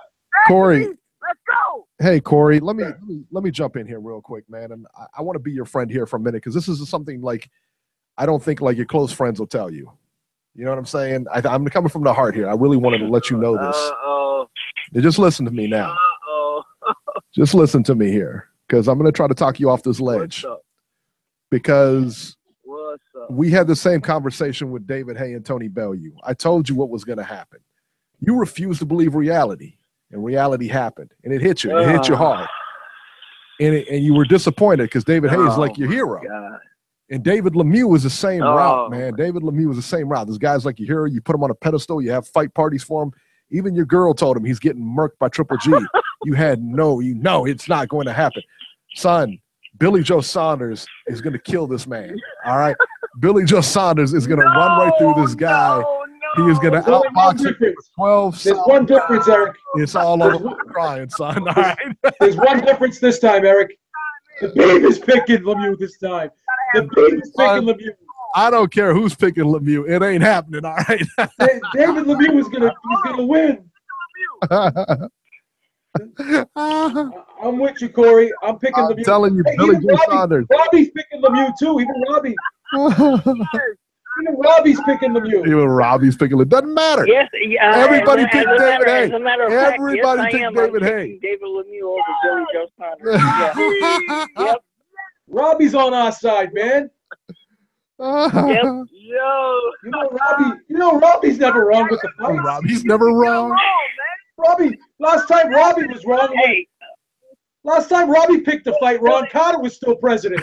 Corey. Let's go. Hey, Corey, let me jump in here real quick, man. And I want to be your friend here for a minute, because this is something like I don't think like your close friends will tell you. You know what I'm saying? I'm coming from the heart here. I really wanted to let you know this. Just listen to me now. Just listen to me here, because I'm going to try to talk you off this ledge. What's up? Because What's up? we had the same conversation with David Haye and Tony Bellew. I told you what was going to happen. You refused to believe reality, and reality happened, and it hit you. It hit you hard. And you were disappointed because David Haye is like your hero. God. And David Lemieux was the same route, man. David Lemieux was the same route. This guy's like your hero. You put him on a pedestal. You have fight parties for him. Even your girl told him he's getting murked by Triple G. You know it's not going to happen. Son, Billy Joe Saunders is going to kill this man, all right? Billy Joe Saunders is going to run right through this guy. He is going to outbox him for 12 There's one difference, Eric. It's all over crying, son, all right? There's one difference this time, Eric. The Beeb is picking Lemieux this time. The Beeb is picking Lemieux. I don't care who's picking Lemieux. It ain't happening, all right? David Lemieux is gonna win. I'm with you, Corey. I'm picking Lemieux. I'm telling you, Billy Joe Saunders. Robbie's picking Lemieux too. Even Robbie. Even Robbie's picking Lemieux. Even Robbie's picking Lemieux. Doesn't matter. Yes, everybody picked David Haye. As a matter of fact, Everybody yes, picked David Haye. David Lemieux over Billy Joe Saunders. Yeah. Yep. Robbie's on our side, man. Yep. Robbie's never wrong with the fight. Robbie's never wrong. Robbie, last time Robbie was wrong. Hey. Last time Robbie picked the fight, Ron Carter was still president.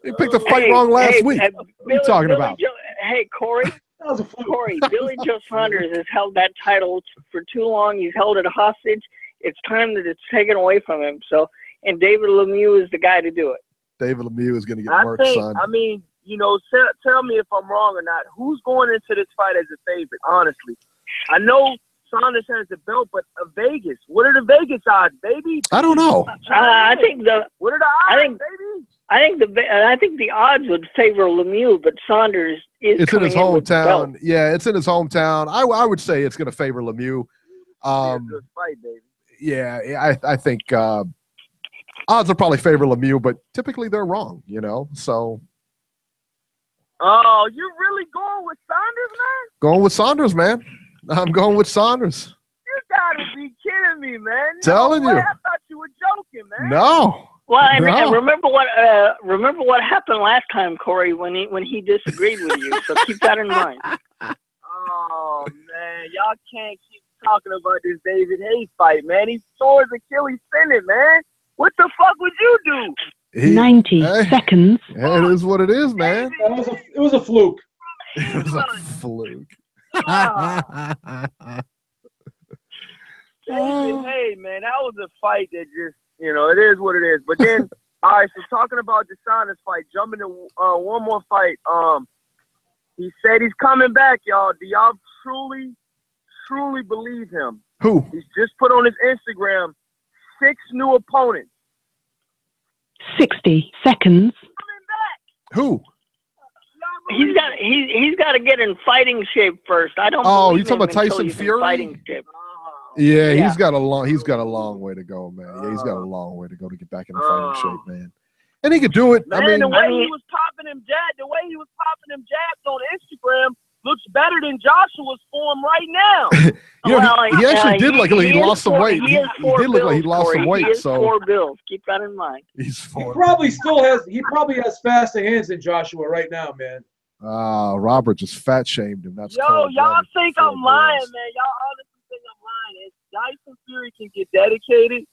He picked the fight wrong last week. What are you talking about? Corey. That was a fluke. Corey, Billy Joe Saunders has held that title for too long. He's held it hostage. It's time that it's taken away from him. And David Lemieux is the guy to do it. David Lemieux is going to get murked, son. I mean, tell me if I'm wrong or not. Who's going into this fight as a favorite, honestly? I know Saunders has the belt, but Vegas. What are the Vegas odds, baby? I don't know. I think what are the odds, baby? I think the odds would favor Lemieux, but Saunders is. It's in his hometown. Yeah, it's in his hometown. I would say it's going to favor Lemieux. Good fight, baby. Yeah, I think odds will probably favor Lemieux, but typically they're wrong. So. Oh, you're really going with Saunders, man? Going with Saunders, man. I'm going with Saunders. You gotta be kidding me, man. Telling you. I thought you were joking, man. No. Well, I remember what happened last time, Corey, when he disagreed with you. So keep that in mind. Oh man, y'all can't keep talking about this David Haye fight, man. He tore his Achilles tendon, man. What the fuck would you do? 90 seconds. Yeah, it is what it is, man. It was a fluke. It was a fluke. Hey, man, that was a fight that just, it is what it is. But then, all right, so talking about the Saunders fight, jumping to one more fight. He said he's coming back, y'all. Do y'all truly believe him? Who? He's just put on his Instagram 6 new opponents. 60 seconds. Coming back. Who? He's got to get in fighting shape first. I don't. Oh, you talking about Tyson Fury? Fighting shape. Yeah, he's got a long way to go, man. Yeah, he's got a long way to go to get back in the fighting shape, man. And he could do it. Man, the way he was popping them jabs on Instagram looks better than Joshua's form right now. He actually did look like he lost some weight. He did look like he lost some weight. He is 4 bills. Keep that in mind. He's 4. He probably has faster hands than Joshua right now, man. Robert just fat shamed him. That's y'all think I'm lying, man. Y'all honestly think I'm lying. can get dedicated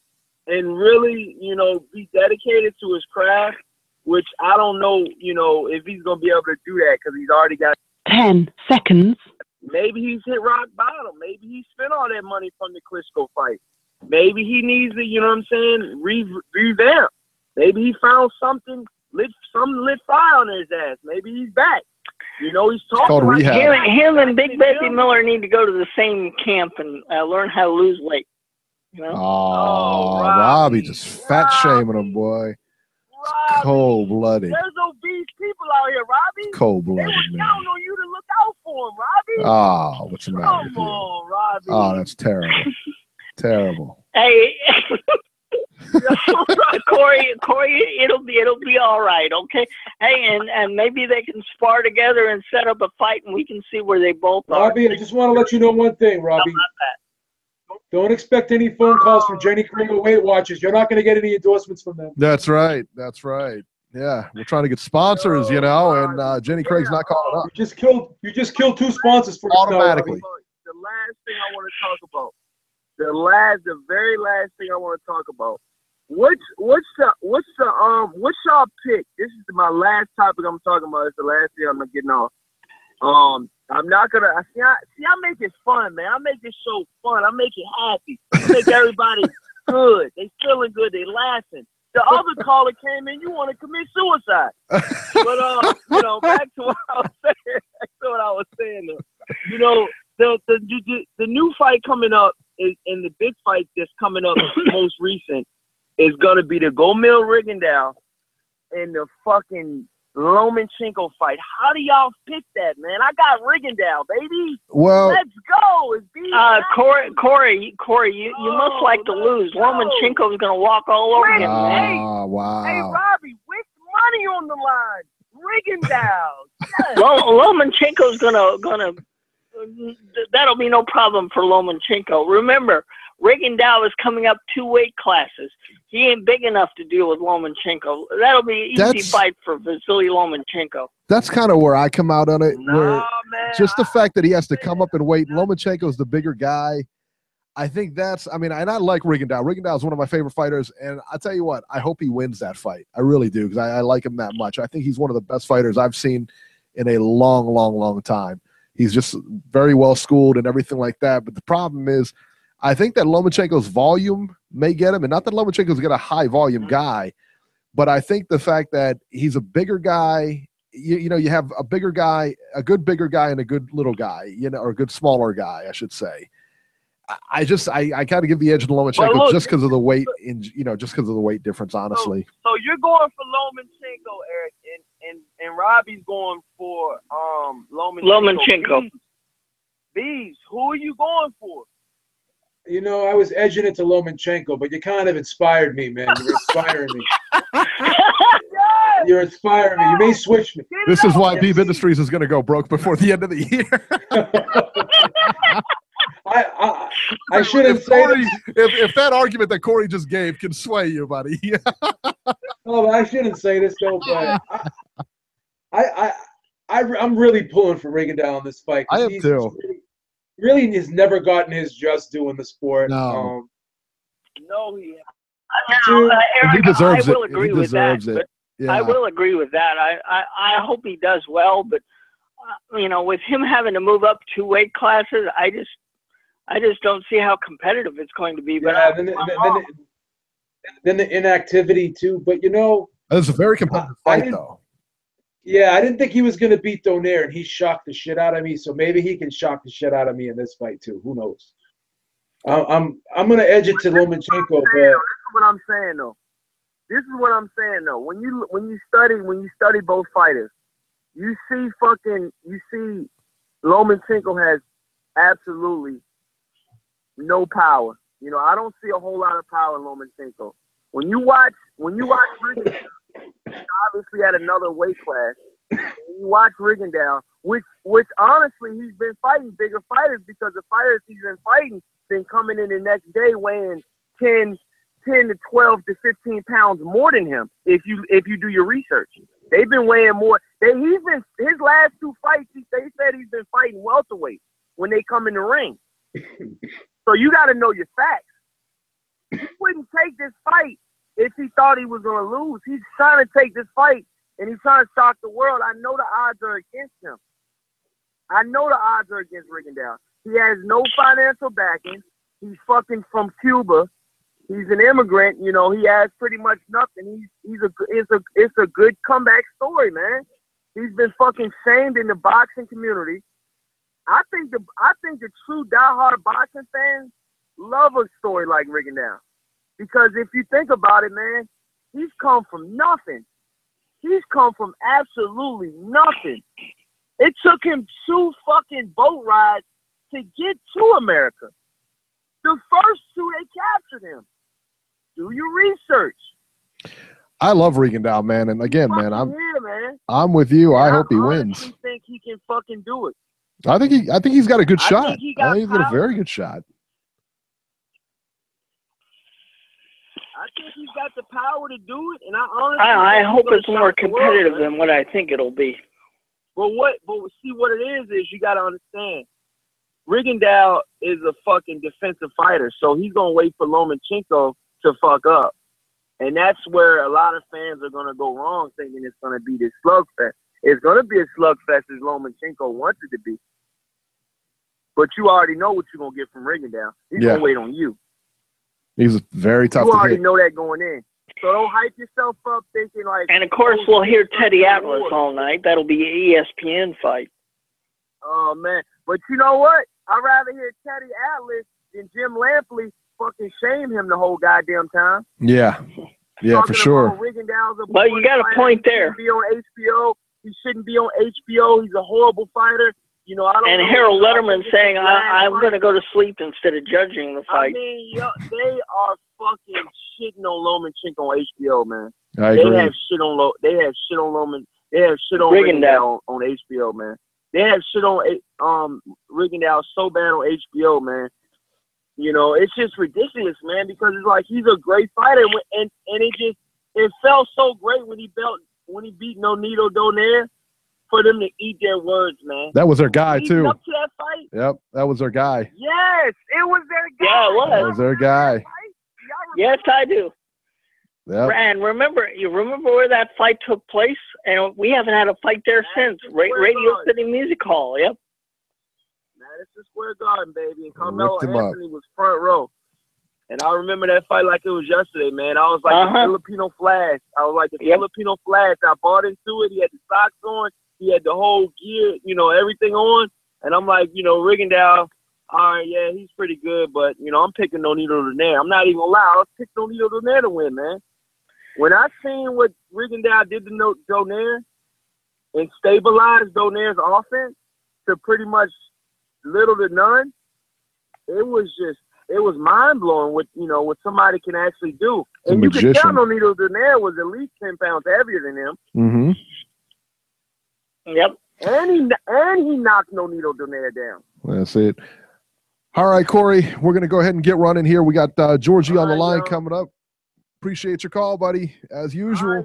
and really, you know, be dedicated to his craft, which I don't know, you know, if he's going to be able to do that because he's already got 10 seconds. Maybe he's hit rock bottom. Maybe he spent all that money from the Klitschko fight. Maybe he needs to, you know what I'm saying, revamp. Maybe he found something, lit fire on his ass. Maybe he's back. You know, he's talking like him and Big Bessie Miller need to go to the same camp and learn how to lose weight. You know? Oh, Robbie just fat shaming him, boy. Cold-blooded. There's obese people out here, Robbie. Cold-blooded, man. Counting on you to look out for him, Robbie. Oh, what's the matter with you? Come on, Robbie. Oh, that's terrible. Terrible. Hey, Corey, it'll be all right, okay? Hey, and maybe they can spar together and set up a fight, and we can see where they both are. Robbie, I just want to let you know one thing, Robbie. Don't expect any phone calls from Jenny Craig or Weight Watchers. You're not going to get any endorsements from them. That's right. That's right. Yeah, we're trying to get sponsors, you know, and Jenny Craig's not calling up. You just killed 2 sponsors for automatically. The last thing I want to talk about. The very last thing I want to talk about. What's y'all pick? This is my last topic I'm talking about. It's the last thing I'm getting off. I'm not gonna see. I make it fun, man. I make this show fun. I make it happy. I make everybody good. They feeling good. They laughing. The other caller came in. You want to commit suicide? But you know, back to what I was saying. You know, the new fight coming up and the big fight that's coming up most recent is gonna be the Gomil Rigondeaux and the fucking Lomachenko fight. How do y'all pick that, man? I got Rigondeaux, baby. Well, let's go. Corey, you must like to lose. Lomachenko's gonna walk all over him. Wow. Hey, Robbie, with money on the line, Rigondeaux. Yes. Lomachenko's gonna. That'll be no problem for Lomachenko. Remember, Rigondeaux is coming up 2 weight classes. He ain't big enough to deal with Lomachenko. That'll be an easy fight for Vasily Lomachenko. That's kind of where I come out on it. Man. Just the fact that he has to come up and weight. Lomachenko's the bigger guy. I think that's – I mean, and I like Rigondeaux. Rigondeaux is one of my favorite fighters, and I'll tell you what, I hope he wins that fight. I really do because I like him that much. I think he's one of the best fighters I've seen in a long, long, long time. He's just very well schooled and everything like that. But the problem is, I think that Lomachenko's volume may get him, and not that Lomachenko's a high volume guy, but I think the fact that he's a bigger guy, you know, you have a bigger guy, a good bigger guy, and a good little guy, you know, or a good smaller guy, I should say. I kind of give the edge to Lomachenko just because of the weight, just because of the weight difference, honestly. So you're going for Lomachenko, Eric, and Robbie's going for Lomachenko. Beebs, who are you going for? You know, I was edging it to Lomachenko, but you kind of inspired me, man. You're inspiring me. You're inspiring me. You may switch me. This is why Beeb Industries is going to go broke before the end of the year. I shouldn't say if that argument that Corey just gave can sway you, buddy. No, I shouldn't say this though, but I'm really pulling for Rigondeaux on this fight. I am too. Really has never gotten his just due in the sport. No. Eric, he deserves I will it. agree He with deserves that. it. Yeah. I will agree with that. I hope he does well, but you know, with him having to move up 2 weight classes, I just don't see how competitive it's going to be. But yeah, then the inactivity too. But you know, it's a very competitive fight, though. Yeah, I didn't think he was going to beat Donaire, and he shocked the shit out of me. So maybe he can shock the shit out of me in this fight too. Who knows? I'm going to edge it to Lomachenko. But this is what I'm saying though. When you study both fighters, you see Lomachenko has absolutely no power. You know, I don't see a whole lot of power in Lomachenko. When you watch Rigondeaux, obviously at another weight class, when you watch Rigondeaux, which honestly he's been fighting bigger fighters because the fighters he's been fighting been coming in the next day weighing 10 to 12 to 15 pounds more than him. If you do your research, they've been weighing more. His last 2 fights, they said he's been fighting welterweight when they come in the ring. So you got to know your facts. wouldn't take this fight if he thought he was gonna lose. He's trying to take this fight and he's trying to shock the world. I know the odds are against him. I know the odds are against Rigondeaux. He has no financial backing. He's fucking from Cuba. He's an immigrant. You know, he has pretty much nothing. It's a good comeback story, man. He's been fucking shamed in the boxing community. I think the true diehard boxing fans love a story like Rigondeaux. Because if you think about it, man, he's come from nothing. He's come from absolutely nothing. It took him 2 fucking boat rides to get to America. The first 2, they captured him. Do your research. I love Rigondeaux, man. And again, man, I'm with you. Yeah, I hope he I wins. honestly think he can fucking do it. I think he's got a good shot. He's got a very good shot. I think he's got the power to do it, and I I hope it's more competitive than what I think it'll be. But see what it is you got to understand. Rigondeaux is a fucking defensive fighter, so he's gonna wait for Lomachenko to fuck up, and that's where a lot of fans are gonna go wrong, thinking it's gonna be this slugfest. It's gonna be a slugfest as Lomachenko wants it to be. But you already know what you're gonna get from Rigondeaux. He's gonna wait on you. He's very tough to hit. You already know that going in. So don't hype yourself up thinking like... And, of course, we'll hear Teddy Atlas all night. That'll be an ESPN fight. Oh, man. But you know what? I'd rather hear Teddy Atlas than Jim Lampley fucking shame him the whole goddamn time. Yeah. Yeah, for sure. Well, you got a point there. He shouldn't be on HBO. He shouldn't be on HBO. He's a horrible fighter. You know, and Harold Letterman saying, I'm going to go to sleep instead of judging the fight. I mean, they are fucking shitting on Lomachenko on HBO, man. I agree. They have shit on Rigondeaux on HBO, man. They have shit on Rigondeaux so bad on HBO, man. You know, it's just ridiculous, man, because it's like he's a great fighter, and it felt so great when he beat Nonito Donaire. For them to eat their words, man. That was their guy, too. Up to that fight? Yep, that was their guy. Yes, it was their guy. Yeah, it was. That was their guy. Yes, I do. Yep. And you remember where that fight took place? And we haven't had a fight there since. Radio City Music Hall, yep. Madison Square Garden, baby. And Carmelo Anthony was front row. And I remember that fight like it was yesterday, man. I was like the Filipino Flash. Filipino Flash. I bought into it. He had the socks on. He had the whole gear, you know, everything on. And I'm like, you know, Rigondeaux, all right, yeah, he's pretty good. But, you know, I'm picking Nonito Donaire. I'm not even going to lie. I was picking Nonito Donaire to win, man. When I seen what Rigondeaux did to Donaire and stabilized Donaire's offense to pretty much little to none, it was mind-blowing what somebody can actually do. And you can tell Nonito Donaire was at least 10 pounds heavier than him. Mm-hmm. Yep. And he knocked Nonito Donaire down. That's it. All right, Corey, we're going to go ahead and get running here. We got Georgie on the line coming up. Appreciate your call, buddy, as usual. All right,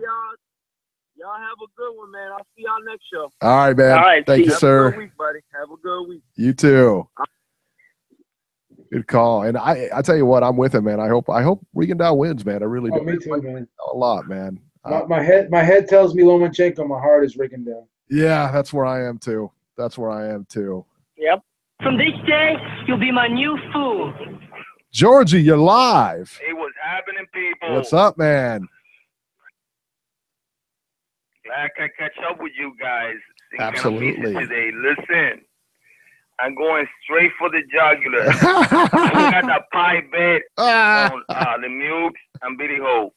y'all have a good one, man. I'll see y'all next show. All right, man. All right, thank you, sir. Have a good week, buddy. Have a good week. You too. Good call. And I tell you what, I'm with him, man. I hope Rigondeaux wins, man. I really do. Me too, man. A lot, man. My head tells me Lomachenko. My heart is Rigondeaux. Yeah, that's where I am too. Yep. From this day, you'll be my new fool. Georgie, you're live. Hey, what's happening, people? What's up, man? Glad I can catch up with you guys. Absolutely. Today. Listen, I'm going straight for the jugular. I got the pie bet on the Mukes and Billy Ho.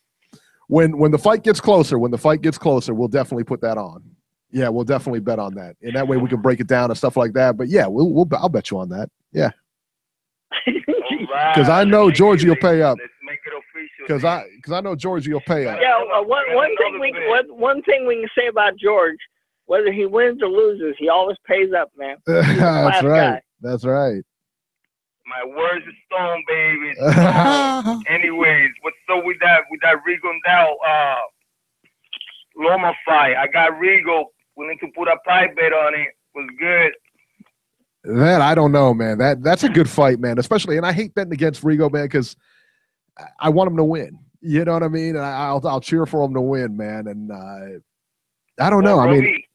When the fight gets closer, we'll definitely put that on. Yeah, we'll definitely bet on that. And that way we can break it down and stuff like that. But yeah, I'll bet you on that. Yeah. Because I know Georgie will pay up. Let's make it official. Because I know Georgie will pay up. Yeah, one thing we can say about George, whether he wins or loses, he always pays up, man. That's right. Guy. That's right. My words is stone, baby. Anyways, what's up with that Rigondeaux Loma fight? I got Rigo willing to put a pie bet on it. Was good. That I don't know, man. That's a good fight, man. Especially, and I hate betting against Rigo, man, because I want him to win. You know what I mean? And I'll cheer for him to win, man. And I don't know. Robbie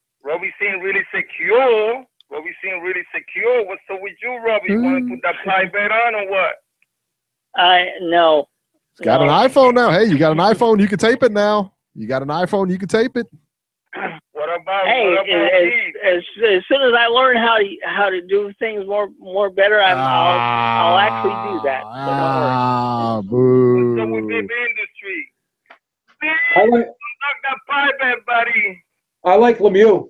seemed really secure. What's up with you, Robbie? You want to put that pie bet on or what? No. He's got an iPhone now. Hey, you got an iPhone. You can tape it now. You got an iPhone. You can tape it. What about? As soon as I learn how to do things more better, I'll actually do that. So boo. What's up with the industry? I like that pie bet, buddy. I like Lemieux.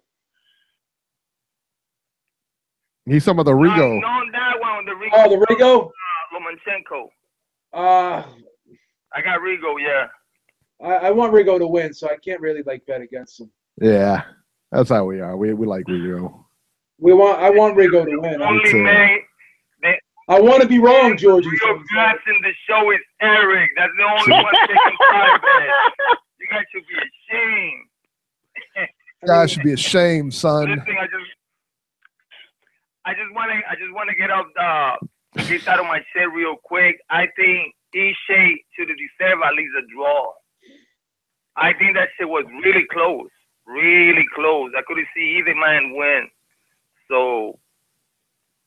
He's some of the Rigo. No, that one, the Rigo. Oh, the Rigo? Lomachenko. I got Rigo, yeah. I want Rigo to win, so I can't really bet against him. Yeah, that's how we are. We like Rigo. I want Rigo to win. Only man. I want to be wrong, Georgie. Real guts in the show is Eric. That's the only one taking pride bet. You guys should be ashamed. You guys should be ashamed, son. Listen, I just want to get out this out of my shit real quick. I think Ishii should have deserved at least a draw. I think that shit was really close. Really close. I couldn't see either man win. So,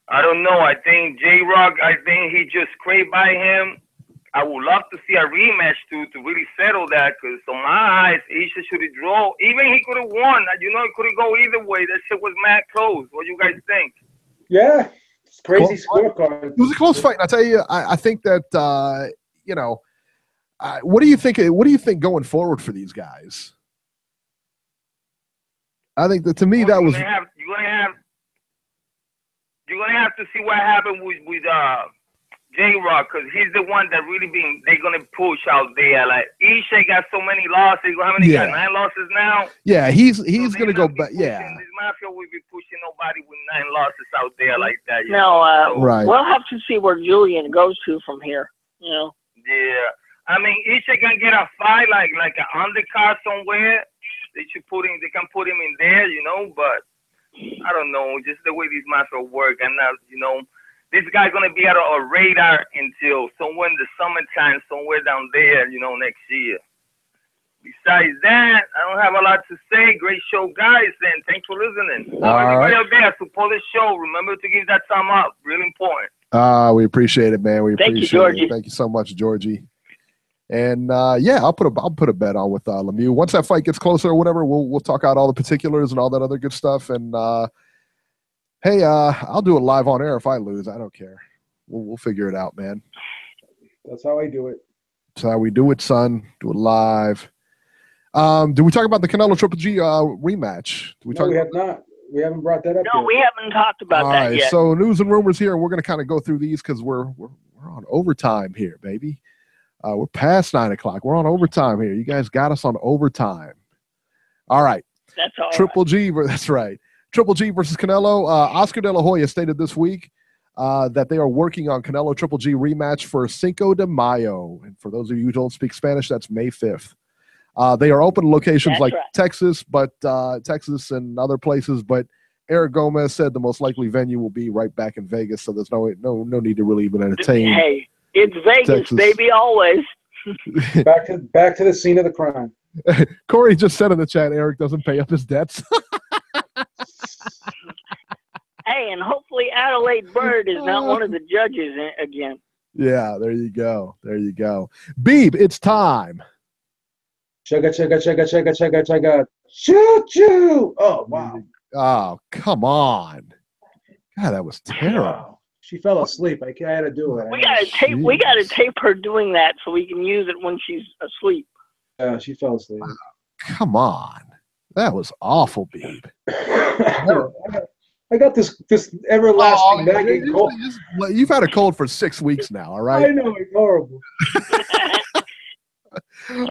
I don't know. I think J-Rock, he just scraped by him. I would love to see a rematch, too, to really settle that. Because, on my eyes, Ishii should have drawn. Even he could have won. You know, it could have go either way. That shit was mad close. What do you guys think? Yeah. It's crazy scorecard. It was a close fight. And I tell you, I think that, what do you think? What do you think going forward for these guys? I think that to me that was. You're gonna have to see what happened with J-Rock, because he's the one that really they're gonna push out there. Like Ishii got so many losses. How many got 9 losses now? Yeah, he's gonna go back. Yeah. This mafia will be pushing nobody with 9 losses out there like that. Right. We'll have to see where Julian goes to from here. You know. Yeah. I mean, Ishii can get a fight like an undercard somewhere. They can put him in there, but I don't know, just the way these matches work. And this guy's gonna be out of a radar until somewhere in the summertime, somewhere down there, next year. Besides that, I don't have a lot to say. Great show, guys, and thanks for listening. Everybody out there, support the show. Remember to give that thumb up. Really important. We appreciate it, man. Thank you, Georgie. Thank you so much, Georgie. And I'll put a bet on with Lemieux. Once that fight gets closer or whatever, we'll talk out all the particulars and all that other good stuff. And hey, I'll do it live on air if I lose. I don't care. We'll figure it out, man. That's how I do it. That's how we do it, son. Do it live. Do we talk about the Canelo Triple G rematch? We have not. We haven't brought that up. No, yet. we haven't talked about that yet. So news and rumors here. We're going to kind of go through these because we're on overtime here, baby. We're past 9 o'clock. We're on overtime here. You guys got us on overtime. All right. That's all Triple G. That's right. Triple G versus Canelo. Oscar De La Hoya stated this week that they are working on Canelo Triple G rematch for Cinco de Mayo. And for those of you who don't speak Spanish, that's May 5th. They are open locations like Texas, Texas and other places. But Eric Gomez said the most likely venue will be right back in Vegas. So there's no need to really even entertain. Hey, it's Vegas, Texas. Baby, always. back to the scene of the crime. Corey just said in the chat, Eric doesn't pay up his debts. Hey, and hopefully Adelaide Bird is not one of the judges again. Yeah, there you go. There you go. Beeb, it's time. Chugga. Choo-choo. Oh, wow. Oh, come on. God, that was terrible. She fell asleep. I had to do it. We gotta tape her doing that so we can use it when she's asleep. She fell asleep. Come on. That was awful, Beeb. I got this everlasting nagging cold. You've had a cold for 6 weeks now, all right? I know, it's horrible.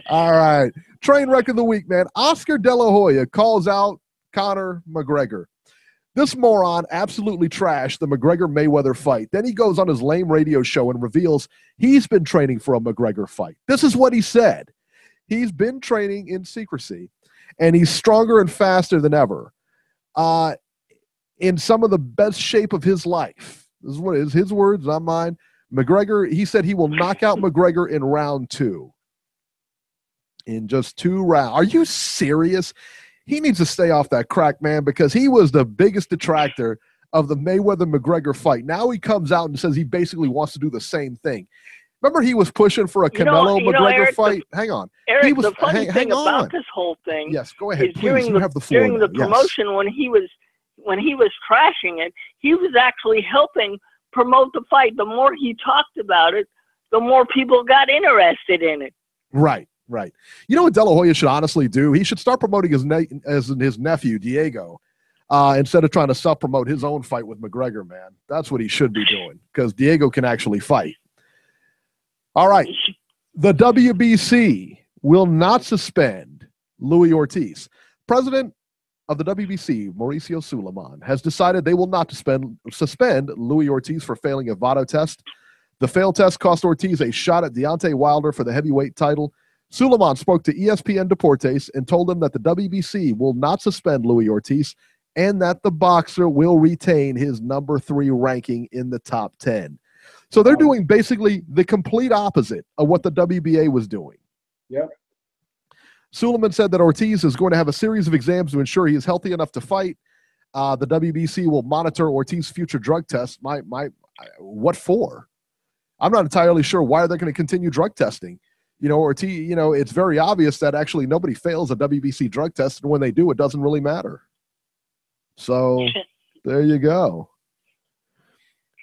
All right. Train wreck of the week, man. Oscar De La Hoya calls out Conor McGregor. This moron absolutely trashed the McGregor-Mayweather fight. Then he goes on his lame radio show and reveals he's been training for a McGregor fight. This is what he said. He's been training in secrecy, and he's stronger and faster than ever. In some of the best shape of his life. This is what is his words, not mine. McGregor, he said he will knock out McGregor in round 2. In just 2 rounds. Are you serious? He needs to stay off that crack, man, because he was the biggest detractor of the Mayweather-McGregor fight. Now he comes out and says he basically wants to do the same thing. Remember he was pushing for a Canelo-McGregor Eric, fight? Hang on. Eric, the funny thing about this whole thing yes, go ahead, is please. You have the floor. During the promotion, when he was trashing it, he was actually helping promote the fight. The more he talked about it, the more people got interested in it. Right. You know what De La Hoya should honestly do? He should start promoting his nephew, Diego, instead of trying to self-promote his own fight with McGregor, man. That's what he should be doing, because Diego can actually fight. All right. The WBC will not suspend Louis Ortiz. President of the WBC, Mauricio Suleiman, has decided they will not suspend Louis Ortiz for failing a VADA test. The failed test cost Ortiz a shot at Deontay Wilder for the heavyweight title. Suleiman spoke to ESPN Deportes and told them that the WBC will not suspend Louis Ortiz and that the boxer will retain his number 3 ranking in the top 10. So they're doing basically the complete opposite of what the WBA was doing. Yep. Suleiman said that Ortiz is going to have a series of exams to ensure he is healthy enough to fight. The WBC will monitor Ortiz's future drug tests. What for? I'm not entirely sure why they're going to continue drug testing. Ortiz, it's very obvious that actually nobody fails a WBC drug test, and when they do, it doesn't really matter. So there you go.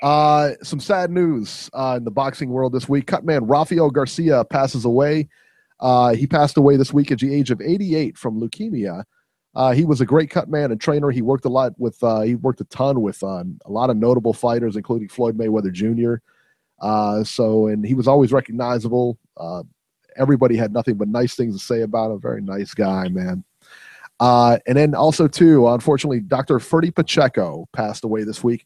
Some sad news in the boxing world this week. Cutman Rafael Garcia passes away. He passed away this week at the age of 88 from leukemia. He was a great cut man and trainer. He worked a ton with a lot of notable fighters, including Floyd Mayweather Jr. And he was always recognizable. Everybody had nothing but nice things to say about him. Very nice guy, man. And then also, too, unfortunately, Dr. Ferdy Pacheco passed away this week.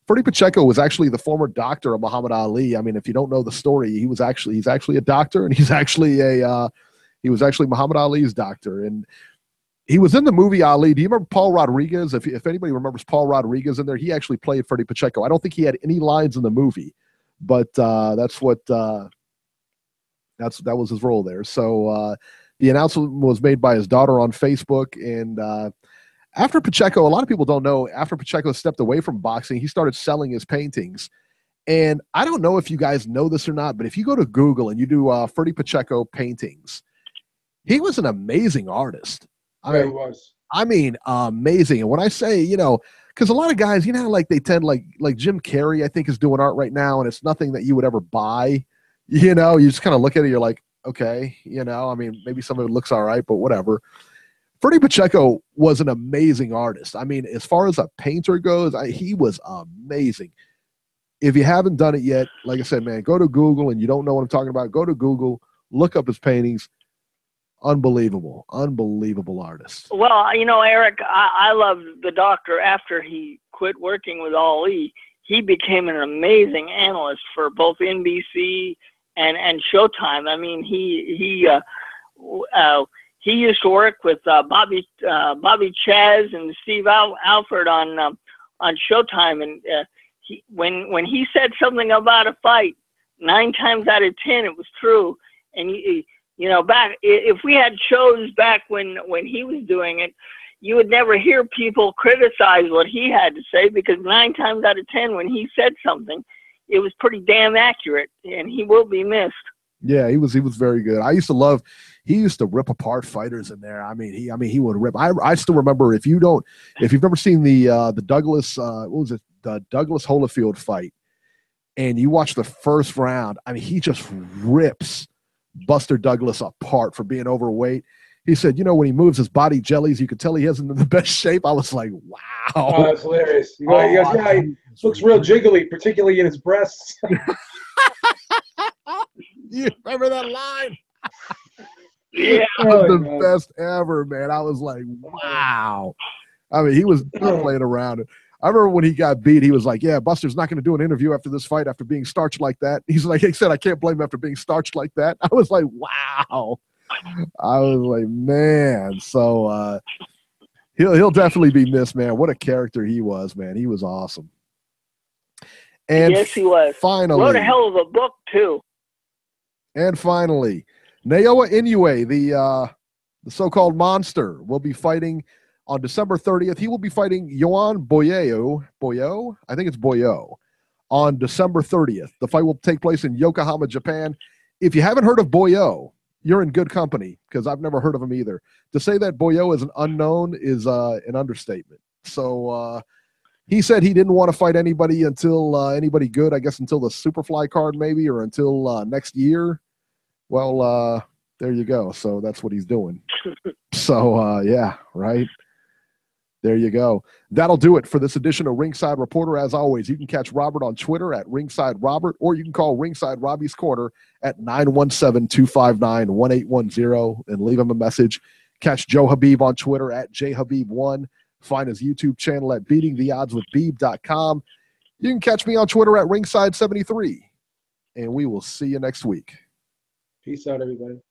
Ferdy Pacheco was actually the former doctor of Muhammad Ali. I mean, if you don't know the story, he's actually a doctor, and he was actually Muhammad Ali's doctor. And he was in the movie Ali. Do you remember Paul Rodriguez? If anybody remembers Paul Rodriguez in there, he actually played Ferdy Pacheco. I don't think he had any lines in the movie, but that was his role there. So the announcement was made by his daughter on Facebook. And after Pacheco, a lot of people don't know, after Pacheco stepped away from boxing, he started selling his paintings. And I don't know if you guys know this or not, but if you go to Google and you do Ferdy Pacheco paintings, he was an amazing artist. He was. I mean, amazing. And when I say, because a lot of guys, like they tend, like Jim Carrey, I think, is doing art right now, and it's nothing that you would ever buy. You just kind of look at it, you're like, okay, I mean, maybe some of it looks all right, but whatever. Ferdy Pacheco was an amazing artist. I mean, as far as a painter goes, he was amazing. If you haven't done it yet, like I said, man, go to Google, and you don't know what I'm talking about, go to Google, look up his paintings. Unbelievable artist. Well, Eric, I love the doctor. After he quit working with Ali, he became an amazing analyst for both NBC and Showtime. I mean, he used to work with Bobby Chaz and Steve Alford on Showtime, and when he said something about a fight, 9 times out of 10 it was true. And back if we had shows back when he was doing it, you would never hear people criticize what he had to say, because 9 times out of 10 when he said something, it was pretty damn accurate, and he will be missed. Yeah, he was very good. He used to rip apart fighters in there. I mean, he would rip. I still remember, if you've never seen the Douglas, the Douglas Holyfield fight, and you watch the first round, I mean, he just rips Buster Douglas apart for being overweight. He said, when he moves his body jellies, you could tell he isn't in the best shape. I was like, wow. Oh, that's hilarious. He looks real jiggly, particularly in his breasts. You remember that line? Yeah. That was the best ever, man. I was like, wow. I mean, he was not playing around. I remember when he got beat, he was like, yeah, Buster's not going to do an interview after this fight after being starched like that. He said, I can't blame him after being starched like that. I was like, wow. I was like, man. So he'll definitely be missed, man. What a character he was, man. He was awesome. And yes, he was. Finally, wrote a hell of a book too. And finally, Naoya Inoue, the so-called monster, will be fighting on December 30th. He will be fighting Yoan Boyo, I think it's Boyo, on December 30th. The fight will take place in Yokohama, Japan. If you haven't heard of Boyo, you're in good company, because I've never heard of him either. To say that Boyo is an unknown is an understatement. So he said he didn't want to fight anybody until anybody good, I guess until the Superfly card maybe, or until next year. Well, there you go. So that's what he's doing. So, yeah, right. There you go. That'll do it for this edition of Ringside Reporter. As always, you can catch Robert on Twitter at Ringside Robert, or you can call Ringside Robbie's Corner at 917-259-1810 and leave him a message. Catch Joe Habib on Twitter at JHabib1. Find his YouTube channel at beatingtheoddswithbeeb.com. You can catch me on Twitter at Ringside73. And we will see you next week. Peace out, everybody.